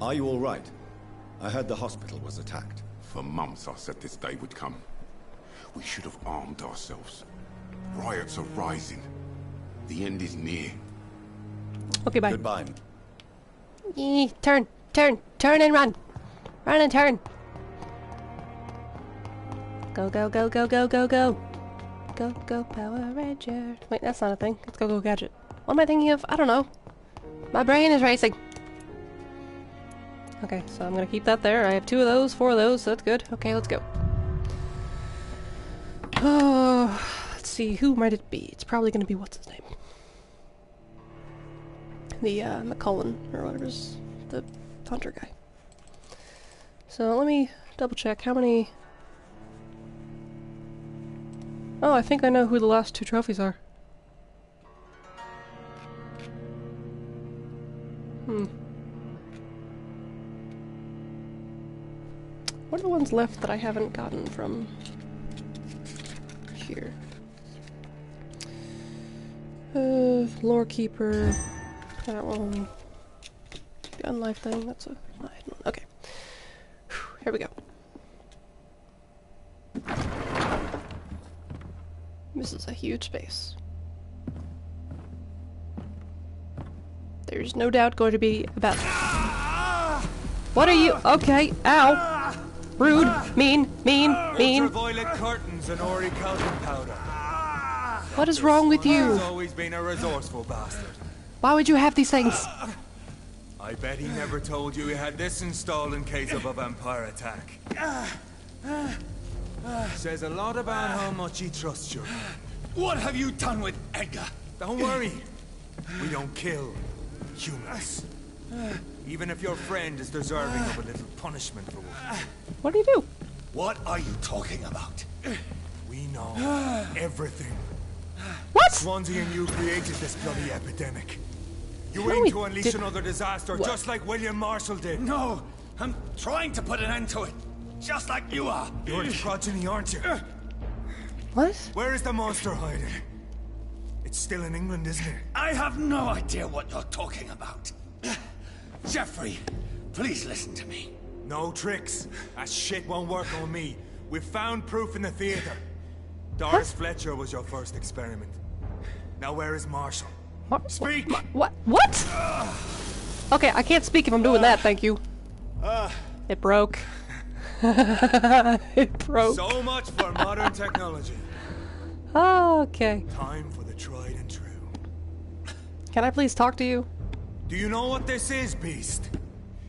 Are you all right? I heard the hospital was attacked. For months I said this day would come. We should have armed ourselves. Riots are rising. The end is near. Okay, bye. Goodbye. Turn, turn, turn and run. Run and turn. Go, go, go, go, go, go, go. Go, go, Power Ranger. Wait, that's not a thing. It's Go, Go, Gadget. What am I thinking of? I don't know. My brain is racing. Okay, so I'm gonna keep that there. I have 2 of those, 4 of those, so that's good. Okay, let's go. Oh, let's see, who might it be? It's probably gonna be, what's his name? The, McCullen, or whatever's the hunter guy. So let me double check how many... Oh, I think I know who the last 2 trophies are. What are the ones left that I haven't gotten from here? Lore Keeper. That one. Gun life thing. That's a... Okay. Whew, here we go. This is a huge space. There's no doubt going to be about... What are you... Okay, ow! Rude, mean, mean, mean. Ultraviolet curtains and Ori calcium powder. What is wrong with you? He's always been a resourceful bastard. Why would you have these things? I bet he never told you he had this installed in case of a vampire attack. Says a lot about how much he trusts you. What have you done with Edgar? Don't worry. We don't kill humans. Even if your friend is deserving of a little punishment for what. What do you do? What are you talking about? We know everything. What? Swansea and you created this bloody epidemic. You No, aim we to unleash did- another disaster, What? just like William Marshall did. No, I'm trying to put an end to it, just like you are. You're its progeny, aren't you? What? Where is the monster hiding? It's still in England, isn't it? I have no idea what you're talking about. Jeffrey, please listen to me. No tricks. That shit won't work on me. We've found proof in the theater. Doris Fletcher was your first experiment. Now where is Marshall? Speak! What? What? Okay, I can't speak if I'm doing that, thank you. It broke. It broke. So much for modern technology. Okay. Time for the tried and true. Can I please talk to you? Do you know what this is, Beast?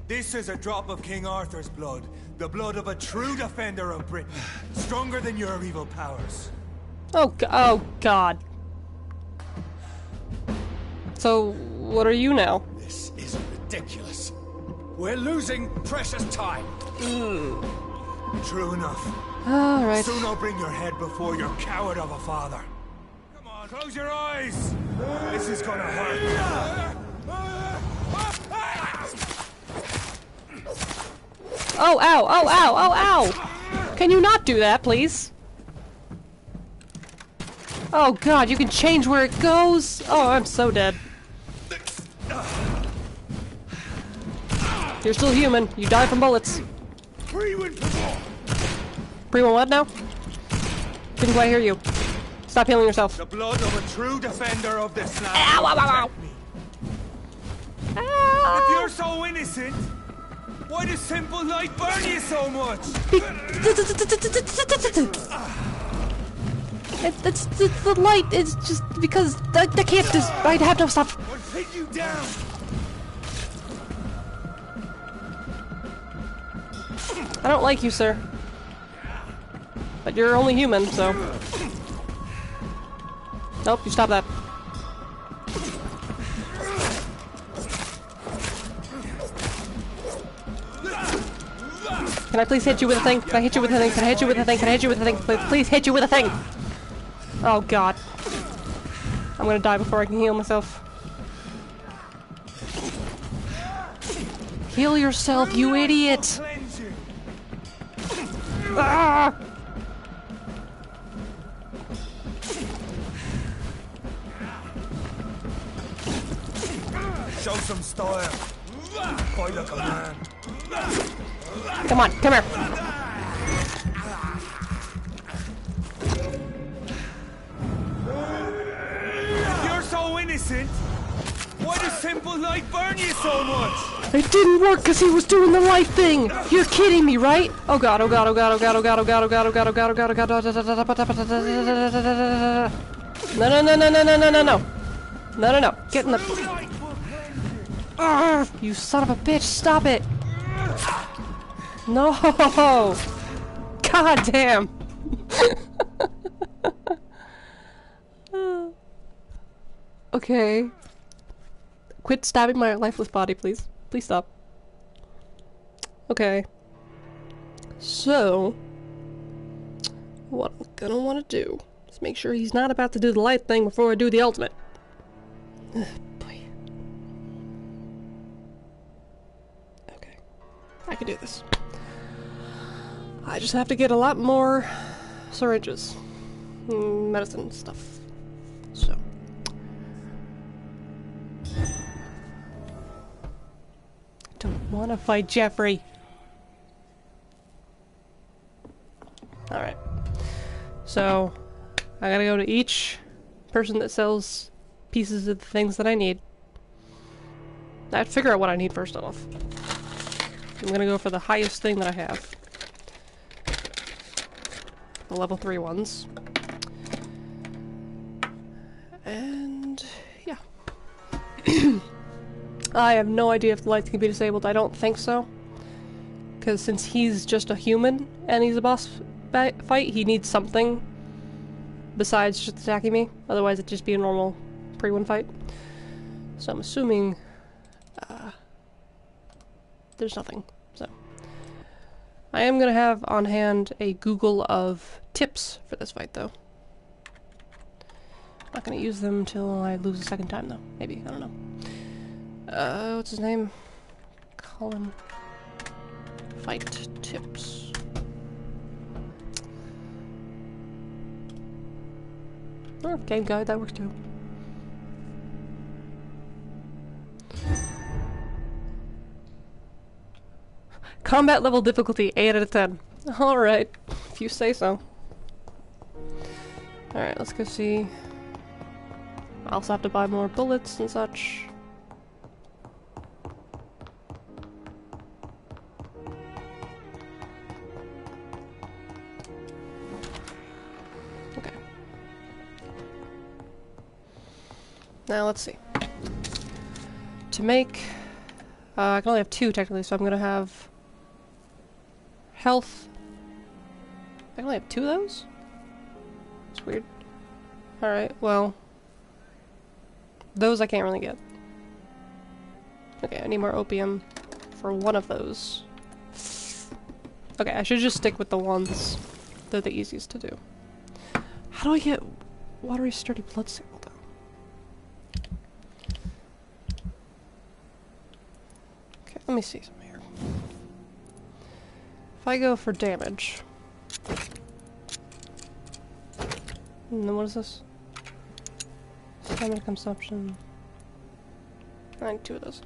This is a drop of King Arthur's blood. The blood of a true defender of Britain. Stronger than your evil powers. Oh God. So, what are you now? This is ridiculous. We're losing precious time. True enough. Alright. Soon I'll bring your head before your coward of a father. Come on, close your eyes. This is gonna hurt. Oh, ow, oh, ow, oh, ow! Can you not do that, please? Oh God, you can change where it goes? Oh, I'm so dead. You're still human. You die from bullets. Pre-one what now? Didn't quite hear you. Stop healing yourself. The blood of a true defender of this land. Ow, ow, ow, ow. If you're so innocent, why does simple light burn you so much? It's the light. It's just because I can't just. I have to stop. What pin you down? I don't like you, sir. But you're only human, so. Nope, you stop that. Can I please hit you with a thing? Can I hit you with a thing? Can I hit you with a thing? Can I hit you with a thing? Please hit you with a thing! Oh God. I'm gonna die before I can heal myself. Heal yourself, you idiot! Ah! Show some style. Fight like a man. Come on, come here. If you're so innocent, why does simple light burn you so much? It didn't work because he was doing the light thing! You're kidding me, right? Oh God, oh God, oh God, oh God, oh God, oh God, oh God, oh God, oh God, oh God, oh God, oh God. No, no, no, no, no, no, no, no, no. No, no, no. Get in the... You son of a bitch, stop it! No! God damn! Okay. Quit stabbing my lifeless body, please. Please stop. Okay. So, what I'm gonna want to do is make sure he's not about to do the light thing before I do the ultimate. Ugh, boy. Okay. I can do this. I just have to get a lot more syringes. Medicine stuff. So. Don't want to fight Jeffrey. Alright. So, I gotta go to each person that sells pieces of the things that I need. I have to figure out what I need first off. I'm gonna go for the highest thing that I have. The level 3 ones. And yeah. I have no idea if the lights can be disabled. I don't think so. Because since he's just a human and he's a boss fight, he needs something besides just attacking me. Otherwise it'd just be a normal pre-win fight. So I'm assuming there's nothing. So I am gonna have on hand a Google of tips for this fight though. Not gonna use them till I lose a second time though. Maybe, I don't know. What's his name? Colin. Fight tips. Oh, game guide, that works too. Combat level difficulty 8 out of 10. Alright, if you say so. Alright, let's go see. I also have to buy more bullets and such. Now let's see. To make... I can only have 2 technically, so I'm gonna have... health... I can only have 2 of those? It's weird. Alright, well... those I can't really get. Okay, I need more opium for 1 of those. Okay, I should just stick with the ones that are the easiest to do. How do I get watery sturdy blood sample though? Okay, let me see something here. If I go for damage... and then what is this? Stamina consumption... I need 2 of those.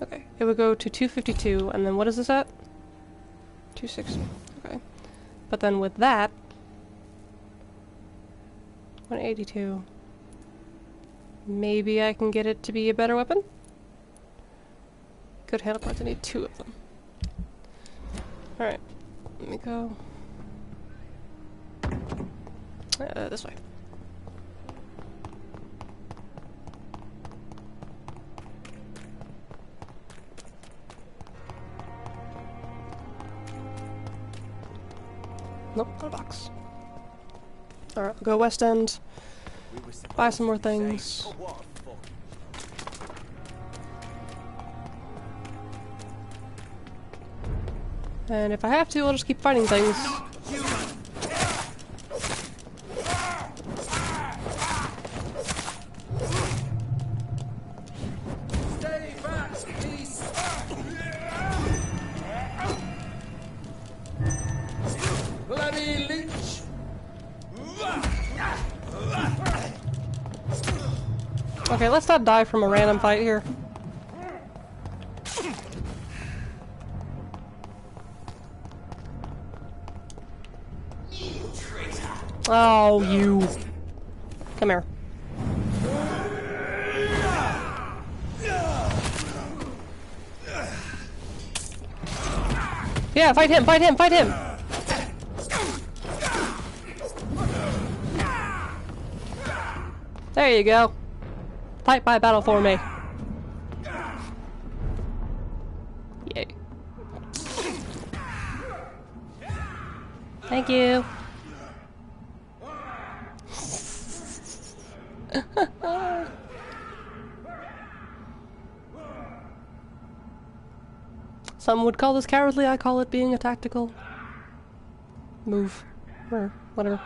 Okay, it would go to 252, and then what is this at? 260. Okay. But then with that... 182. Maybe I can get it to be a better weapon? Good handle parts, I need 2 of them. Alright, let me go... this way. Nope, not a box. Alright, I'll go West End, buy some more things. And if I have to, I'll just keep fighting things. Okay, let's not die from a random fight here. Oh, you. Come here. Yeah, fight him, fight him, fight him! There you go. Fight by battle for me. Yay. Thank you. Some would call this cowardly, I call it being a tactical move. Or whatever.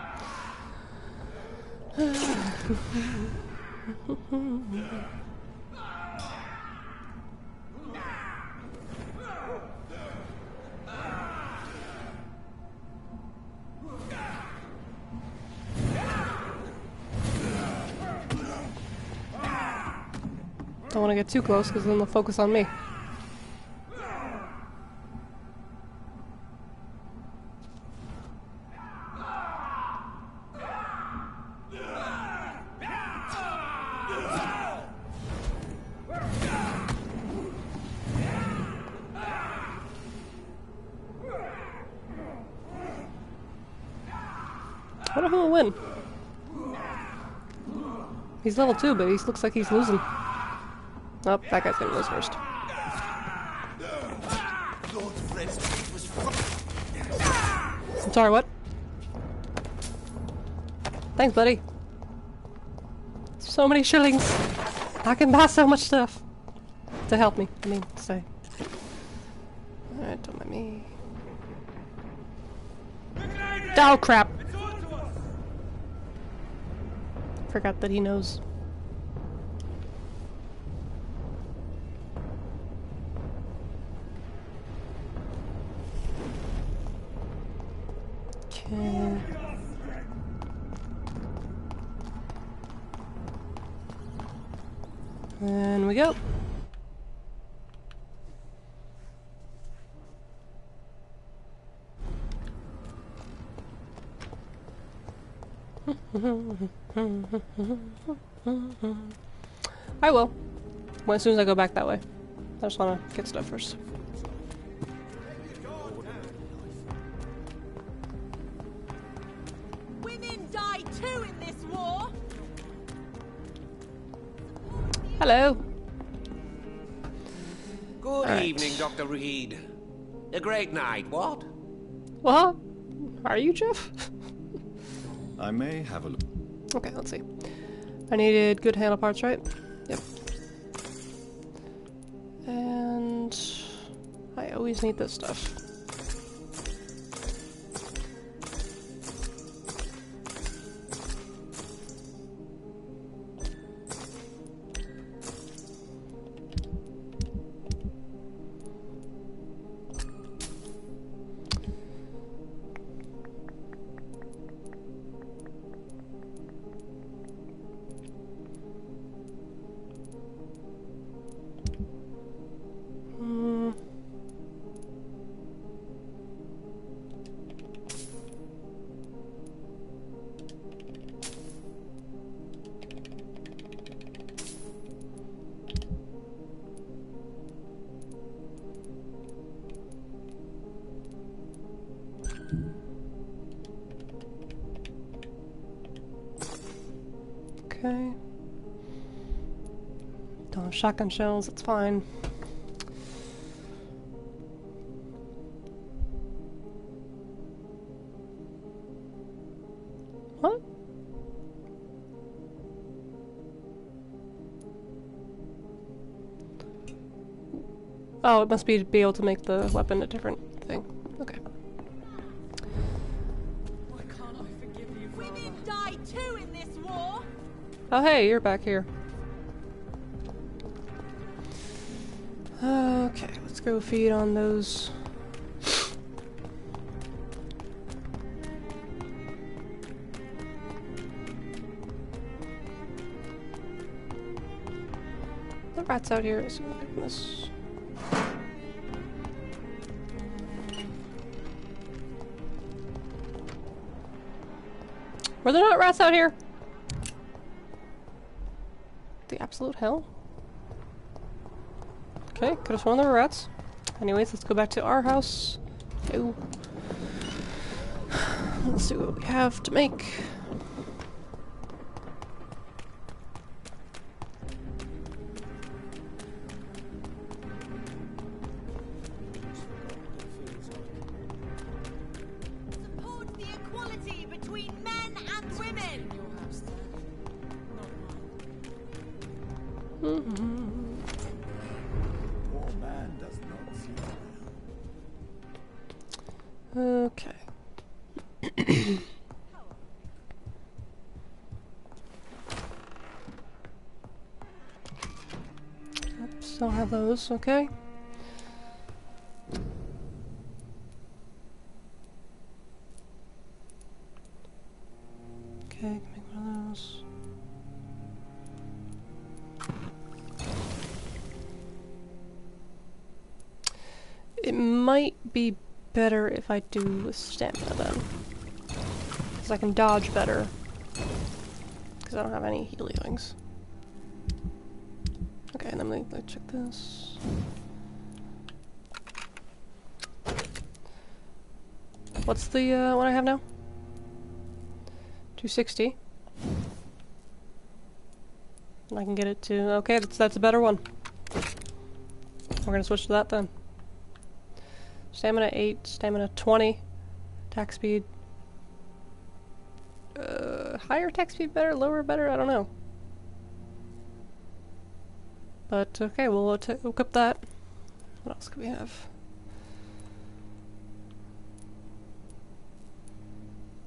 Don't want to get too close because then they'll focus on me. I wonder who will win. He's level 2, but he looks like he's losing. Oh, that guy's gonna lose first. I'm sorry, what? Thanks, buddy. So many shillings. I can buy so much stuff. To help me, I mean, to say. Alright, don't mind me. Oh, crap! Forgot that he knows. Okay. And we go. I will. Well, as soon as I go back that way. I just want to get stuff first. Women die too in this war. Hello. Good evening, Dr. Reed. A great night, what? What? Are you, Jeff? I may have a look. Okay, let's see. I needed good handle parts, right? Yep. And I always need this stuff. Okay. Don't have shotgun shells, it's fine. What? Oh, it must be to be able to make the weapon a different thing. Okay. Women die too in this war. Oh hey, you're back here. Okay, let's go feed on those. The rats out here is gonna give this. Were there not rats out here? The absolute hell? Okay, could have sworn there were rats. Anyways, let's go back to our house. Ew. Let's see what we have to make. Support the equality between men and women. Poor man does not see Okay. Oops, don't have those, okay. Okay, can make one of those. It might be better if I do with stamina then. Because I can dodge better. Because I don't have any healings. Okay, and then let's check this. What's the what I have now? 260. And I can get it to okay, that's a better one. We're gonna switch to that then. Stamina 8, stamina 20, attack speed. Higher attack speed better, lower better, I don't know. But okay, we'll equip that. What else could we have?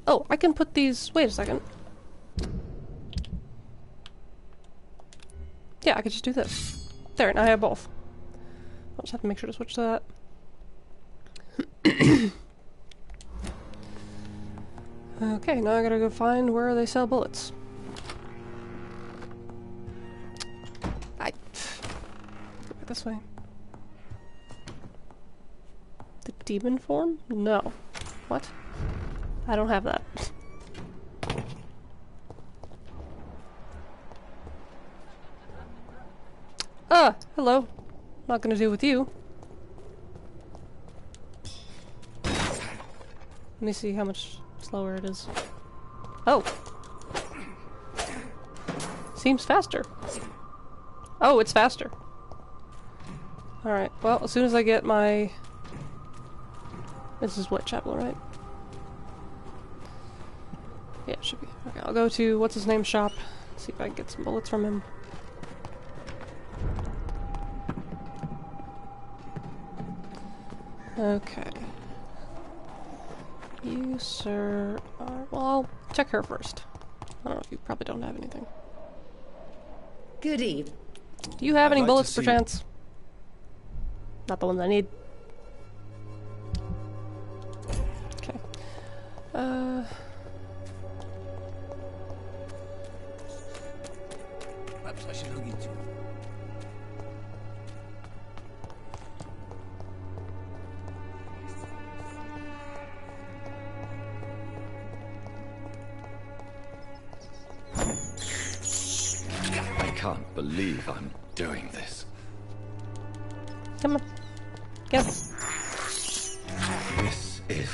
Oh, I can put these. Wait a second. Yeah, I could just do this. There, now I have both. I'll just have to make sure to switch to that. Okay, now I gotta go find where they sell bullets. Go back this way. The demon form? No. What? I don't have that. Hello. Not gonna do with you. Let me see how much slower it is. Oh! Seems faster. Oh, it's faster. Alright, well, as soon as I get my... This is Whitechapel, right? Yeah, it should be. Okay, I'll go to what's-his-name's shop. See if I can get some bullets from him. Okay. You, sir, are... Well, I'll check her first. I don't know if you probably don't have anything. Good eve. Do you have any bullets, perchance? Not the ones I need. Okay. Perhaps I should look into it. I can't believe I'm doing this. Come on. Get him. This is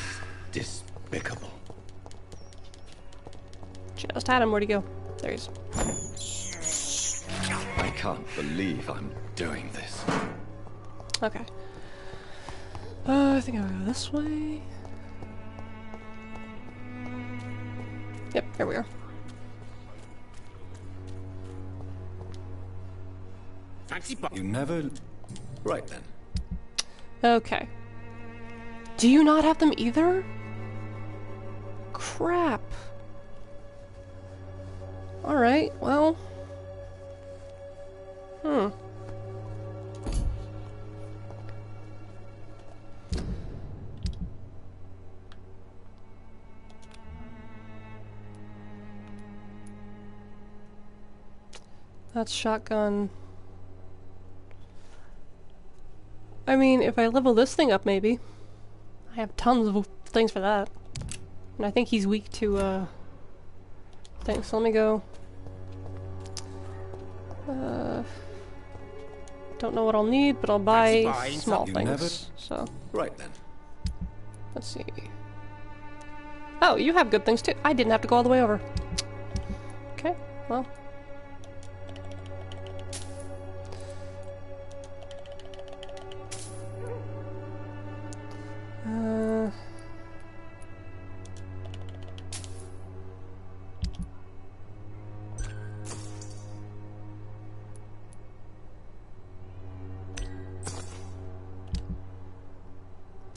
despicable. Just had him. Where'd he go? There he is. I can't believe I'm doing this. Okay. I think I'll go this way. Yep, here we are. You never... Right then. Okay. Do you not have them either? Crap. Alright, well... That's shotgun. I mean, if I level this thing up, maybe. I have tons of things for that. And I think he's weak to, things. So let me go. Don't know what I'll need, but I'll buy small things. So. Right then. Let's see. Oh, you have good things too. I didn't have to go all the way over. Okay, well.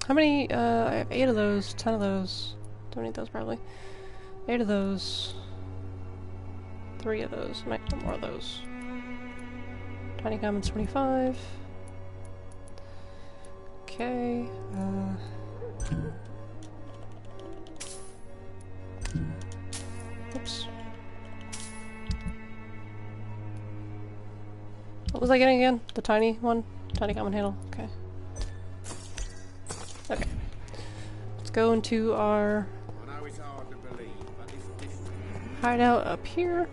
How many, I have 8 of those, 10 of those. Don't need those probably. 8 of those. 3 of those. Might want more of those. Tiny commons 25. Okay, oops. What was I getting again? The tiny one? Tiny common handle, okay. Okay. Let's go into our hideout up here.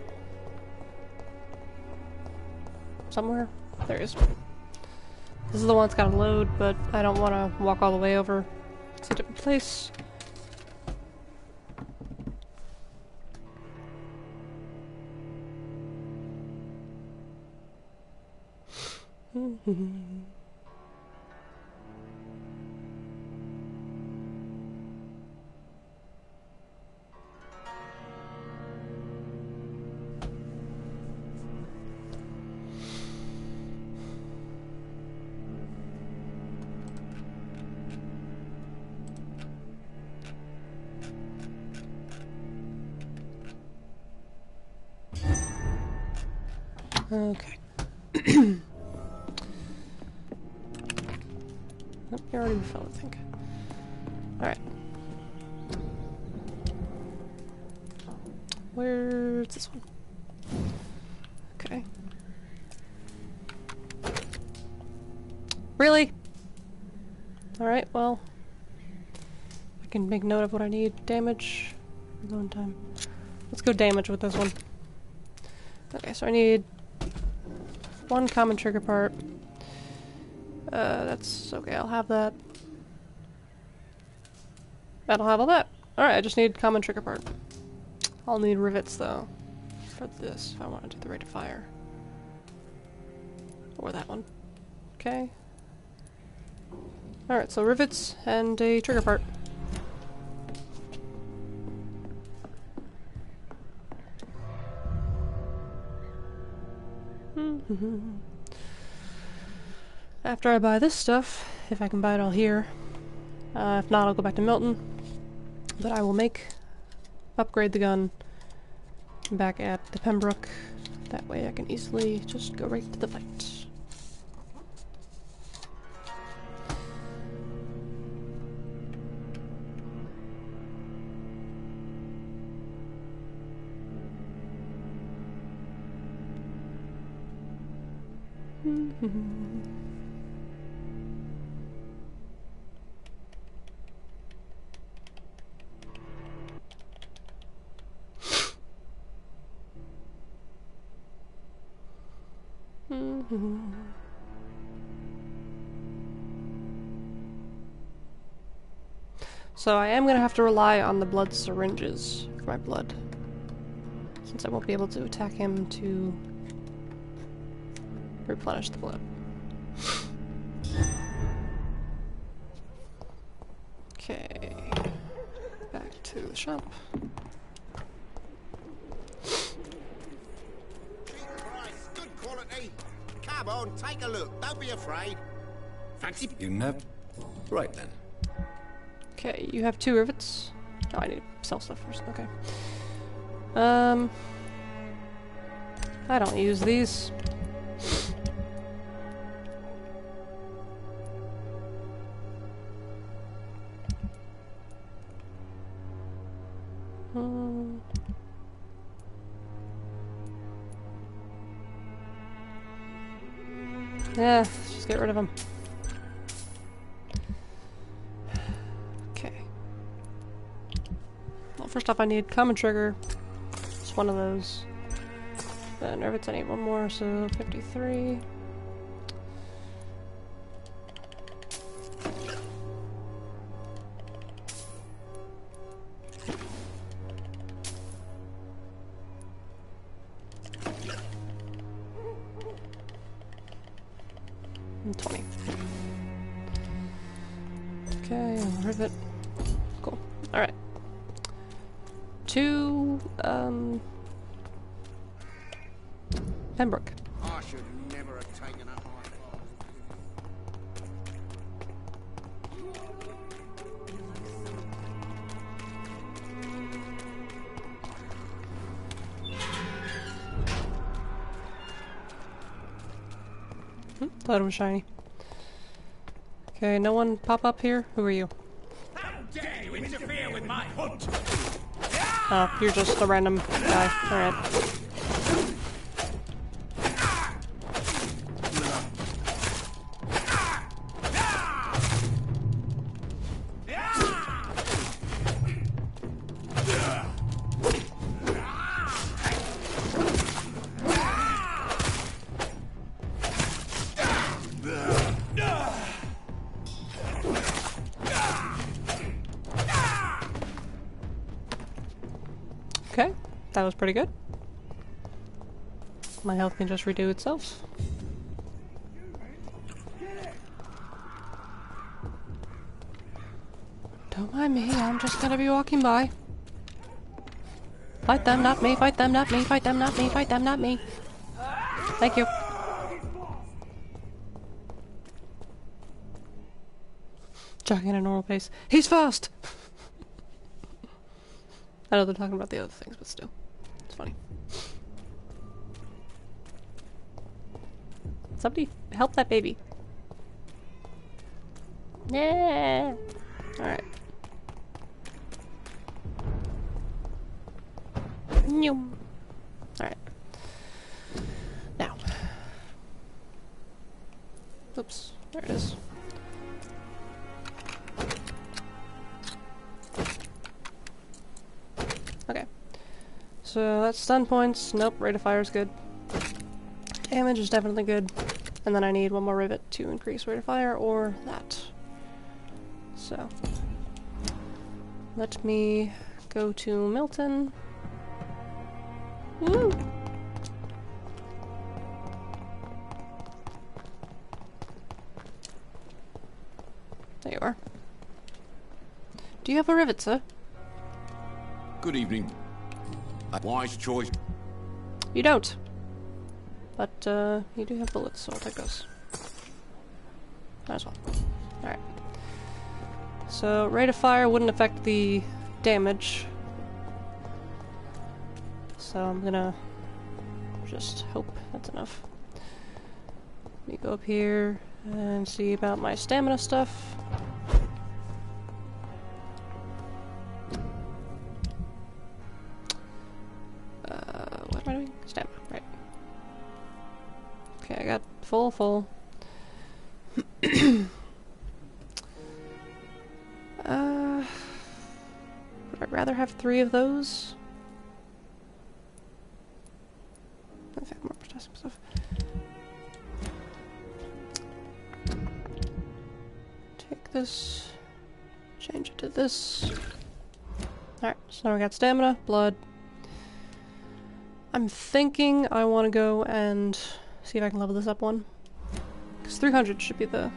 Somewhere. There it is. This is the one that's gotta load, but I don't want to walk all the way over. It's a different place. Okay. Nope, you already fell, I think. Alright. Where's this one? Okay. Really? Alright, well. I can make note of what I need. Damage. Reload time. Let's go damage with this one. Okay, so I need 1 common trigger part. That's okay, I'll have that. That'll have all that. Alright, I just need common trigger part. I'll need rivets though. For this, if I want to do the rate of fire. Or that one. Okay. Alright, so rivets and a trigger part. After I buy this stuff, if I can buy it all here, if not I'll go back to Milton, but I will upgrade the gun back at the Pembroke, that way I can easily just go right to the fight. So I am going to have to rely on the blood syringes for my blood, since I won't be able to attack him to replenish the blood. Okay, back to the shop. Good quality. Come on, take a look. Don't be afraid. Fancy? You never... Right then. Okay, you have 2 rivets. Oh, I need to sell stuff first. Okay. I don't use these. Yeah, let's just get rid of them. Okay. Well, first off I need common trigger. It's one of those. Then rivets I need one more, so 53. And 20. Okay, rivet. Cool. Alright. 2, Pembroke. I should never have taken up my father. Thought it was shiny. Okay, no one pop up here? Who are you? How dare you interfere with my hunt? Oh, you're just a random guy. Alright. Okay, that was pretty good. My health can just redo itself. Don't mind me, I'm just gonna be walking by. Fight them, not me, fight them, not me, fight them, not me, fight them, not me. Thank you. Jogging at a normal pace. He's fast! I know they're talking about the other things, but still. It's funny. Somebody help that baby. Yeah. Alright. Alright. Now. Oops. There it is. Okay. So that's stun points. Nope, rate of fire is good. Damage is definitely good. And then I need one more rivet to increase rate of fire, or that. So. Let me go to Milton. Woo! There you are. Do you have a rivet, sir? Good evening. Wise choice. You don't. But, you do have bullets, so I'll take those. Might as well. Alright. So, rate of fire wouldn't affect the damage. So I'm gonna just hope that's enough. Let me go up here and see about my stamina stuff. What am I doing? Stamina, right. Okay, I got full. Would I rather have 3 of those? In fact, more potassium stuff. Take this, change it to this. Alright, so now we got stamina, blood. I'm thinking I want to go and see if I can level this up one. Because 300 should be the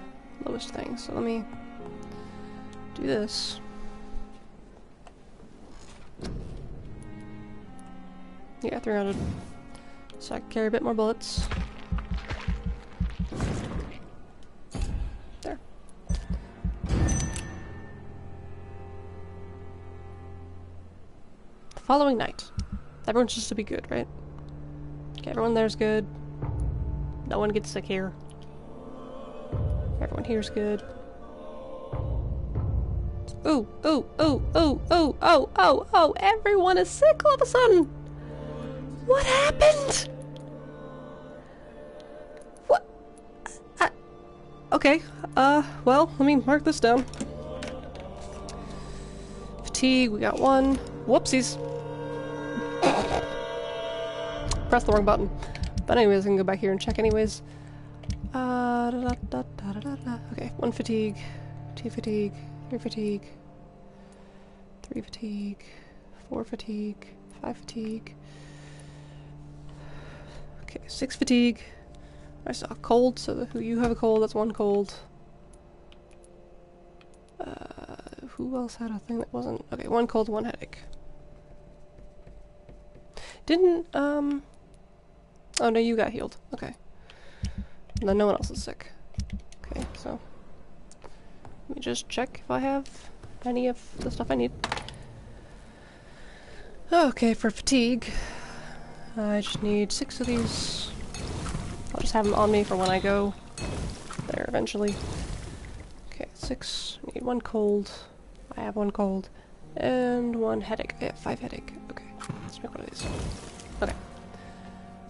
lowest thing, so let me do this. Yeah, 300. So I can carry a bit more bullets. There. The following night. Everyone's just to be good, right? Okay, everyone there's good. No one gets sick here. Everyone here's good. Ooh, ooh, ooh, ooh, ooh, oh, oh, oh, everyone is sick all of a sudden! What happened? What? Okay, well, let me mark this down. Fatigue, we got 1. Whoopsies. Pressed the wrong button. But anyways, I can go back here and check anyways. Okay, 1 fatigue, 2 fatigue, 3 fatigue, 3 fatigue, 4 fatigue, 5 fatigue. Okay, 6 fatigue. I saw a cold, so you have a cold, that's 1 cold. Who else had a thing that wasn't? Okay, 1 cold, 1 headache. Didn't, oh no, you got healed. Okay. And then no one else is sick. Okay, so let me just check if I have any of the stuff I need. Okay, for fatigue, I just need 6 of these. I'll just have them on me for when I go there eventually. Okay, 6. I need 1 cold. I have 1 cold. And 1 headache. I have 5 headache. Okay, let's make 1 of these. Okay.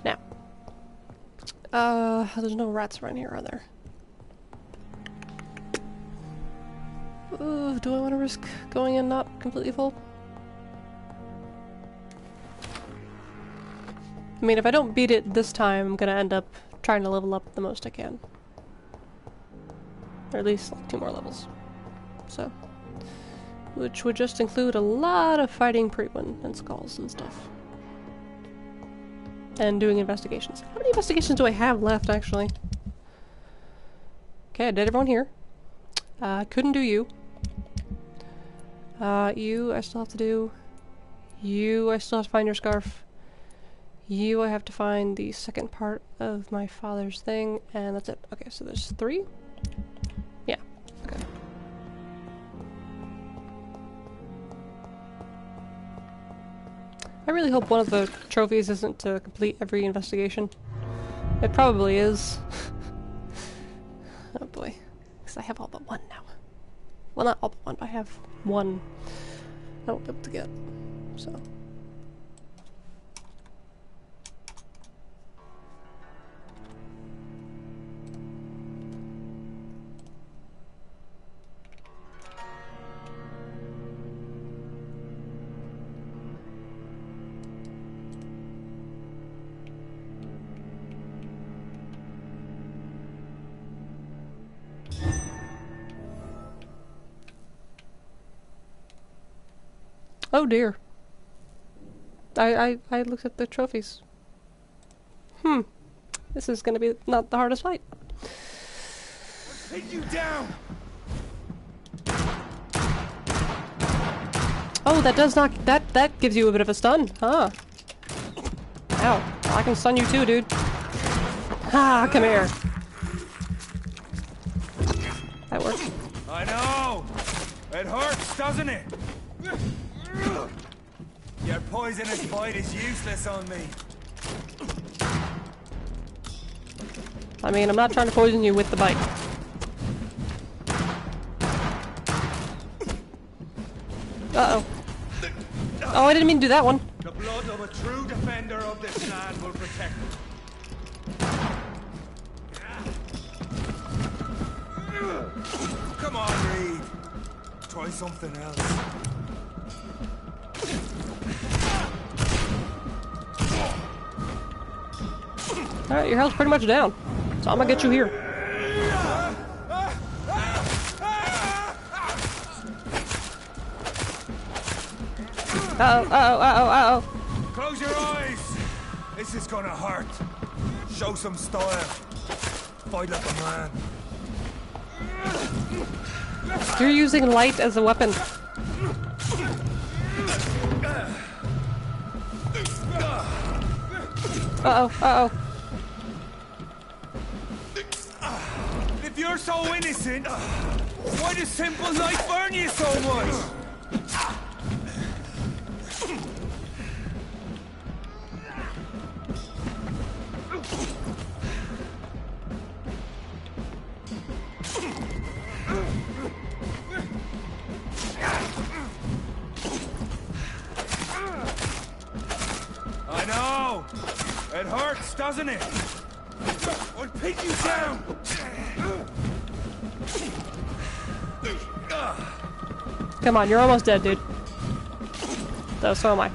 Now. There's no rats around here, are there? Do I want to risk going in not completely full? I mean, if I don't beat it this time, I'm gonna end up trying to level up the most I can. Or at least, like, 2 more levels. So. Which would just include a lot of fighting Prewen and skulls and stuff. And doing investigations. How many investigations do I have left, actually? Okay, I did everyone here. Couldn't do you. You, I still have to do. You, I still have to find your scarf. You, I have to find the second part of my father's thing, and that's it. Okay, so there's 3? Yeah, okay. I really hope one of the trophies isn't to complete every investigation. It probably is. Oh boy. Because I have all but 1 now. Well, not all but 1, but I have 1 I won't be able to get. So. Oh dear. I looked at the trophies. This is gonna be not the hardest fight. Take you down! Oh, that does not. That gives you a bit of a stun, huh? Ow! I can stun you too, dude. Ah, come here. That worked. I know. It hurts, doesn't it? Your poisonous bite is useless on me. I mean, I'm not trying to poison you with the bite. Uh-oh. Oh, I didn't mean to do that one. The blood of a true defender of this land will protect it. Come on, Reed. Try something else. Alright, your health's pretty much down. So I'm gonna get you here. Uh-oh, uh-oh, uh-oh, uh-oh. Close your eyes. This is gonna hurt. Show some style. Fight like a man. You're using light as a weapon. Uh-oh, uh-oh. If you're so innocent, why does simple life burn you so much? I know! It hurts, doesn't it? I'll pin you down! Come on, you're almost dead, dude. Though, so am I.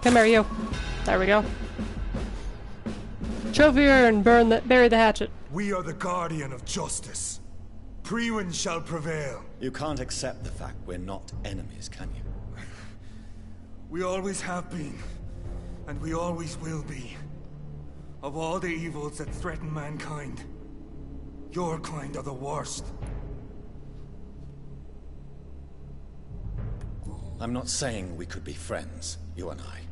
Come here, you. There we go. Trophy her and bury the hatchet. We are the guardian of justice. Priwen shall prevail. You can't accept the fact we're not enemies, can you? We always have been, and we always will be. Of all the evils that threaten mankind, your kind are the worst. I'm not saying we could be friends, you and I.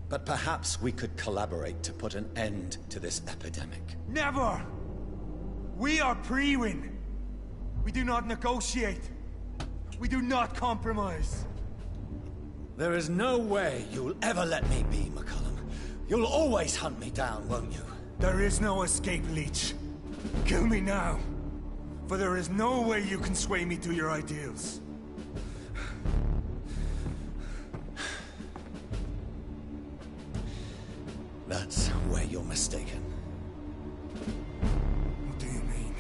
But perhaps we could collaborate to put an end to this epidemic. Never! We are Priwen. We do not negotiate. We do not compromise. There is no way you'll ever let me be, McCullum. You'll always hunt me down, won't you? There is no escape, Leech. Kill me now. For there is no way you can sway me to your ideals. That's where you're mistaken. What do you mean?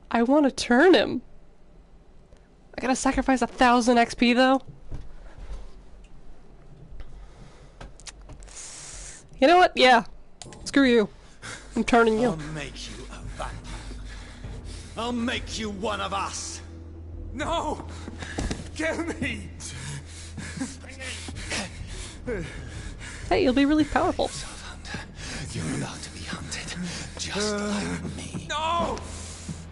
I want to turn him. I gotta sacrifice 1,000 XP though. You know what? Yeah. Screw you. I'm turning you. I'll make you a vampire. I'll make you one of us. No! Kill me! Hey, you'll be really powerful. You're allowed to be hunted, just like me. No!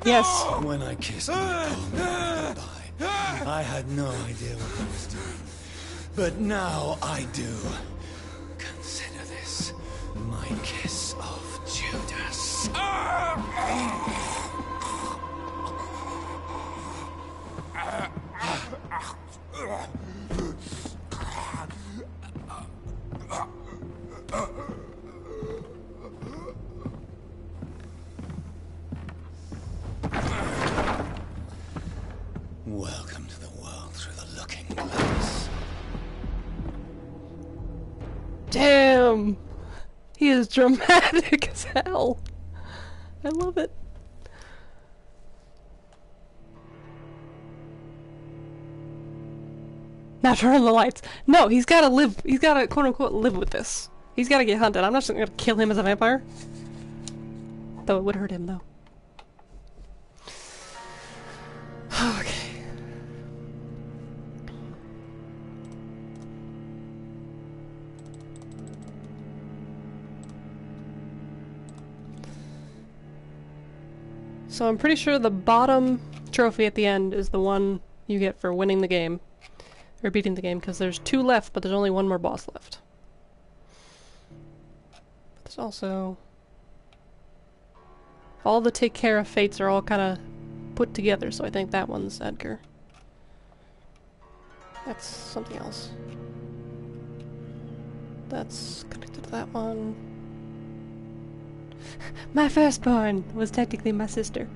Yes. When I kissed my goodbye, I had no idea what I was doing. But now I do. Consider this my kiss of Judas. Welcome to the world through the looking glass. Damn! He is dramatic as hell. I love it. Now turn on the lights. No, he's gotta live. He's gotta quote unquote live with this. He's gotta get hunted. I'm not just gonna kill him as a vampire. Though it would hurt him though. Okay. So I'm pretty sure the bottom trophy at the end is the one you get for winning the game. Or beating the game, because there's 2 left, but there's only 1 more boss left. But there's also... all the take care of fates are all kind of put together, so I think that one's Edgar. That's something else. That's connected to that one. My firstborn was technically my sister.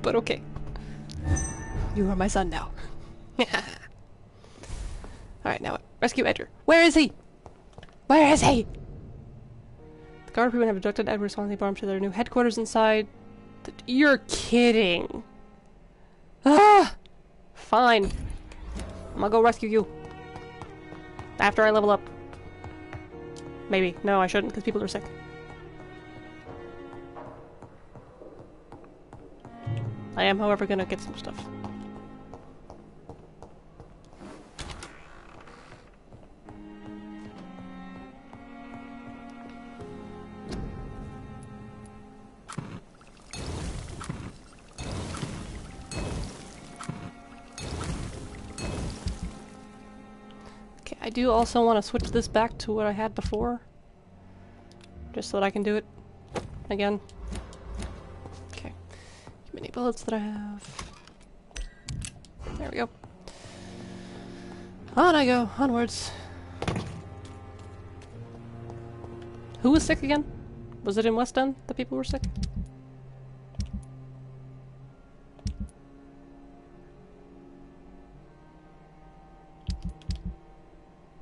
But okay. You are my son now. Alright, now what? Rescue Edgar. Where is he? Where is he? The guard people have abducted Edward Swansea Farm to their new headquarters inside. You're kidding. Ah! Fine. I'm gonna go rescue you. After I level up. Maybe. No, I shouldn't, because people are sick. I am, however, gonna get some stuff. Okay, I do also want to switch this back to what I had before. Just so that I can do it again. Okay. How many bullets that I have? There we go. On I go. Onwards. Who was sick again? Was it in West End that people were sick?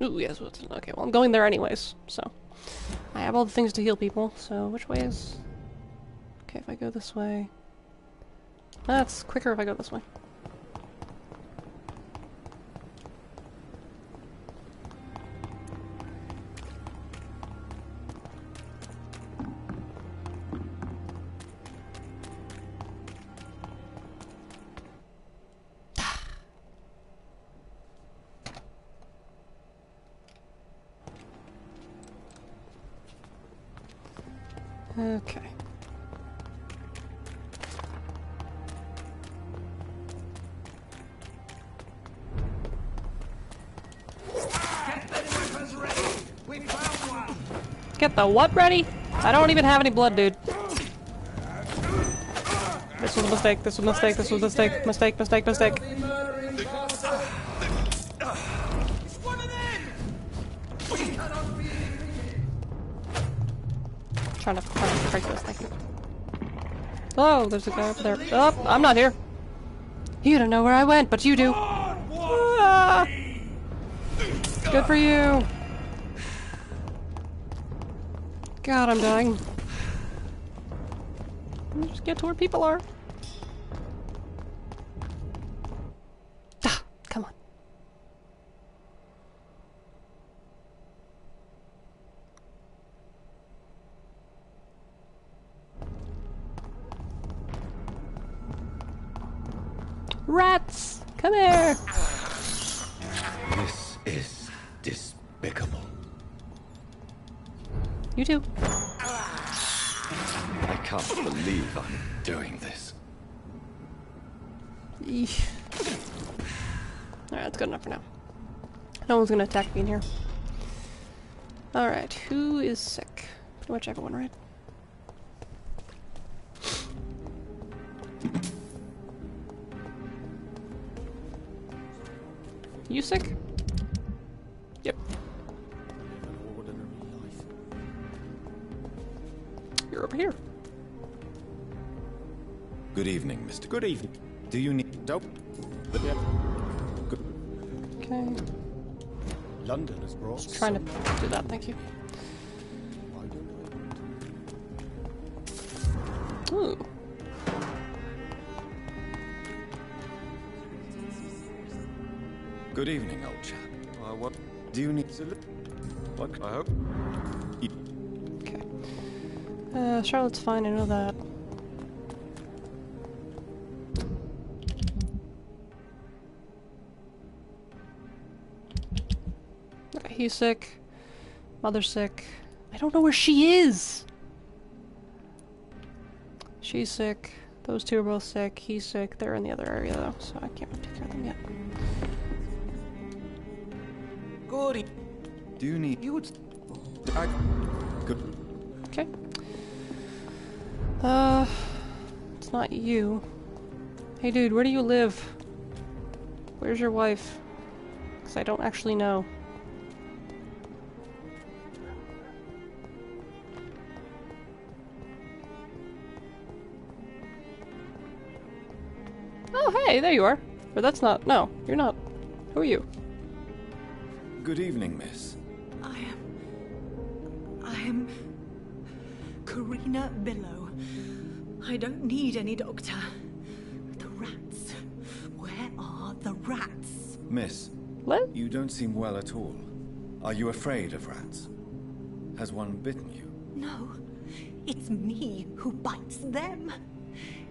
Ooh, yes. Okay, well, I'm going there anyways, so. I have all the things to heal people, so which way is... Okay, if I go this way... That's quicker if I go this way. Okay. Get the what ready? I don't even have any blood, dude. This was a mistake, this was a mistake, this was a mistake, mistake. Trying to break this thing. Oh, there's a guy over there. Oh, I'm not here. You don't know where I went, but you do. Ah! Good for you. God, I'm dying. Just get to where people are. Ah, come on. Rats! Come here! This is despicable. You too. I can't believe I'm doing this. Eesh. Alright, that's good enough for now. No one's gonna attack me in here. Alright, who is sick? Pretty much everyone, right? You sick? Yep. You're over here. Good evening, Mr. Good evening. Do you need dope? Yep. Good. Okay. London has brought. Just trying to do that, thank you. Ooh. Good evening, old chap. What do you need? What? I hope. Okay. Charlotte's fine, I know that. Okay, he's sick. Mother's sick. I don't know where she is! She's sick. Those two are both sick. He's sick. They're in the other area though, so I can't really take care of them yet. Good. Do you need... You would... Good. Okay. It's not you. Hey dude, where do you live? Where's your wife? Because I don't actually know. Oh, hey, there you are. Or that's not... No, you're not. Who are you? Good evening, miss. I am Karina Billow. I don't need any doctor. The rats. Where are the rats? Miss. What? You don't seem well at all. Are you afraid of rats? Has one bitten you? No. It's me who bites them.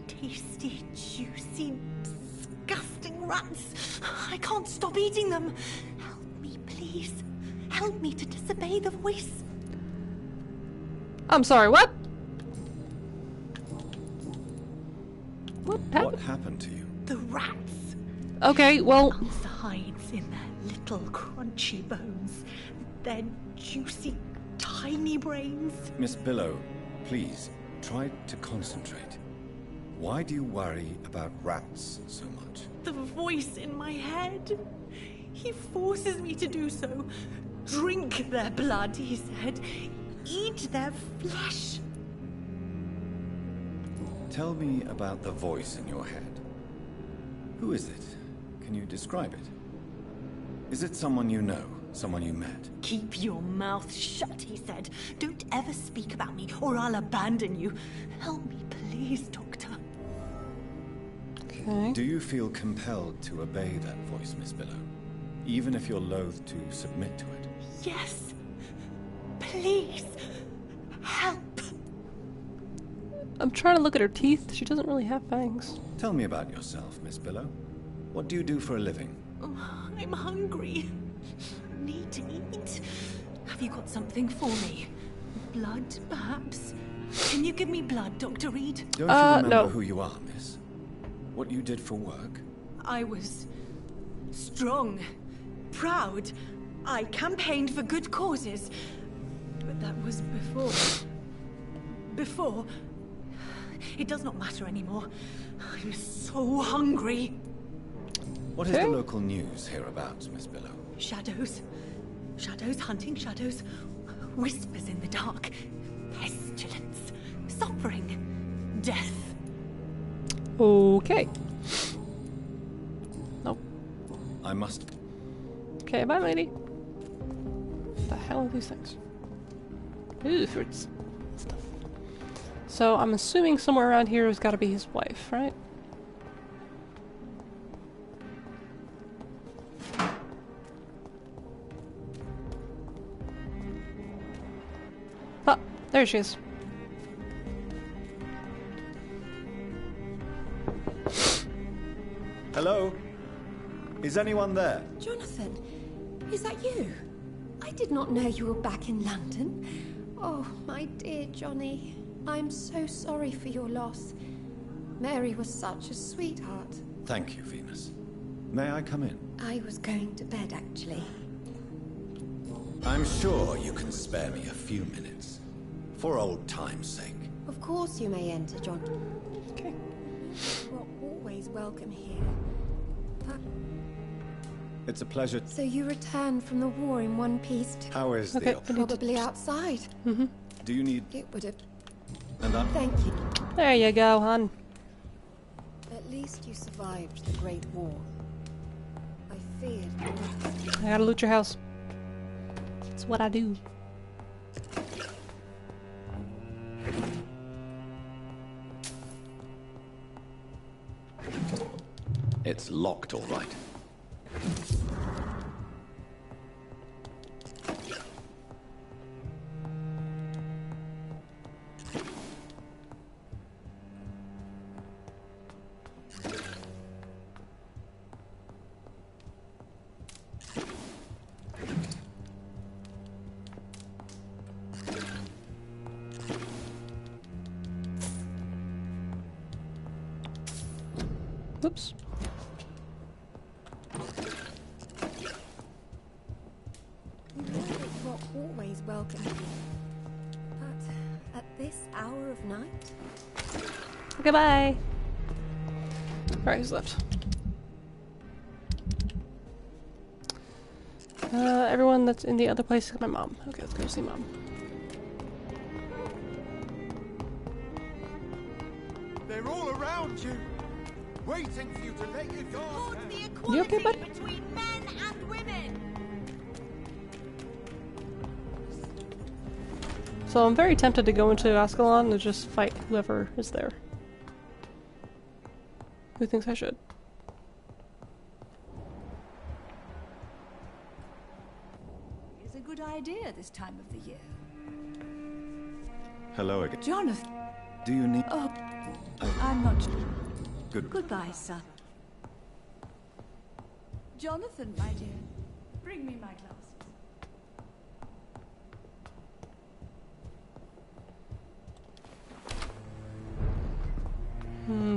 Tasty, juicy, disgusting rats. I can't stop eating them. Help me, please. Help me to disobey the voice. I'm sorry, what? What happened to you? The rats. Okay, well... Ulcer hides in their little crunchy bones. Their juicy, tiny brains. Miss Billow, please, try to concentrate. Why do you worry about rats so much? The voice in my head. He forces me to do so. Drink their blood, he said. Eat their flesh. Tell me about the voice in your head. Who is it? Can you describe it? Is it someone you know? Someone you met? Keep your mouth shut, he said. Don't ever speak about me, or I'll abandon you. Help me, please, Doctor. Okay. Do you feel compelled to obey that voice, Miss Billow? Even if you're loath to submit to it? Yes. Please. Help. I'm trying to look at her teeth. She doesn't really have fangs. Tell me about yourself, Miss Billow. What do you do for a living? I'm hungry. Need to eat. Have you got something for me? Blood, perhaps? Can you give me blood, Dr. Reed? Don't you remember no. who you are, miss? What you did for work? I was strong, proud. I campaigned for good causes. But that was before. Before. It does not matter anymore. I'm so hungry. What is the local news hereabouts, Miss Billow? Shadows. Shadows hunting shadows. Whispers in the dark. Pestilence. Suffering. Death. Okay. Nope. I must... Okay, bye, lady. What the hell are these things? Ooh, fruits. Stuff. So, I'm assuming somewhere around here has got to be his wife, right? Ah, there she is. Hello? Is anyone there? Jonathan, is that you? I did not know you were back in London. Oh, my dear Johnny. I'm so sorry for your loss. Mary was such a sweetheart. Thank you, Venus. May I come in? I was going to bed, actually. I'm sure you can spare me a few minutes. For old time's sake. Of course you may enter, John. Okay. You're always welcome here. It's a pleasure. So you returned from the war in one piece to... How is Okay, the... Probably outside. Mm-hmm. Do you need... It would have... And I'm... Thank you. There you go, hon. At least you survived the Great War. I feared... I gotta loot your house. That's what I do. It's locked, all right. Oops. You know that you are always welcome here. But at this hour of night? Goodbye. Alright, who's left? Everyone that's in the other place except my mom. Okay, let's go see mom. They're all around you, waiting for you to let your guard down. The equality You okay, bud? between men and women. So I'm very tempted to go into Ascalon and just fight whoever is there. Who thinks I should? It's a good idea this time of the year. Hello again. Jonathan! Do you need... Oh, I'm not... Good. Goodbye, son. Jonathan, my dear, bring me my glasses.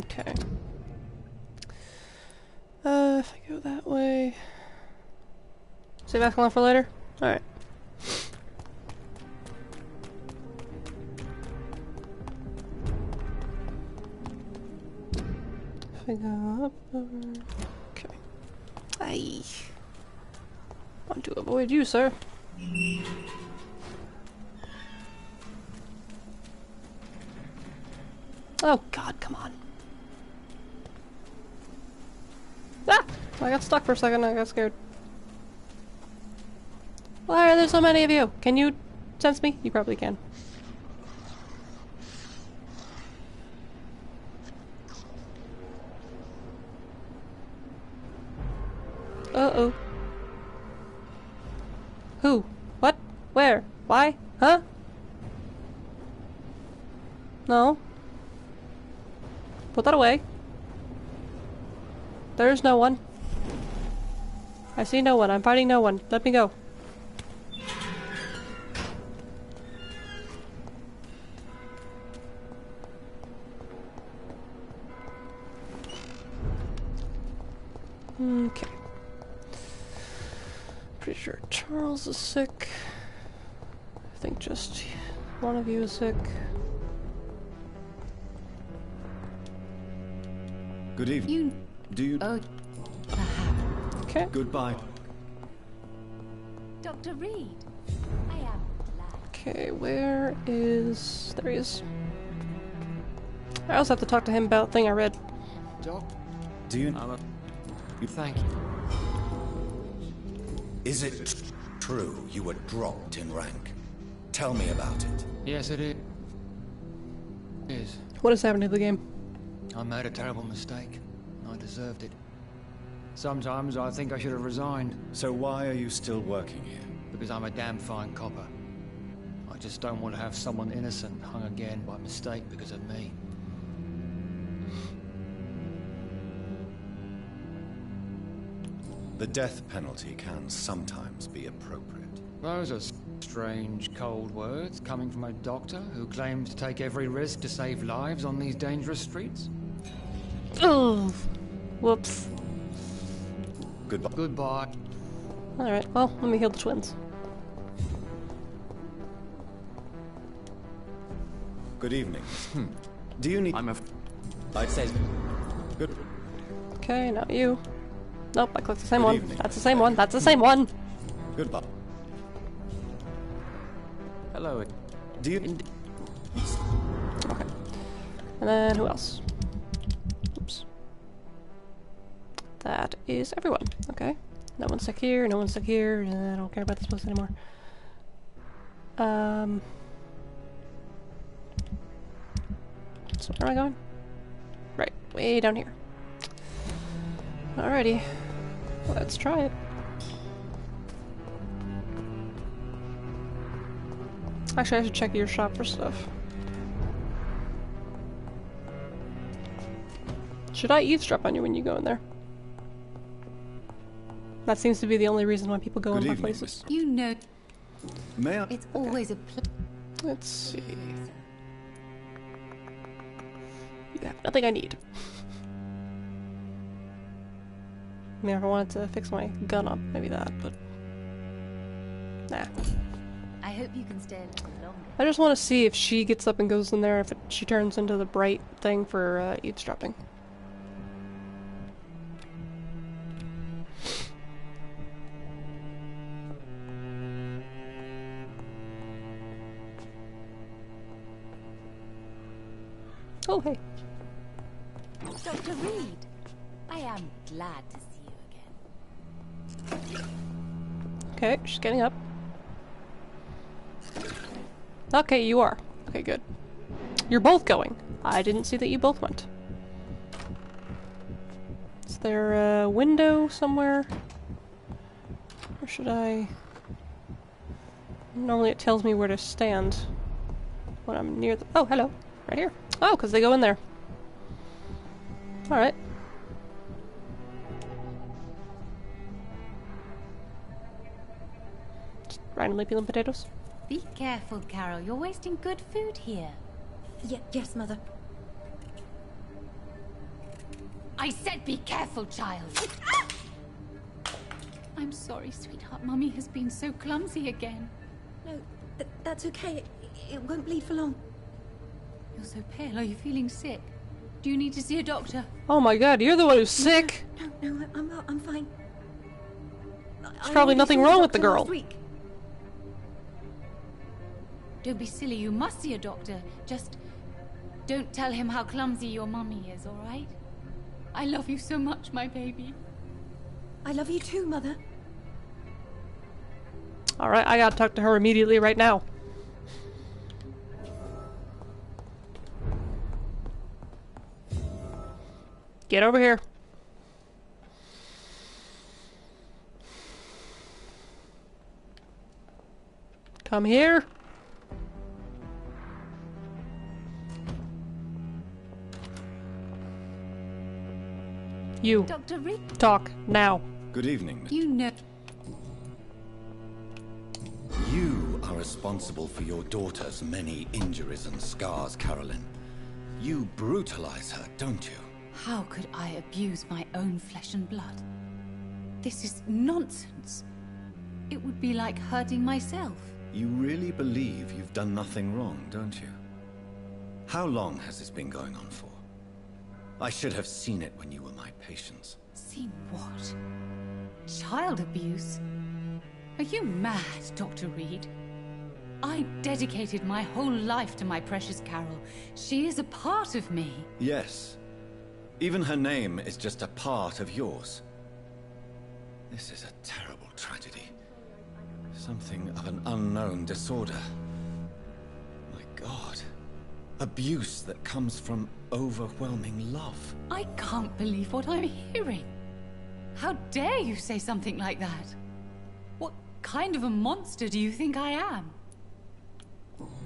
Okay. If I go that way... Save Ascalon for later? Alright. If I go up, over... Okay. Aye. Want to avoid you, sir. Oh god, come on. Ah! I got stuck for a second, I got scared. Why are there so many of you? Can you sense me? You probably can. Uh-oh. Who? What? Where? Why? Huh? No. Put that away. There's no one. I see no one. I'm fighting no one. Let me go. Okay. Pretty sure Charles is sick. I think just one of you is sick. Good evening. Do you... Okay. Goodbye. Dr. Reed, I am glad. Okay, where is... There he is. I also have to talk to him about a thing I read. Doc? Do you... Thank you. Is it true you were dropped in rank? Tell me about it. Yes, it is. What has happened to the game? I made a terrible mistake. I deserved it. Sometimes I think I should have resigned. So why are you still working here? Because I'm a damn fine copper. I just don't want to have someone innocent hung again by mistake because of me. The death penalty can sometimes be appropriate. Those are strange, cold words coming from a doctor who claims to take every risk to save lives on these dangerous streets. Oh, whoops. Goodbye. Goodbye. Alright, well, let me heal the twins. Good evening. Do you need... I'd say... Good. Okay, not you. Nope, I clicked the same Good one. evening. That's the same one. That's the same one. Goodbye. Hello. Do you... Okay. And then who else? Oops. That is everyone. Okay. No one's sick here, no one's sick here. I don't care about this place anymore. So where am I going? Right, way down here. Alrighty. Let's try it. Actually, I should check your shop for stuff. Should I eavesdrop on you when you go in there? That seems to be the only reason why people go in my places. You know... May I? It's always a Let's see. You have nothing I need. I mean, if I wanted to fix my gun up, maybe that, but... Nah. I hope you can stay a little longer. I just want to see if she gets up and goes in there, if she turns into the bright thing for eavesdropping. Oh, hey. Dr. Reed, I am glad to see you again. Okay, she's getting up. Okay, you are. Okay, good. You're both going. I didn't see that you both went. Is there a window somewhere? Or should I... Normally it tells me where to stand when I'm near the... Oh, hello. Right here. Oh, because they go in there. Alright. Just randomly peeling potatoes. Be careful, Carol. You're wasting good food here. Yes, Mother. I said be careful, child. I'm sorry, sweetheart. Mummy has been so clumsy again. No, that's okay. It won't bleed for long. You're so pale. Are you feeling sick? Do you need to see a doctor? Oh my god, you're the one who's sick! No, I'm fine. There's probably nothing wrong with the girl. Don't be silly. You must see a doctor. Just don't tell him how clumsy your mummy is, alright? I love you so much, my baby. I love you too, Mother. Alright, I gotta talk to her immediately right now. Get over here. Come here. You. Dr. Reed. Talk now. Good evening. You know. You are responsible for your daughter's many injuries and scars, Carolyn. You brutalize her, don't you? How could I abuse my own flesh and blood? This is nonsense. It would be like hurting myself. You really believe you've done nothing wrong, don't you? How long has this been going on for? I should have seen it when you were my patients. Seen what? Child abuse? Are you mad, Dr. Reed? I dedicated my whole life to my precious Carol. She is a part of me. Yes. Even her name is just a part of yours. This is a terrible tragedy. Something of an unknown disorder. My God. Abuse that comes from overwhelming love. I can't believe what I'm hearing. How dare you say something like that? What kind of a monster do you think I am?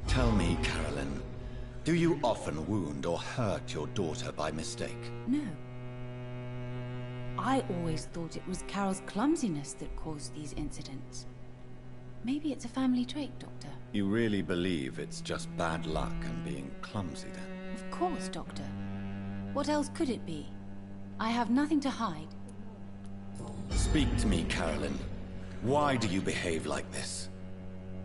Tell me, Carolyn, do you often wound or hurt your daughter by mistake? No. I always thought it was Carol's clumsiness that caused these incidents. Maybe it's a family trait, Doctor. You really believe it's just bad luck and being clumsy, then? Of course, Doctor. What else could it be? I have nothing to hide. Speak to me, Carolyn. Why do you behave like this?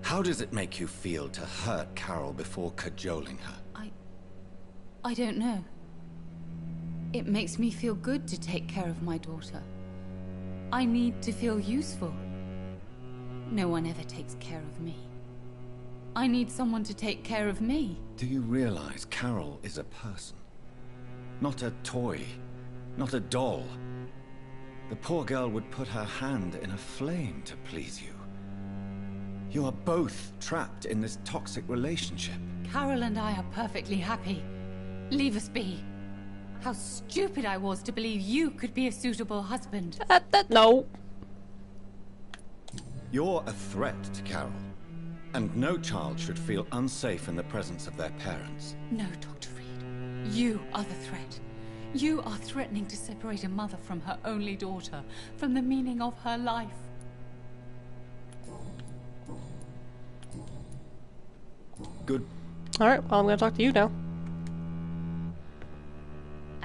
How does it make you feel to hurt Carol before cajoling her? I don't know. It makes me feel good to take care of my daughter. I need to feel useful. No one ever takes care of me. I need someone to take care of me. Do you realize Carol is a person? Not a toy. Not a doll. The poor girl would put her hand in a flame to please you. You are both trapped in this toxic relationship. Carol and I are perfectly happy. Leave us be. How stupid I was to believe you could be a suitable husband. No. You're a threat to Carol. And no child should feel unsafe in the presence of their parents. No, Dr. Reed. You are the threat. You are threatening to separate a mother from her only daughter, from the meaning of her life. Good. Alright, well, I'm gonna talk to you now.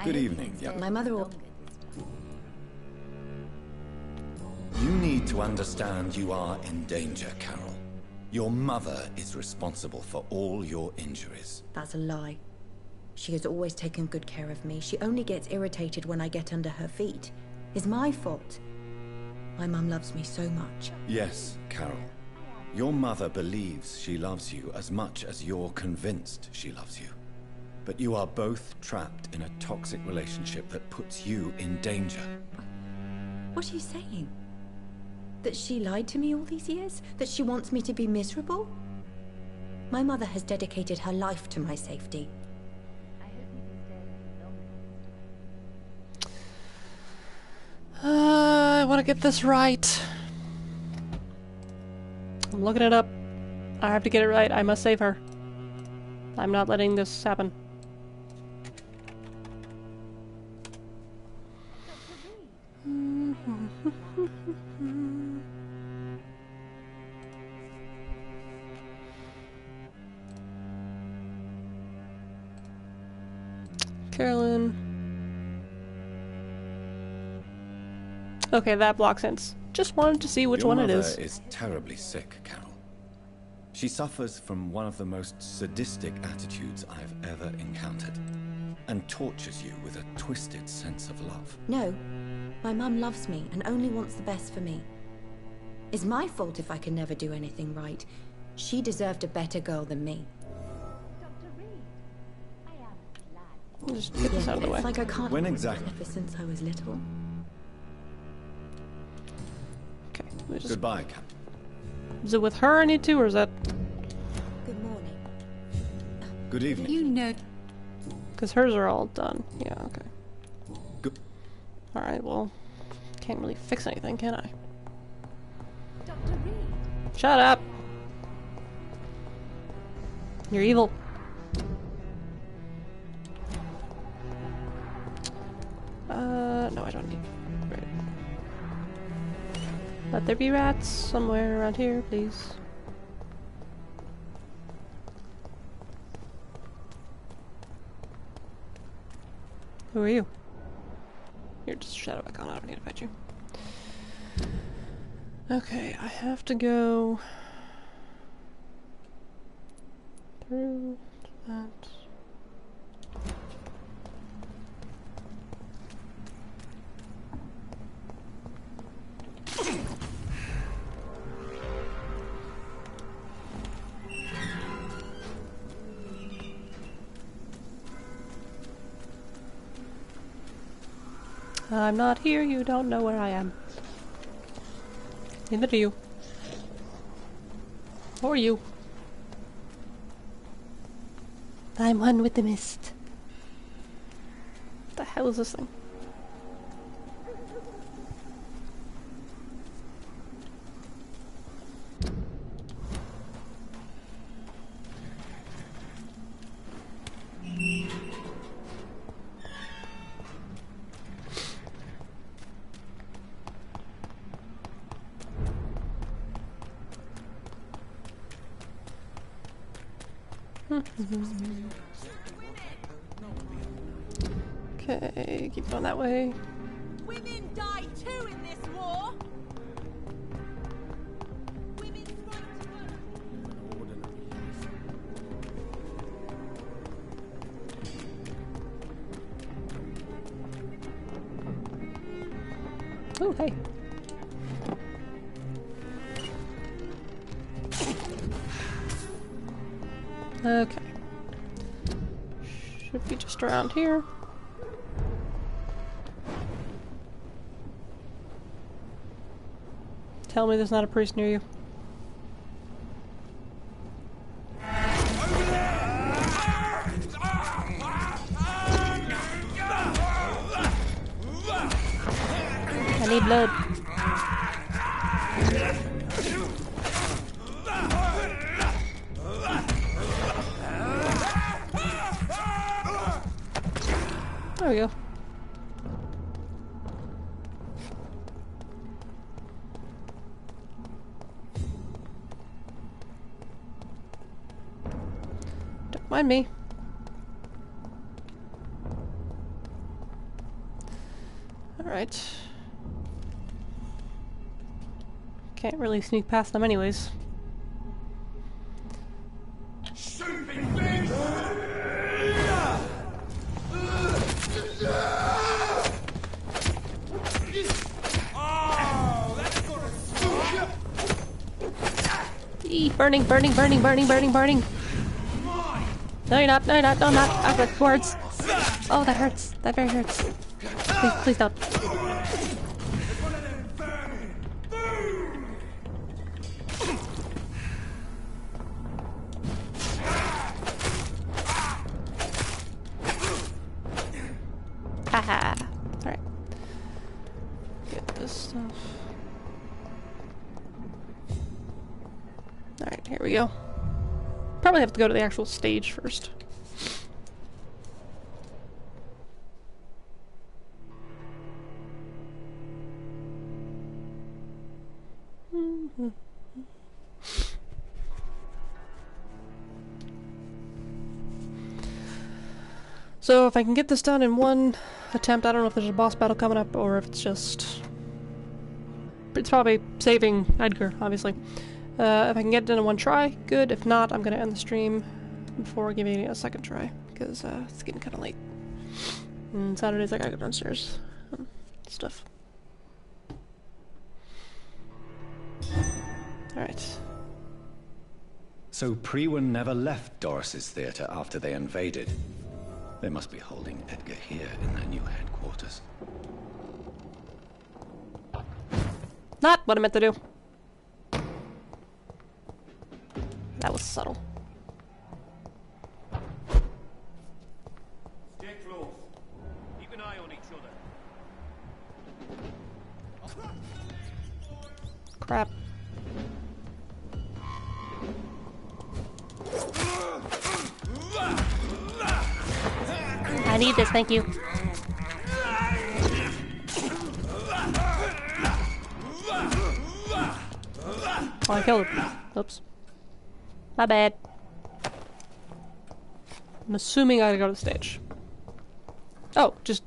Good evening. My mother will... to understand you are in danger, Carol. Your mother is responsible for all your injuries. That's a lie. She has always taken good care of me. She only gets irritated when I get under her feet. It's my fault. My mum loves me so much. Yes, Carol. Your mother believes she loves you as much as you're convinced she loves you. But you are both trapped in a toxic relationship that puts you in danger. What are you saying? That she lied to me all these years? That she wants me to be miserable? My mother has dedicated her life to my safety. I want to get this right. I'm looking it up. I have to get it right. I must save her. I'm not letting this happen. Carolyn. Okay, that blocks sense. Just wanted to see which one it is. Your mother is terribly sick, Carol. She suffers from one of the most sadistic attitudes I've ever encountered, and tortures you with a twisted sense of love. No, my mum loves me and only wants the best for me. It's my fault if I can never do anything right. She deserved a better girl than me. Just get this out of the way. It's like I can't When exactly? ever since I was little. Okay. Just... Goodbye, Captain. Is it with her I need to, or is that... Good morning. Good evening. You know... Because hers are all done. Yeah, okay. Good. Alright, well... Can't really fix anything, can I? Dr. Reed. Shut up! You're evil. No, I don't need... Right. Let there be rats somewhere around here, please. Who are you? You're just Shadow Icon, I don't need to fight you. Okay, I have to go... through that... I'm not here, you don't know where I am. Neither do you. Or you. I'm one with the mist. What the hell is this thing? Okay, keep going that way. Women die too in this war. Women's right to vote. Oh, hey. Okay. Should be just around here. Tell me there's not a priest near you. I need blood. There we go. Don't mind me. All right. Can't really sneak past them anyways. Eee, burning, burning, burning, burning, burning, burning. No, you're not. No, you're not. No, I'm not. I've got words. Oh, that hurts. That very hurts. Please, please don't. Haha. Alright. Get this stuff. Alright, here we go. Probably have to go to the actual stage first. So if I can get this done in one attempt, I don't know if there's a boss battle coming up or if it's just... It's probably saving Edgar, obviously. If I can get it done in one try, good. If not, I'm gonna end the stream before giving it a second try, because it's getting kind of late. And Saturdays I gotta go downstairs. Stuff. Alright. So Priwen never left Doris's theatre after they invaded. They must be holding Edgar here in their new headquarters. Not what I meant to do. That was subtle. Stay close. Keep an eye on each other. Crap. I need this, thank you. Oh, I killed him. Oops. My bad. I'm assuming I gotta go to the stage. Oh, just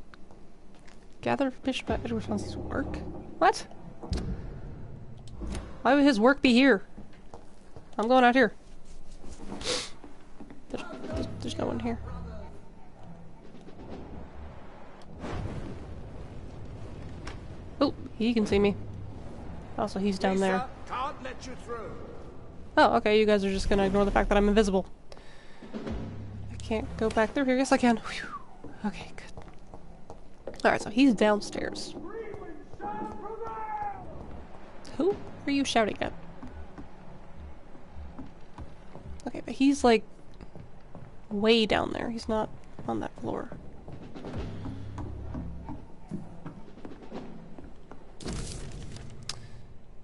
gather fish by Edward Fonse's work? What? Why would his work be here? I'm going out here. There's no one here. Oh, he can see me. Also, he's down there. Can't let you through. Oh, okay, you guys are just gonna ignore the fact that I'm invisible. I can't go back through here. Yes, I can. Whew. Okay, good. Alright, so he's downstairs. Who are you shouting at? Okay, but he's like way down there. He's not on that floor.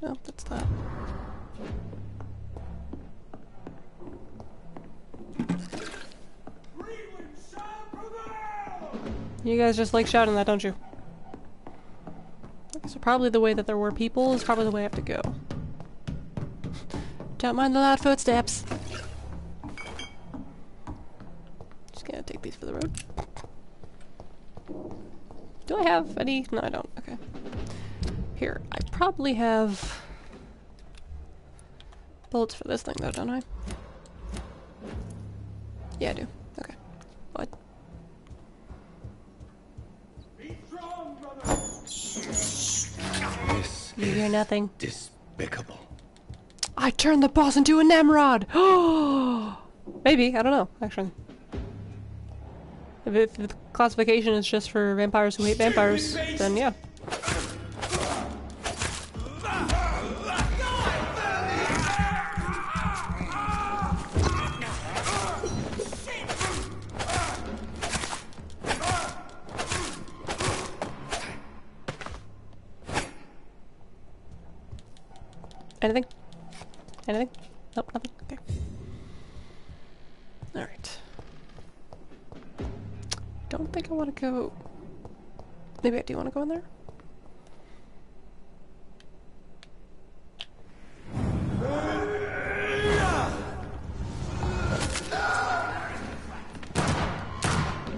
Nope, that's that. You guys just like shouting that, don't you? Okay, so probably the way that there were people is probably the way I have to go. Don't mind the loud footsteps. Just gonna take these for the road. Do I have any? No, I don't. Okay. Here, I probably have bullets for this thing though, don't I? Yeah, I do. Okay. What? This You hear nothing. Despicable. I turned the boss into a Nemrod! Maybe, I don't know, actually. If the classification is just for vampires who hate vampires, then yeah. Anything? Anything? Nope, nothing? Okay. Alright. Don't think I want to go... Maybe I do want to go in there?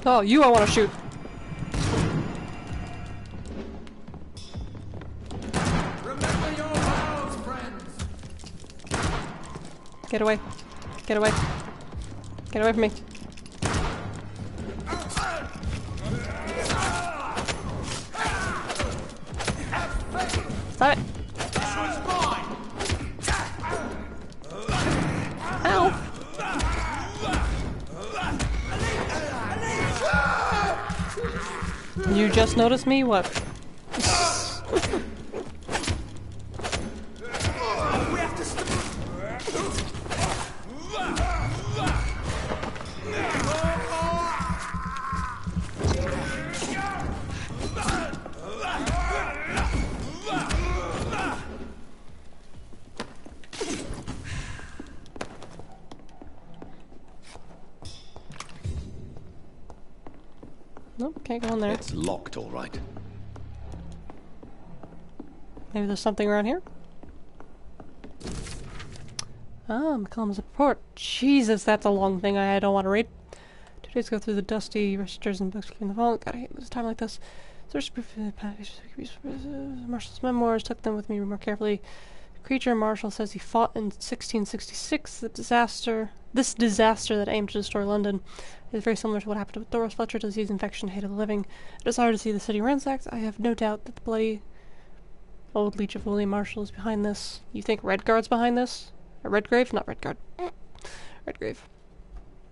Oh, you I want to shoot. Remember your vows, friend. Get away. Get away. Get away from me. Stop it. Ow. You just noticed me? What? Nope, can't go in there. It's locked, all right. Maybe there's something around here? Ah, McCollum's report. Jesus, that's a long thing I don't want to read. 2 days go through the dusty registers and books between the vault. God, I hate this time like this. Search proof Marshall's memoirs. Took them with me more carefully. Creature Marshall says he fought in 1666. This disaster that aimed to destroy London is very similar to what happened with Doris Fletcher. Disease, infection, hate of the living. A desire to see the city ransacked. I have no doubt that the bloody old Leech of William Marshall is behind this. You think Redguard's behind this? Or Redgrave? Not Redguard. Redgrave.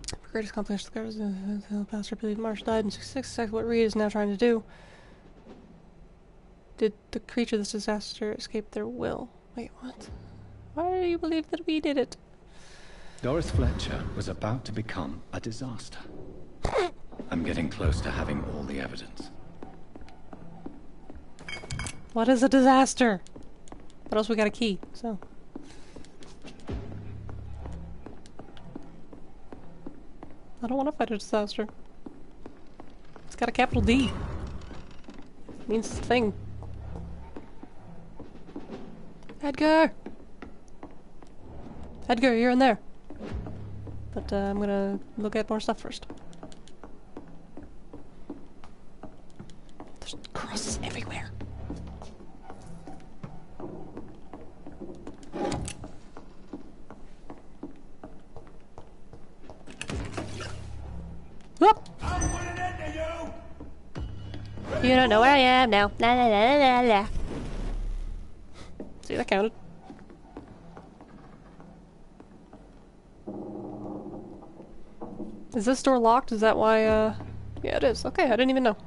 For greatest accomplishment, the pastor believed Marshall died in 66. Exactly what Reed is now trying to do. Did the creature of this disaster escape their will? Wait, what? Why do you believe that we did it? Doris Fletcher was about to become a disaster. I'm getting close to having all the evidence. What is a disaster? But also we got a key, so... I don't want to fight a disaster. It's got a capital D. It means it's a thing. Edgar! Edgar, you're in there. But I'm gonna look at more stuff first. There's crosses everywhere. Whoop! You don't know where I am now. La la la la la. See, that counted. Is this door locked? Is that why, yeah, it is. Okay, I didn't even know.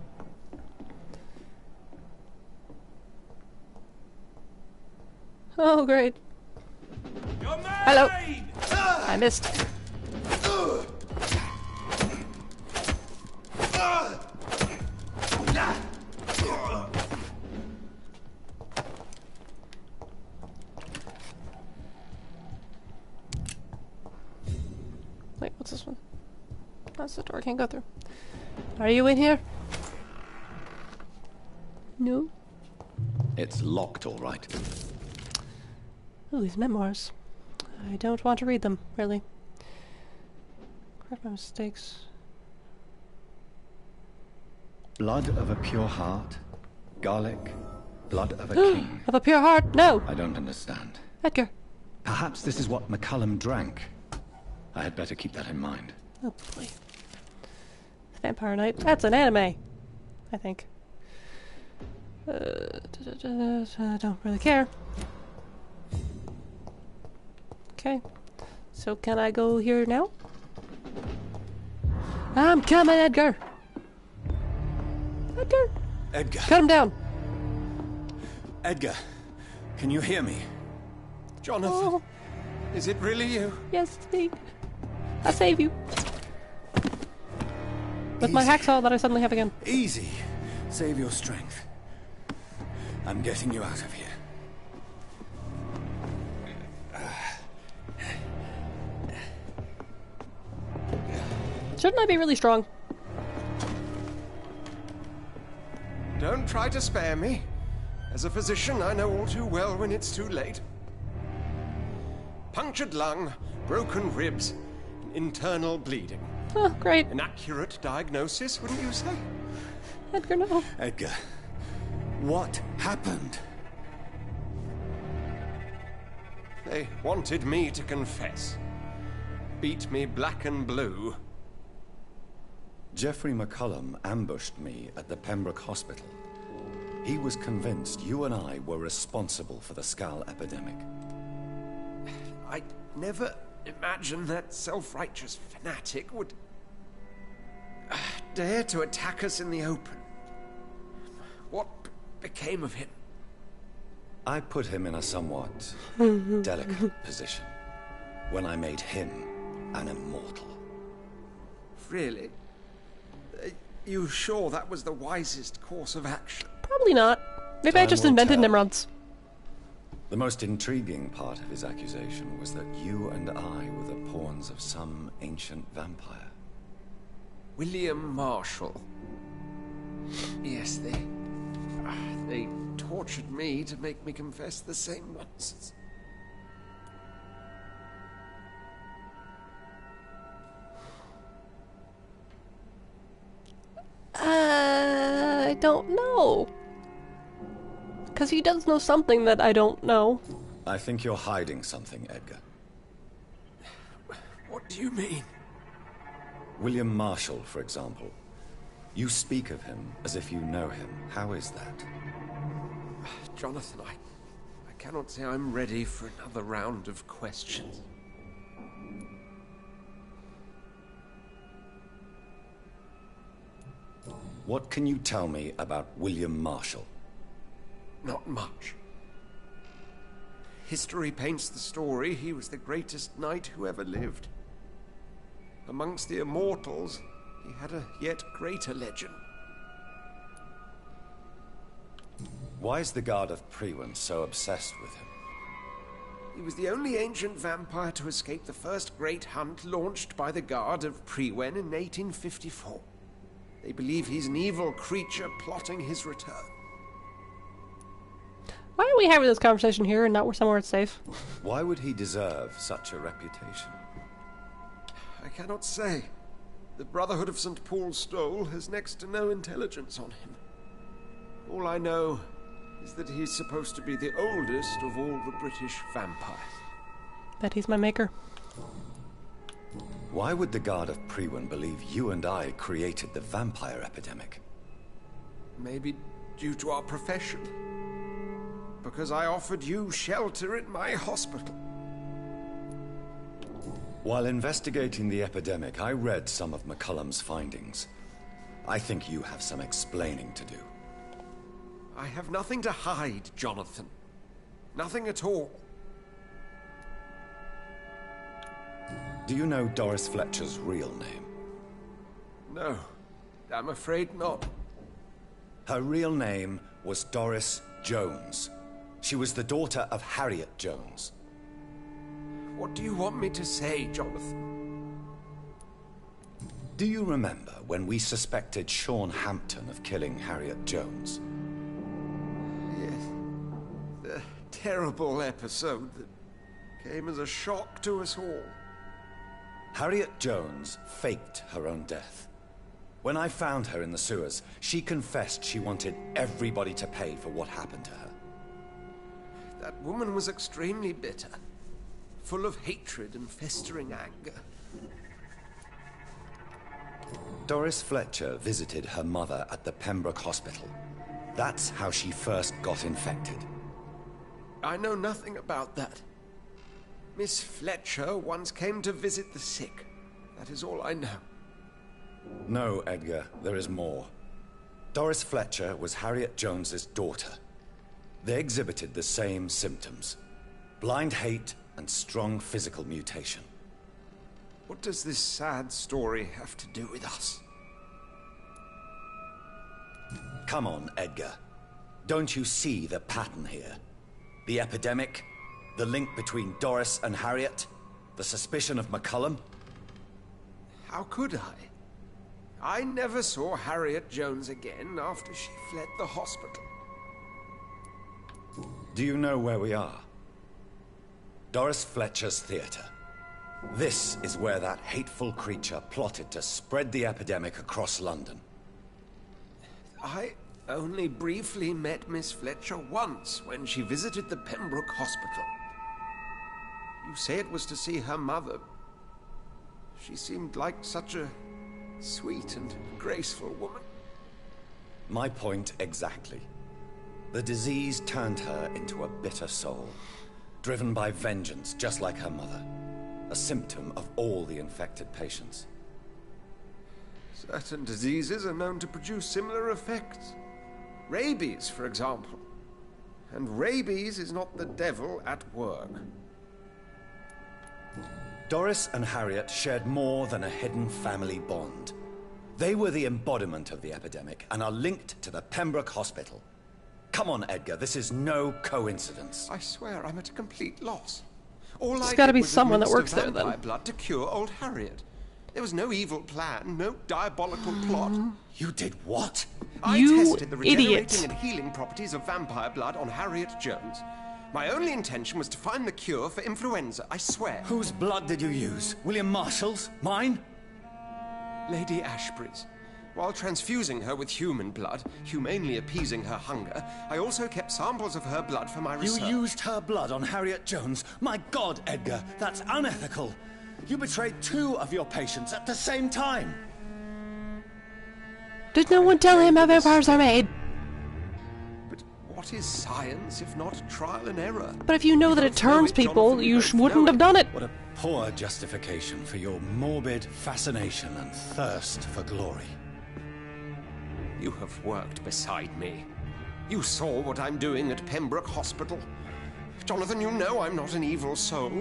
Oh, great. Hello. I missed. Wait, what's this one? That's the door I can't go through. Are you in here? No. It's locked, all right. Oh, these memoirs. I don't want to read them, really. Correct my mistakes. Blood of a pure heart. Garlic. Blood of a king. Of a pure heart? No! I don't understand. Edgar. Perhaps this is what McCullum drank. I had better keep that in mind. Oh boy. Vampire Knight. That's an anime! I think. Don't really care. Okay. So can I go here now? I'm coming, Edgar! Edgar! Edgar! Cut him down! Edgar, can you hear me? Jonathan, Oh. Is it really you? Yes, it's me. I'll save you. With my hacksaw that I suddenly have again. Easy. Save your strength. I'm getting you out of here. Shouldn't I be really strong? Don't try to spare me. As a physician, I know all too well when it's too late. Punctured lung, broken ribs, and internal bleeding. Oh, great. An accurate diagnosis, wouldn't you say? Edgar, no. Edgar, what happened? They wanted me to confess. Beat me black and blue. Jeffrey McCullum ambushed me at the Pembroke Hospital. He was convinced you and I were responsible for the Skal epidemic. I never imagined that self-righteous fanatic would dare to attack us in the open. What became of him? I put him in a somewhat delicate position when I made him an immortal. Really? You sure that was the wisest course of action? Probably not. Maybe I just invented Nimrods. The most intriguing part of his accusation was that you and I were the pawns of some ancient vampire. William Marshall. Yes, they tortured me to make me confess the same nonsense. I don't know. Because he does know something that I don't know. I think you're hiding something, Edgar. What do you mean? William Marshall, for example. You speak of him as if you know him. How is that? Jonathan, I cannot say I'm ready for another round of questions. What can you tell me about William Marshall? Not much. History paints the story he was the greatest knight who ever lived. Amongst the immortals, he had a yet greater legend. Why is the Guard of Priwen so obsessed with him? He was the only ancient vampire to escape the first great hunt launched by the Guard of Priwen in 1854. They believe he's an evil creature plotting his return. Why are we having this conversation here and not somewhere it's safe? Why would he deserve such a reputation? I cannot say. The Brotherhood of St. Paul's Stole has next to no intelligence on him. All I know is that he's supposed to be the oldest of all the British vampires. Bet he's my maker. Why would the Guard of Priwen believe you and I created the vampire epidemic? Maybe due to our profession. Because I offered you shelter in my hospital. While investigating the epidemic, I read some of McCullum's findings. I think you have some explaining to do. I have nothing to hide, Jonathan. Nothing at all. Do you know Doris Fletcher's real name? No, I'm afraid not. Her real name was Doris Jones. She was the daughter of Harriet Jones. What do you want me to say, Jonathan? Do you remember when we suspected Sean Hampton of killing Harriet Jones? Yes. The terrible episode that came as a shock to us all. Harriet Jones faked her own death. When I found her in the sewers, she confessed she wanted everybody to pay for what happened to her. That woman was extremely bitter, full of hatred and festering anger. Doris Fletcher visited her mother at the Pembroke Hospital. That's how she first got infected. I know nothing about that. Miss Fletcher once came to visit the sick. That is all I know. No, Edgar, there is more. Doris Fletcher was Harriet Jones's daughter. They exhibited the same symptoms: blind hate and strong physical mutation. What does this sad story have to do with us? Come on, Edgar. Don't you see the pattern here? The epidemic, the link between Doris and Harriet, the suspicion of McCullum. How could I? I never saw Harriet Jones again after she fled the hospital. Do you know where we are? Doris Fletcher's theater. This is where that hateful creature plotted to spread the epidemic across London. I only briefly met Miss Fletcher once when she visited the Pembroke Hospital. You say it was to see her mother. She seemed like such a sweet and graceful woman. My point exactly. The disease turned her into a bitter soul, driven by vengeance, just like her mother. A symptom of all the infected patients. Certain diseases are known to produce similar effects. Rabies, for example. And rabies is not the devil at work. Doris and Harriet shared more than a hidden family bond. They were the embodiment of the epidemic and are linked to the Pembroke Hospital. Come on, Edgar, this is no coincidence. I swear I'm at a complete loss. All There's I gotta did be was someone that administer works there, then. vampire blood to cure old Harriet. There was no evil plan, no diabolical plot. You did what? I tested the regenerating and healing properties of vampire blood on Harriet Jones. My only intention was to find the cure for influenza, I swear. Whose blood did you use? William Marshall's? Mine? Lady Ashbury's. While transfusing her with human blood, humanely appeasing her hunger, I also kept samples of her blood for my research. You used her blood on Harriet Jones? My God, Edgar, that's unethical. You betrayed 2 of your patients at the same time. Did no one tell him how vampires are made? But what is science if not trial and error? But if you know that it turns people, you wouldn't have done it. What a poor justification for your morbid fascination and thirst for glory. You have worked beside me. You saw what I'm doing at Pembroke Hospital. Jonathan, you know I'm not an evil soul.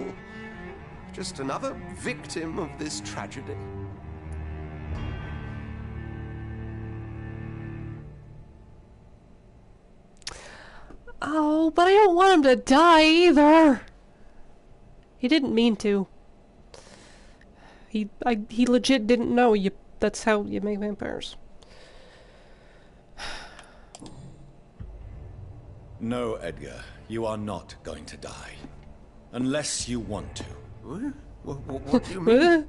Just another victim of this tragedy. Oh, but I don't want him to die either. He didn't mean to. He legit didn't know you. That's how you make vampires. No, Edgar, you are not going to die. Unless you want to. What do you mean?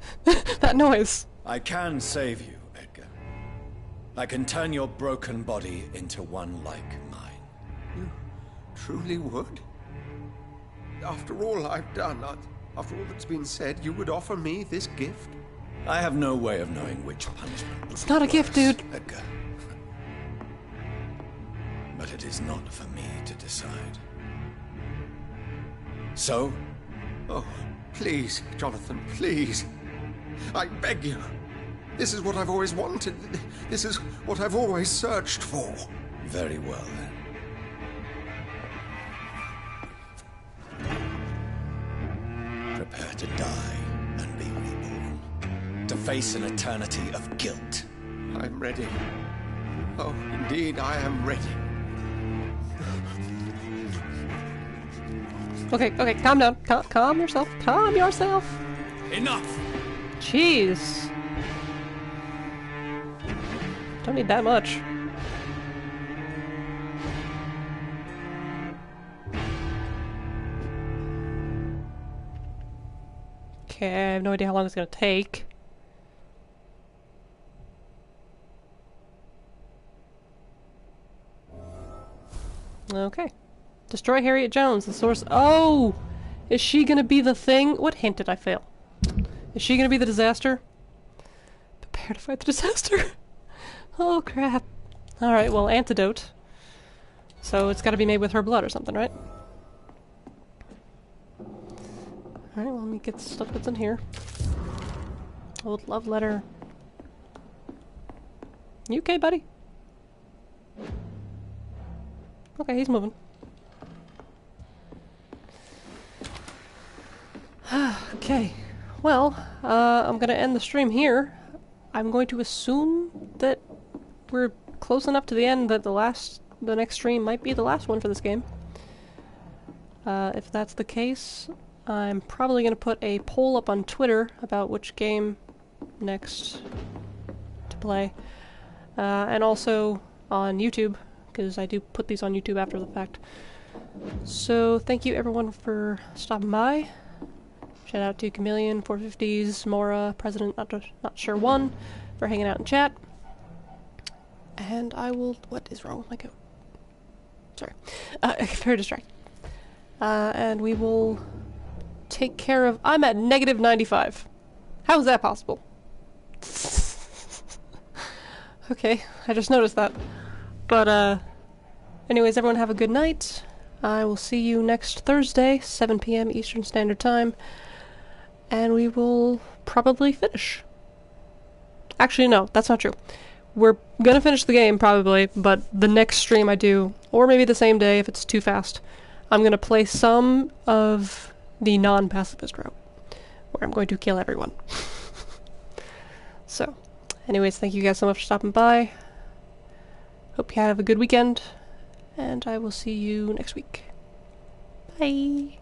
That noise. I can save you, Edgar. I can turn your broken body into one like mine. You truly would? After all I've done, after all that's been said, you would offer me this gift? I have no way of knowing which punishment would It's not a gift, dude. Edgar. But it is not for me to decide. So? Oh, please, Jonathan, please. I beg you. This is what I've always wanted. This is what I've always searched for. Very well, then. Prepare to die and be reborn. To face an eternity of guilt. I'm ready. Oh, indeed, I am ready. Okay, calm down. Calm yourself. Calm yourself. Enough! Jeez. Don't need that much. Okay, I have no idea how long it's gonna take. Okay. Destroy Harriet Jones, the source. Oh! Is she gonna be the thing? What hint did I fail? Is she gonna be the disaster? Prepare to fight the disaster. Oh crap. Alright, well, antidote. So it's gotta be made with her blood or something, right? Alright, well, let me get the stuff that's in here. Old love letter. You okay, buddy? Okay, he's moving. Okay, well, I'm gonna end the stream here. I'm going to assume that we're close enough to the end that the next stream might be the last one for this game. If that's the case, I'm probably gonna put a poll up on Twitter about which game next to play, and also on YouTube, because I do put these on YouTube after the fact. So thank you everyone for stopping by. Shout out to Chameleon, 450s, Mora, President Not Sure One, for hanging out in chat. And I will... What is wrong with my coat? Sorry. Very distracted. And we will take care of... I'm at negative 95. How is that possible? Okay, I just noticed that. But, anyways, everyone have a good night. I will see you next Thursday, 7 p.m. Eastern Standard Time. And we will probably finish. Actually, no, that's not true. We're gonna finish the game, probably, but the next stream I do, or maybe the same day if it's too fast, I'm gonna play some of the non-pacifist route, where I'm going to kill everyone. So, anyways, thank you guys so much for stopping by. Hope you have a good weekend, and I will see you next week. Bye!